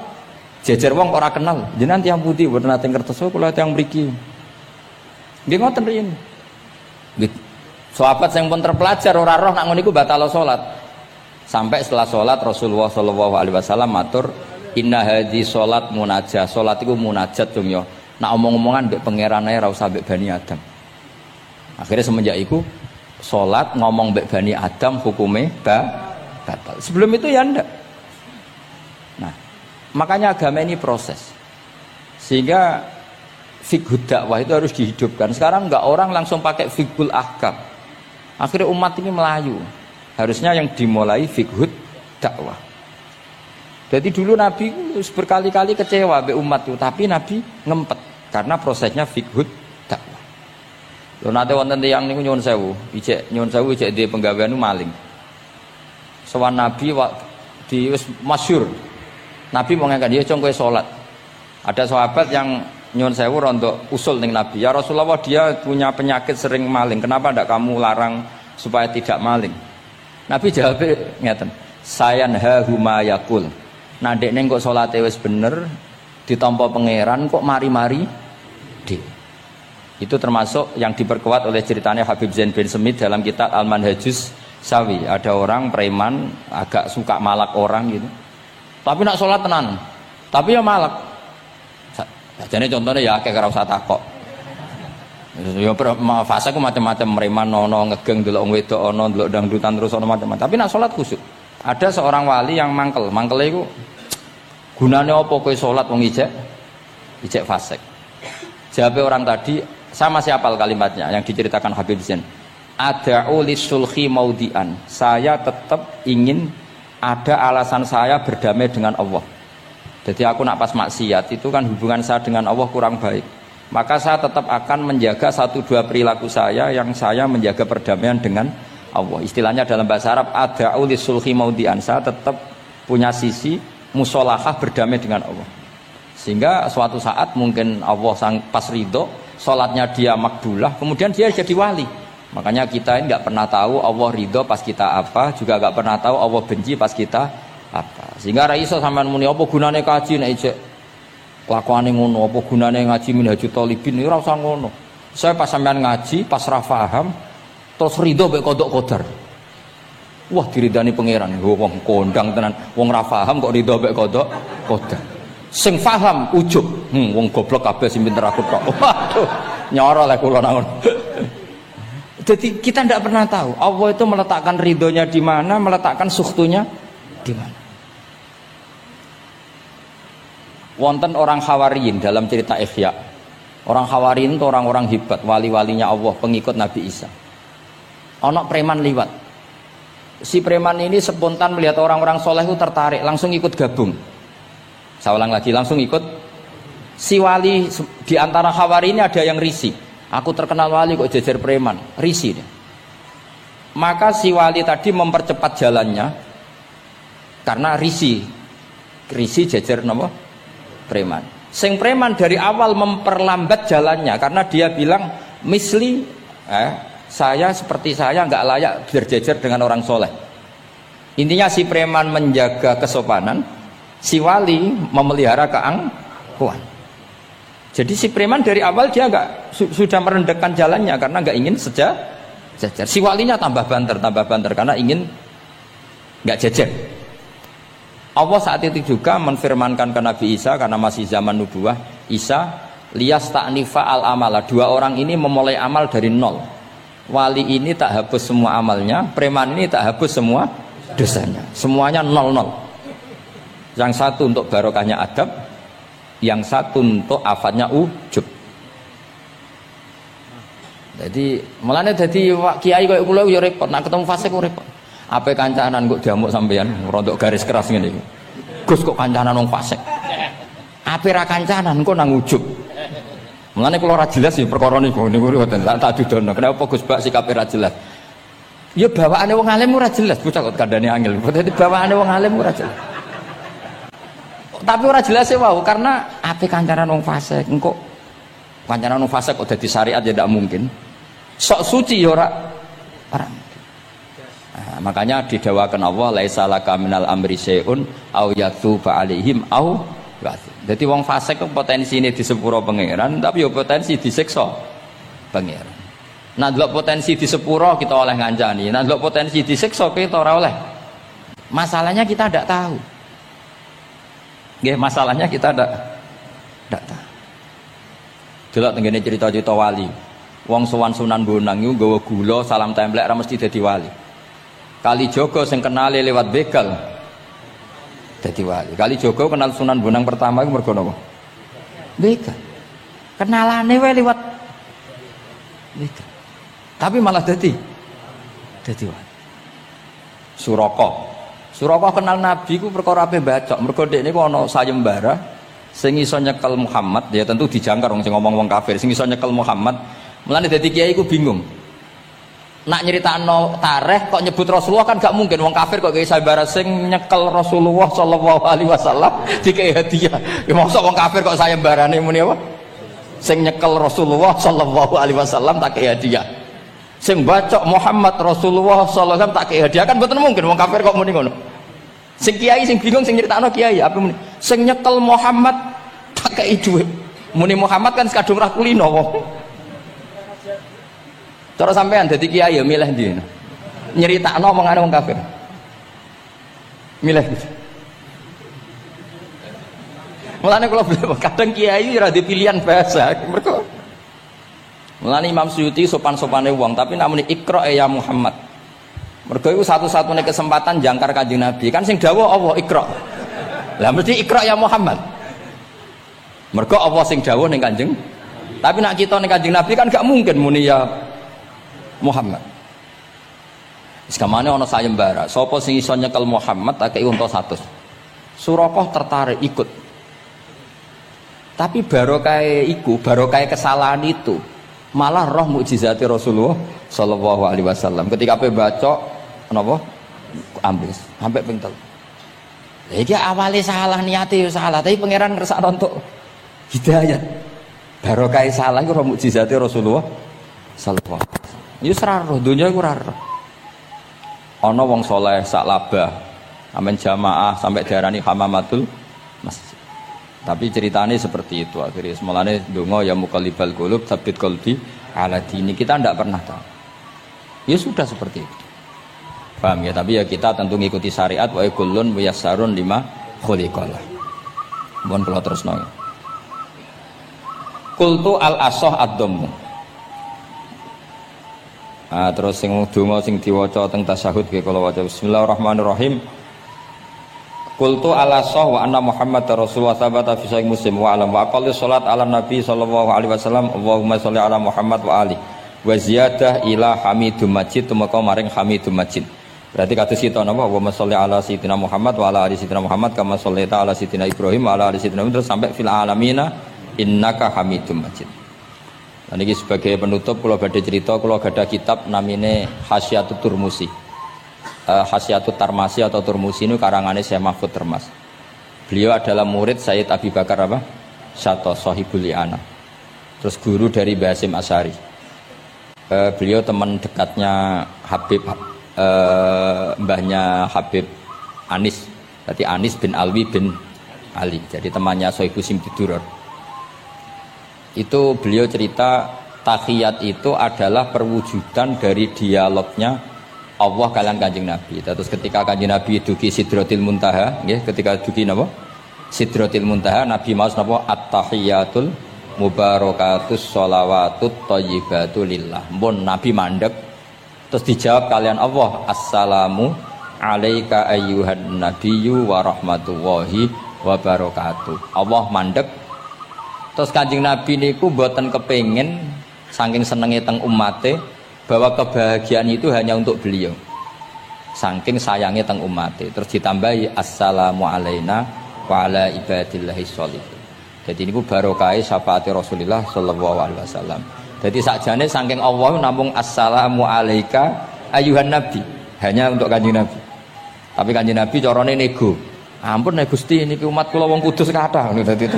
Jejer wong ora kenal, jenengan tiyang pundi mboten nate ngertos kula tiyang mriki. Nggih ngoten riyen. Nggih. Sahabat sing pun terpelajar ora roh nak ngono iku batal salat. Sampai setelah salat Rasulullah sallallahu alaihi wasallam matur, "Inna hadhi salat munajah." Salat iku munajat dong ya. Nak omong-omongan mbek pangeran ae ora usah mbek Bani Adam. Akhirnya semenjak itu salat ngomong mbek Bani Adam hukume batal. Sebelum itu ya ndak. Nah, makanya agama ini proses, sehingga fiqhud dakwah itu harus dihidupkan. Sekarang enggak orang langsung pakai fiqhul ahkam, akhirnya umat ini melayu. Harusnya yang dimulai fiqhud dakwah. Jadi dulu Nabi berkali-kali kecewa be umat itu, tapi Nabi ngempet karena prosesnya fiqhud dakwah. Lho nate wonten tiyang niku nyuwun sewu, ijek di penggawean maling. Sowan Nabi di wis masyhur. Nabi mau ngangkat dia cong kowe salat. Ada sahabat yang nyuwun sewu rontok usul ning Nabi. Ya Rasulullah, dia punya penyakit sering maling. Kenapa ndak kamu larang supaya tidak maling? Nabi jawab ngeten. Sayanhahu ma yaqul. Nah dekne kok salate wis bener ditampa pangeran kok mari-mari di. Itu termasuk yang diperkuat oleh ceritanya Habib Zain bin Smith dalam kitab Al-Manhajus Sawi. Ada orang preman agak suka malak orang gitu. Tapi nak sholat tenan, tapi ya malak. Jadi contohnya ya kayak ora usah takok. Ya fase ku macam-macam, preman ono ngegeng delok wedok ono delok dangdutan terus ono macam-macam. Tapi nak sholat khusyuk. Ada seorang wali yang mangkel itu gunane apa kowe salat wong ijek fasik. Jawab orang tadi, saya masih hafal kalimatnya yang diceritakan Habib Zain. Ada'u lisulhi maudian. Saya tetap ingin ada alasan saya berdamai dengan Allah. Jadi aku nak pas maksiat itu kan hubungan saya dengan Allah kurang baik. Maka saya tetap akan menjaga 1-2 perilaku saya yang saya menjaga perdamaian dengan Allah. Istilahnya dalam bahasa Arab ada'u lisulhi maudian. Saya tetap punya sisi musolahah berdamai dengan Allah. Sehingga suatu saat mungkin Allah pas ridho, sholatnya dia makbulah, kemudian dia jadi wali. Makanya kita ini nggak pernah tahu Allah ridho pas kita apa, juga nggak pernah tahu Allah benci pas kita apa. Sehingga raiso sampean muni apa gunane kaji nek ijek kelakuane ngono, apa gunane ngaji Minhajul Thalibin ora usah ngono. Saya pas sampean ngaji, pas ra paham, terus ridho mek kodok kodar. Wah diridani pangeran, wong kondang tenan, wong ra paham kok ridho mek kodok kodar. Sing paham ujub, wong goblok kabeh sing pinter aku tok. Waduh, nyoro lek kula nang ngono. Jadi kita tidak pernah tahu Allah itu meletakkan ridhonya di mana, meletakkan sukhtunya di mana. Wonten orang Hawariyin dalam cerita Ihya. Orang Hawariyin itu orang-orang hebat, wali-walinya Allah, pengikut Nabi Isa. Ono preman liwat. Si preman ini spontan melihat orang-orang soleh itu tertarik, langsung ikut gabung. Saya ulang lagi, langsung ikut. Si wali di antara Hawariyin ini ada yang risih. Aku terkenal wali kok jejer preman, risih dia. Maka si wali tadi mempercepat jalannya karena risih jejer nama preman. Sing preman dari awal memperlambat jalannya karena dia bilang misli saya seperti saya nggak layak berjejer dengan orang soleh. Intinya si preman menjaga kesopanan, si wali memelihara keangkuhan. Jadi si preman dari awal dia sudah merendahkan jalannya karena nggak ingin sejajar. Si walinya tambah banter karena ingin nggak jejer. Allah saat itu juga menfirmankan ke Nabi Isa karena masih zaman nubuah, Isa liyas ta'nifa al amala. 2 orang ini memulai amal dari nol. Wali ini tak hapus semua amalnya, preman ini tak hapus semua dosanya. Semuanya 0-0. Yang satu untuk barokahnya adab, yang satu untuk afatnya ujub. Jadi mulane dadi kiai koyo kula yo repot, nak ketemu fase kok repot. Ape kancanan kok diamuk sampean rontok garis keras ngene iki. Gus kok kancanan wong fasik. Ape ra kancanan kok nang ujub. Mulane kula ora jelas ya perkara niku ngoten tak dudono. Kenapa Gus Bak sikape ra jelas? Ya bawaane wong alim ora jelas, bocah kok kandhane angel. Dadi bawaane wong alim ora jelas. Tapi ora jelas ya wau karena ape kancanan wong fasik. Engko kancanan wong fasik kok dadi syariat ya ndak mungkin. Sok suci ya ora. Makanya didawakan Allah laisa laka minal amri syai'un au yatuba alaihim au yatuba. Jadi wong fasik kok potensi ini di sepuro pangeran tapi ya potensi disiksa pangeran. Nah delok potensi di sepuro kita oleh ngancani, nah delok potensi disiksa kita ora oleh. Masalahnya kita tidak tahu. Nggih, masalahnya kita tidak tahu. Delok tengene cerita-cerita wali. Wong sowan Sunan Bonang iku nggawa gula salam templek ra mesti dadi wali. Kali Jogo sing kenale lewat begal dadi wali. Kali Jogo kenal Sunan Bonang pertama iku mergo napa? Begal. Kenalane wae lewat begal. Tapi malah dadi wali. Suraka kenal Nabi ku perkara ape bacok. Mergo dekne ku ana sayembara sing iso nyekel Muhammad, ya tentu dijangkar wong sing ngomong wong kafir, sing iso nyekel Muhammad. Mulane dadi kiai ku bingung. Nak nyeritakno tarikh kok nyebut Rasulullah kan gak mungkin wong kafir kok kayak sayembara sing nyekel Rasulullah sallallahu alaihi wasallam dikei hadiah. Ya mosok wong kafir kok sayembarane muni apa? Sing nyekel Rasulullah sallallahu alaihi wasallam tak kei hadiah. Sing bacok Muhammad Rasulullah sallallahu alaihi wasallam tak kei hadiah kan mboten mungkin wong kafir kok muni ngono. Sing kiai sing bingung sing nyeritakno kiai apa muni? Sing nyekel Muhammad tak kei dhuwit. Muni Muhammad kan kadung ra kulino wong. Cara sampean dadi kiai ya milih ndi? Nyeritakno omongane wong kafir. Milih. Mulane kula kadang kiai ora di pilihan bahasa. Mergo mulane Imam Suyuti sopan-sopane wong, tapi namune Iqra ya Muhammad. Mergo iku satu-satunya kesempatan jangkar Kanjeng Nabi. Kan sing dawuh Allah Iqra. Lah mesti Iqra ya Muhammad. Mergo Allah sing dawuh ning Kanjeng. Tapi nak kita ning Kanjeng Nabi kan gak mungkin muni ya Muhammad. Sekamane ana sayembara, sapa sing iso nyekel Muhammad tak kei unta 100. Suraqah tertarik ikut. Tapi barokah iku, barokah kesalahan itu malah roh mukjizat Rasulullah sallallahu alaihi wasallam. Ketika pe baca napa? Ambil sampai ping 3. Lah iki awale salah niate ya salah, tapi pangeran ngersakno untuk hidayat. Barokah salah iku roh mukjizat Rasulullah sallallahu alaihi wasallam. Ya ora roh donya iku ora roh. Ana wong saleh sak labah amen jamaah sampai diarani hamamatul masjid. Tapi ceritanya seperti itu akhirnya semulane donga ya muqallibal qulub tsabbit qalbi ala dini, kita tidak pernah tahu. Ya sudah seperti itu. Paham ya, tapi ya kita tentu ngikuti syariat wa kullun muyassarun lima khuliqalah. Mohon kula terusno. Qultu al asah ad-dhammu. Terus sing donga sing diwaca teng tasyahud nggih kula waca bismillahirrahmanirrahim. Qultu ala sah wa anna Muhammad Rasulullah sabata fi sahih Muslim wa alam wa aqalli salat ala Nabi sallallahu alaihi wasallam Allahumma sholli ala Muhammad wa ali wa ziyadah ila Hamidum Majid tumeka maring Hamidum Majid. Berarti kados kita napa Allahumma sholli ala sayyidina Muhammad wa ala ali sayyidina Muhammad kama shollaita ala sayyidina Ibrahim wa ala ali sayyidina Ibrahim terus sampai fil alamina innaka Hamidum Majid. Nah, ini sebagai penutup kalau badhe cerita kalau ada kitab namine Hasyatut Turmusi. Hasyatut Tarmasi atau Turmusi ini karangannya Syekh Mahfud Termas. Beliau adalah murid Sayyid Abi Bakar apa? Syato Sohibul Li'ana. Terus guru dari Mbah Hasyim Asy'ari. Beliau teman dekatnya Habib mbahnya Habib Anis. Berarti Anis bin Alwi bin Ali. Jadi temannya Sohibu Simtiduror. Itu beliau cerita tahiyat itu adalah perwujudan dari dialognya Allah kalian Kanjeng Nabi. Terus ketika Kanjeng Nabi dugi Sidratil Muntaha, nggih, ketika dugi napa? Sidratil Muntaha, Nabi maos napa? At-tahiyatul mubarakatus sholawatut thayyibatu lillah. Mun Nabi mandek terus dijawab kalian Allah, Assalamu alayka ayyuhan nabiyyu wa rahmatullahi wa barakatuh. Allah mandek. Terus Kanjeng Nabi niku mboten kepengin saking senenge teng umate bahwa kebahagiaan itu hanya untuk beliau. Saking sayangnya teng umate. Terus ditambahi assalamu alaina wa ala ibadillahi sholihin. Jadi niku barokah syafaati Rasulullah sallallahu alaihi wasallam. Jadi sakjane saking Allah namung assalamu alaika ayyuhan nabi, hanya untuk Kanjeng Nabi. Tapi Kanjeng Nabi carane nego. Ampun nek Gusti niki umat kula wong kudus kathah ngono dadi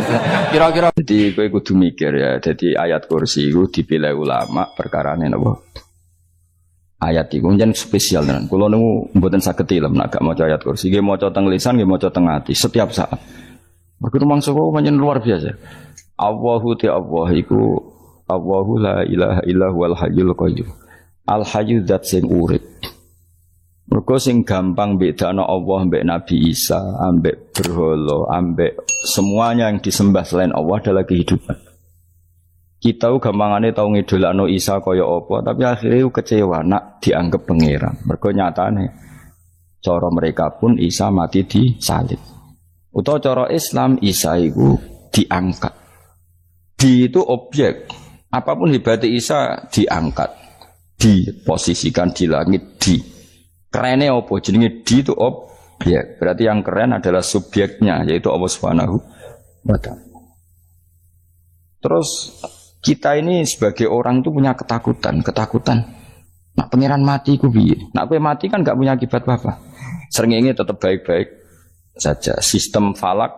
kira-kira dadi kowe kudu mikir ya. Dadi ayat kursi iku dipilih ulama perkarane napa? Ayat iku njen spesial tenan. Kula niku mboten saged ilem nek gak maca ayat kursi. Nggih maca teng lisan, nggih maca teng ati setiap saat. Mergo mangsa kok pancen luar biasa. Allahu ta Allah iku Allahu la ilaha illa huwal hayyul qayyum. Al hayyu zat sing urip. Mergo sing gampang bedakno Allah mbek Nabi Isa, ambek berhala, ambek semuanya yang disembah selain Allah adalah kehidupan. Kita gampangane tau ngidolakno Isa kaya apa, tapi akhirnya kecewa nak dianggap pangeran. Mergo nyatane cara mereka pun Isa mati di salib. Utawa cara Islam Isa iku diangkat. Di itu objek. Apapun hebatnya Isa diangkat, diposisikan di langit di. Kerennya apa? Jenenge di itu objek. Berarti yang keren adalah subjeknya, yaitu Allah Subhanahu wa ta'ala. Terus kita ini sebagai orang itu punya ketakutan. Nak pangeran mati ku piye? Nak kowe mati kan gak punya akibat apa-apa. Srengenge tetap baik-baik saja. Sistem falak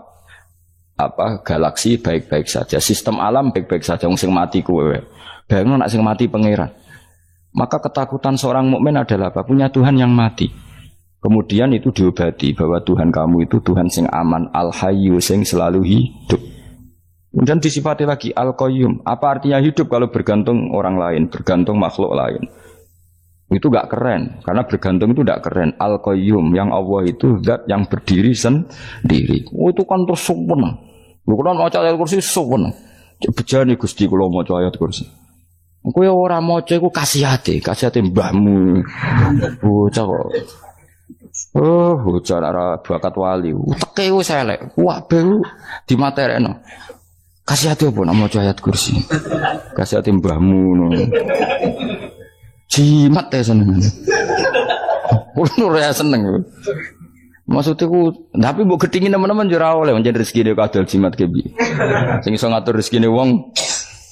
galaksi baik-baik saja. Sistem alam baik-baik saja. Wong sing mati kowe. Bayangno nak sing mati pangeran. Maka ketakutan seorang mukmin adalah apa? Punya Tuhan yang mati. Kemudian itu diobati bahwa Tuhan kamu itu Tuhan sing aman, al-hayyu sing selalu hidup. Kemudian disifati lagi al-qayyum. Apa artinya hidup kalau bergantung orang lain, bergantung makhluk lain? Itu gak keren, karena bergantung itu gak keren. Al-qayyum yang Allah itu zat yang berdiri sendiri. Oh itu kan terus sempurna. Lu kan maca ayat kursi sempurna. Bejane Gusti kula maca ayat kursi. Kowe ora maca iku kasihate mbahmu. Bocah kok. Oh, bocah ora bakat wali. Uteke wis elek. Kabeh dimaterekno. Kasihate apa nak maca ayat kursi? Kasihate mbahmu ngono. Jimat ya seneng. Kulo ya seneng. Maksudnya tapi mbok gedhingi teman-teman yo ora oleh njen rezekine kadol jimat ke piye. Sing iso ngatur rezekine wong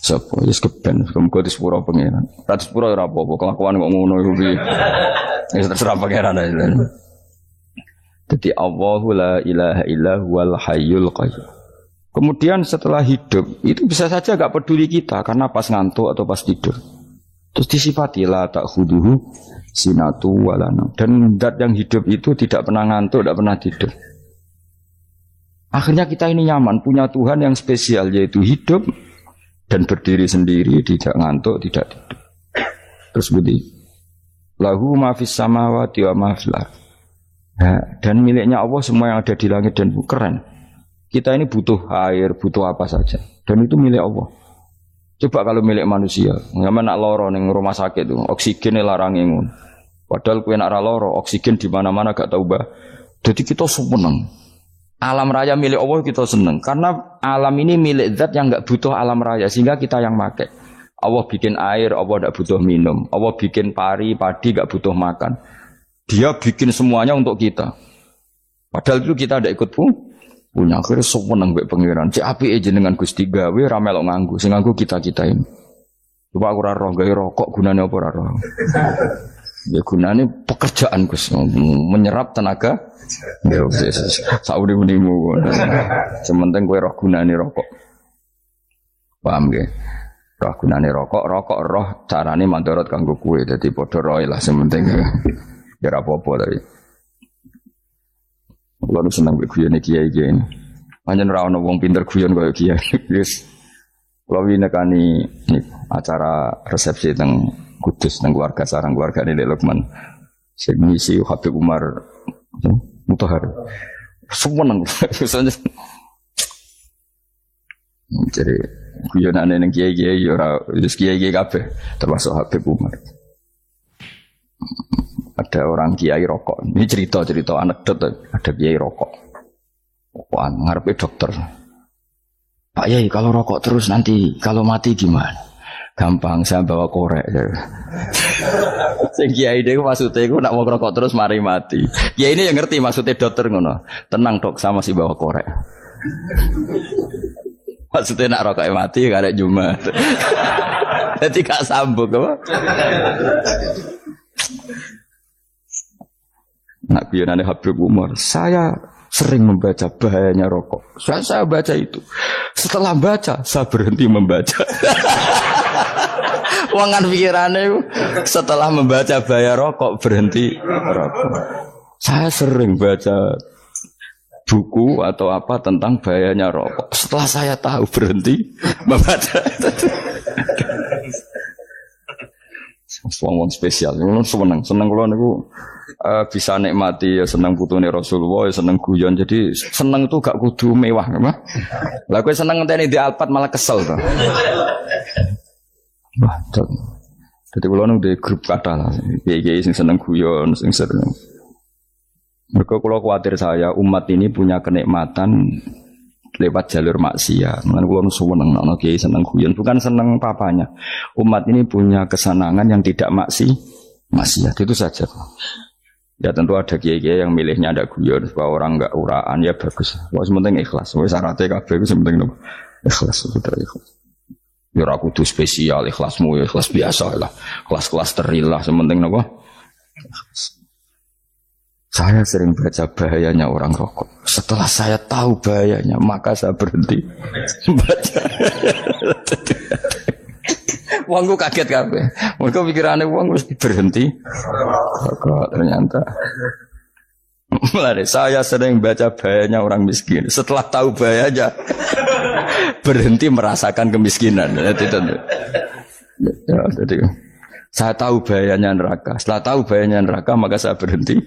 sapa wis keben muga disepuro pangeran. Ra disepuro ora apa-apa kelakuan kok ngono iku piye. Wis terserah pangeran ae. Jadi Allahu la ilaha illa huwal hayyul qayyum. Kemudian setelah hidup itu bisa saja enggak peduli kita karena pas ngantuk atau pas tidur. Terus disifati la ta'khuduhu sinatu walana. Dan zat yang hidup itu tidak pernah ngantuk, tidak pernah tidur. Akhirnya kita ini nyaman punya Tuhan yang spesial yaitu hidup dan berdiri sendiri, tidak ngantuk, tidak tidur. Terus budi lahu ma fis samawati wa ma fil ardh. Dan miliknya Allah semua yang ada di langit dan bumi. Keren. Kita ini butuh air, butuh apa saja. Dan itu milik Allah. Coba kalau milik manusia, nggak nak loro neng rumah sakit tuh, oksigennya larang ngono. Padahal kue nak loro, oksigen di mana-mana gak tahu bah. Jadi kita seneng. Alam raya milik Allah kita seneng, karena alam ini milik zat yang nggak butuh alam raya, sehingga kita yang pakai. Allah bikin air, Allah tidak butuh minum. Allah bikin padi nggak butuh makan. Dia bikin semuanya untuk kita. Padahal itu kita tidak ikut punya. Akhirnya seneng mbek pangeran. Cek apike jenengan Gusti gawe ra melok nganggo. Sing nganggo kita-kita ini. Coba aku ora roh gawe rokok gunane apa ora roh. Ya gunane pekerjaan Gus, menyerap tenaga. Ya wis sauri-unimu. Sementing kowe roh gunane rokok. Paham nggih? Roh gunane rokok roh carane mandorot kanggo kowe. Dadi padha roe lah sementing. Ya ora apa-apa tapi. Kalau senang guyon kiai-kiai ini, hanya ora ono wong pinter guyon kaya kiai. Yes. Kalau nekani acara resepsi teng Kudus teng keluarga sarang keluarga ini Lukman. Sing ngisi Habib Umar Mutahar. Seneng. Jadi guyonane ning kiai-kiai ora wis kiai-kiai kabeh termasuk Habib Umar. Ada orang kiai rokok. Ini cerita anekdot. Ada kiai rokok. Rokokan ngarepe dokter. Pak Yai, kalau rokok terus nanti kalau mati gimana? Gampang, saya bawa korek. Sing kiai dhewe maksudnya iku nak mau rokok terus mari mati. Kiai ini yang ngerti maksudnya dokter ngono. Tenang dok, sama si bawa korek. Maksudnya nak rokok mati gak ada Jumat. Jadi gak sambung apa? Nak guyonane Habib Umar, saya sering membaca bahayanya rokok. Saya baca itu. Setelah baca, saya berhenti membaca. Wangan pikirannya setelah membaca bahaya rokok berhenti rokok. Saya sering baca buku atau apa tentang bahayanya rokok. Setelah saya tahu berhenti membaca. Wong spesial, seneng kalau niku bisa nikmati ya seneng putune Rasulullah, ya seneng guyon. Jadi seneng itu gak kudu mewah, mah. Lah kowe seneng ngenteni di Alphard malah kesel to. Wah, jadi kalau di grup kata lah, kiai sing seneng guyon, sing seneng. Mereka kalau khawatir saya umat ini punya kenikmatan lewat jalur maksiat. Mengenai kalau seneng, nak kiai seneng guyon, bukan seneng papanya. Umat ini punya kesenangan yang tidak maksiat itu saja. Ya tentu ada kiai-kiai yang milihnya ada guyon supaya orang enggak uraan ya bagus. Wah sementing ikhlas. Wah syaratnya kabeh itu sementing ikhlas sudah ikhlas. Ya ora kudu spesial ikhlasmu ya ikhlas biasa lah. Kelas-kelas teril lah sementing napa? Saya sering baca bahayanya orang rokok. Setelah saya tahu bahayanya, maka saya berhenti baca. Wongku kaget kabeh. Mereka pikirane wong wis berhenti. Kok ternyata. Mulai saya sering baca bahayanya orang miskin. Setelah tahu bahayanya, berhenti merasakan kemiskinan. Jadi saya tahu bahayanya neraka. Setelah tahu bahayanya neraka, maka saya berhenti.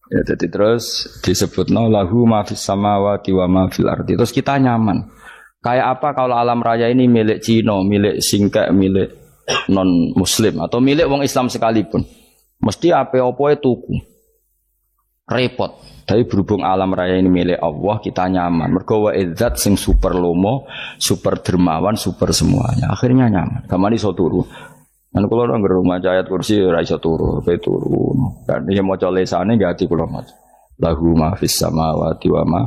Ya jadi terus disebutno lahu ma fis samawati wa ma fil ardi. Terus kita nyaman. Kayak apa kalau alam raya ini milik Cina, milik Singkek, milik non muslim atau milik wong Islam sekalipun. Mesti apa-apa tuku. Repot. Tapi berhubung alam raya ini milik Allah, kita nyaman. Mergo wa izzat sing super lomo, super dermawan, super semuanya. Akhirnya nyaman. Kamane iso turu. Kan kula nang rumah ayat kursi ora iso turu, pe turu. Kan iki maca lesane nggih ati kula maca. Lahu ma fis samawati wa ma.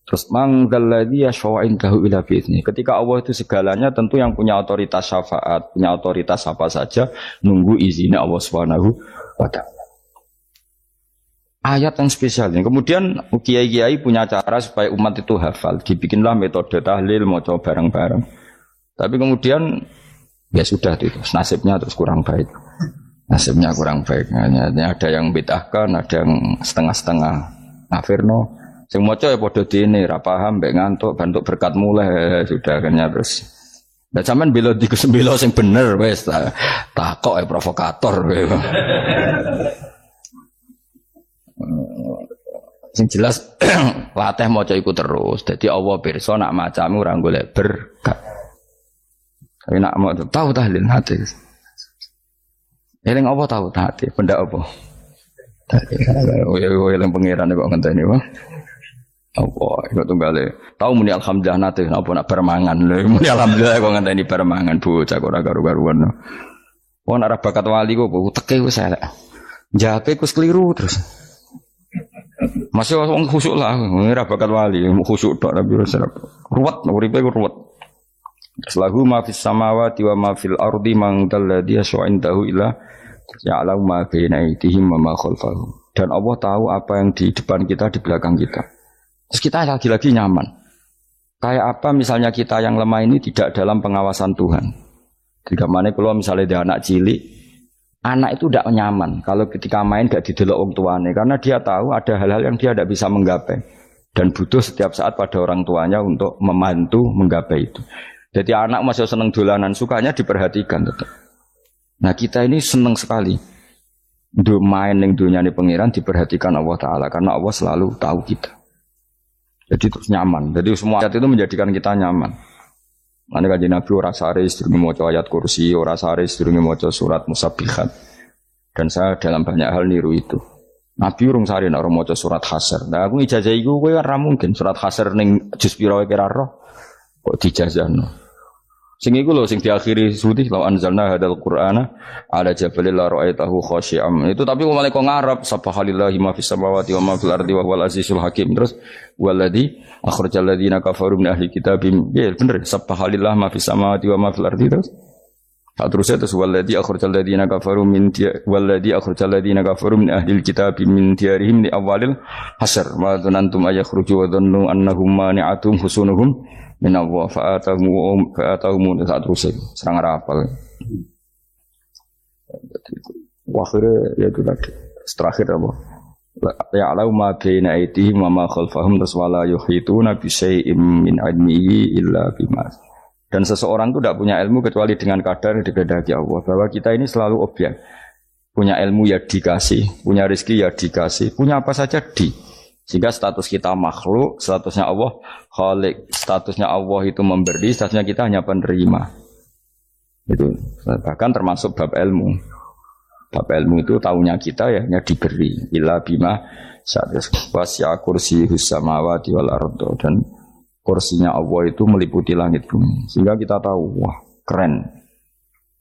Terus manggalladzi yashfa'u indahu ila bi'izni. Ketika Allah itu segalanya, tentu yang punya otoritas syafaat, punya otoritas apa saja nunggu izinnya Allah Subhanahu wa taala. Ayat yang spesial. Kemudian kiai-kiai punya cara supaya umat itu hafal. Dibikinlah metode tahlil, mau coba bareng-bareng. Tapi kemudian ya sudah itu, nasibnya terus kurang baik. Nasibnya kurang baik. Hanya ada yang bid'ahkan, ada yang setengah-setengah. Afirno, sing maca ya padha dene, ra paham, mbek ngantuk, bantuk berkat mulai sudah akhirnya terus. Lah sampean bela dikus bela sing bener wis takok provokator kowe. Sing jelas latih maca iku terus. Dadi Allah pirsa nak macamu ora golek berkat. Tapi nak mau tahu tahlil hati. Eling apa tahu hati? Benda apa? Eling pangeran kok ngenteni wae. Apa iku tunggale. Tahu muni alhamdulillah nate napa nak bermangan lho. Muni alhamdulillah kok ngenteni bermangan bocah kok ora karu-karuan. Wong nek bakat wali kok teke wis elek. Jape kus keliru terus. Masih wong khusuk lah, ora bakat wali, khusuk tok tapi ruwet, uripe ruwet. Lahu ma fis samawati wa ma fil ardi man dalladhi yash'indahu illa ya'lamu ma baina aydihim wa ma khalfahum. Dan Allah tahu apa yang di depan kita, di belakang kita. Terus kita lagi-lagi nyaman. Kayak apa misalnya kita yang lemah ini tidak dalam pengawasan Tuhan. Jika mana kalau misalnya dia anak cilik, anak itu tidak nyaman kalau ketika main gak didelok orang tuanya, karena dia tahu ada hal-hal yang dia tidak bisa menggapai dan butuh setiap saat pada orang tuanya untuk membantu menggapai itu. Jadi anak masih seneng dolanan, sukanya diperhatikan tetap. Nah kita ini seneng sekali untuk main yang dunia ini pengiran diperhatikan Allah Ta'ala, karena Allah selalu tahu kita. Jadi terus nyaman. Jadi semua ayat itu menjadikan kita nyaman. Mane kanjeng Nabi ora sare sedurunge maca ayat kursi, ora sare sedurunge maca surat Musabbihat. Dan saya dalam banyak hal niru itu. Nabi urung sare nek ora maca surat Hasyr. Nah aku ijazah iku kowe ora mungkin surat Hasyr ning juz pira wae kira roh kok dijazahno. Sing iku lho sing diakhiri suti law anzalna hadzal qur'ana ala jabalil la ra'aitahu khashi'am. Itu tapi mulai kok ngarep subhanallahi ma fis samawati wa ma fil ardi wa huwal azizul hakim. Terus waladzi akhrajal ladzina kafaru min ahli kitabim. Ya bener subhanallahi ma fis samawati wa ma fil ardi terus. Terusnya terus waladzi akhrajal ladzina kafaru min waladzi akhrajal ladzina kafaru min ahli kitabim min diyarihim li awalil hasr. Wa dzanantum ayakhruju wa dhannu annahum mani'atum husunuhum min Allah fa'atahum saat rusik serang rapal. Akhirnya ya itu lagi terakhir apa? Ya'lamu ma baina aydihim wa ma khalfahum wala yuhituna bi syai'in min 'ilmihi illa bima. Dan seseorang itu tidak punya ilmu kecuali dengan kadar yang dikehendaki Allah. Bahwa kita ini selalu objek. Punya ilmu ya dikasih, punya rezeki ya dikasih, punya apa saja di. Sehingga status kita makhluk, statusnya Allah khalik, statusnya Allah itu memberi, statusnya kita hanya penerima. Itu bahkan termasuk bab ilmu. Bab ilmu itu tahunya kita ya hanya diberi. Illa bima wasi'a kursiyus samawati wal ardo, dan kursinya Allah itu meliputi langit bumi. Sehingga kita tahu, wah keren.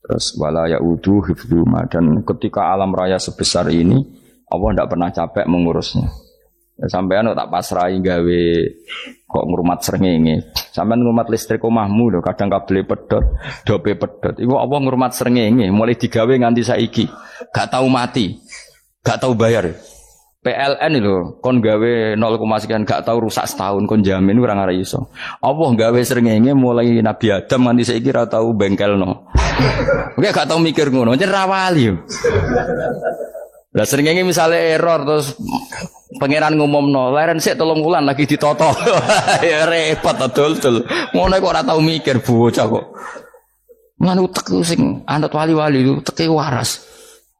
Terus wala ya'udu hifdzuma, dan ketika alam raya sebesar ini Allah tidak pernah capek mengurusnya. Ya, sampean tak pasrahi gawe kok ngurmat srengenge. Sampean ngurmat listrik omahmu lho, kadang kabel pedhot, dope pedhot. Iku apa ngurmat srengenge mulai digawe nganti saiki. Gak tahu mati. Gak tahu bayar. PLN lho, kon gawe 0, sekian gak tahu rusak setahun, kon jamin ora ngara iso. Apa gawe srengenge mulai Nabi Adam nganti saiki ora tahu bengkelno. Oke gak tahu mikir ngono, jen ra wali. Lah srengenge misale error terus pangeran ngumumno, leren sik 3 wulan lagi ditoto. Ya repot dol-dol. Ngono kok ora tau mikir bocah kok. Lan utek sing anut wali-wali itu teke waras.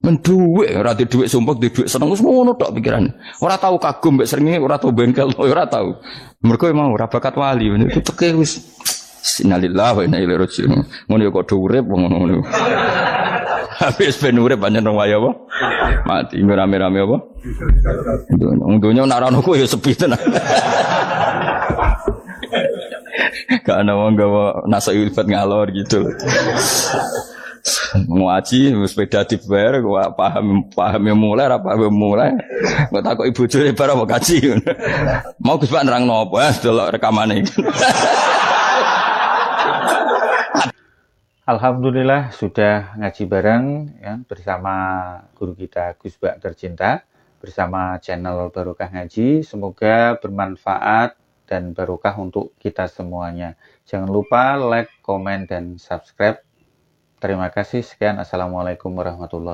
Menduwe ora di dhuwit sumpek di dhuwit seneng wis ngono tok pikirane. Ora tau kagum mbek srengenge, ora tau bengkel, ora tau. Mergo mau ora bakat wali, itu teke wis innalillahi wa inna ilaihi raji'un. Ngono ya kok urip wong ngono. Habis ben urip pancen rong wae apa? Mati rame-rame apa? Untunya nek ora ono ku ya sepi tenan. Gak ana wong gawa nasa ilfat ngalor gitu. Ngaji sepeda dibayar paham yang mulai apa yang mulai kok takut ibu jure bar apa kaji mau Gus Pak nerangno apa delok rekamane. Alhamdulillah sudah ngaji bareng ya bersama guru kita Gus Pak tercinta bersama channel Barokah Ngaji. Semoga bermanfaat dan barokah untuk kita semuanya. Jangan lupa like, komen, dan subscribe. Terima kasih. Sekian. Assalamualaikum warahmatullahi wabarakatuh.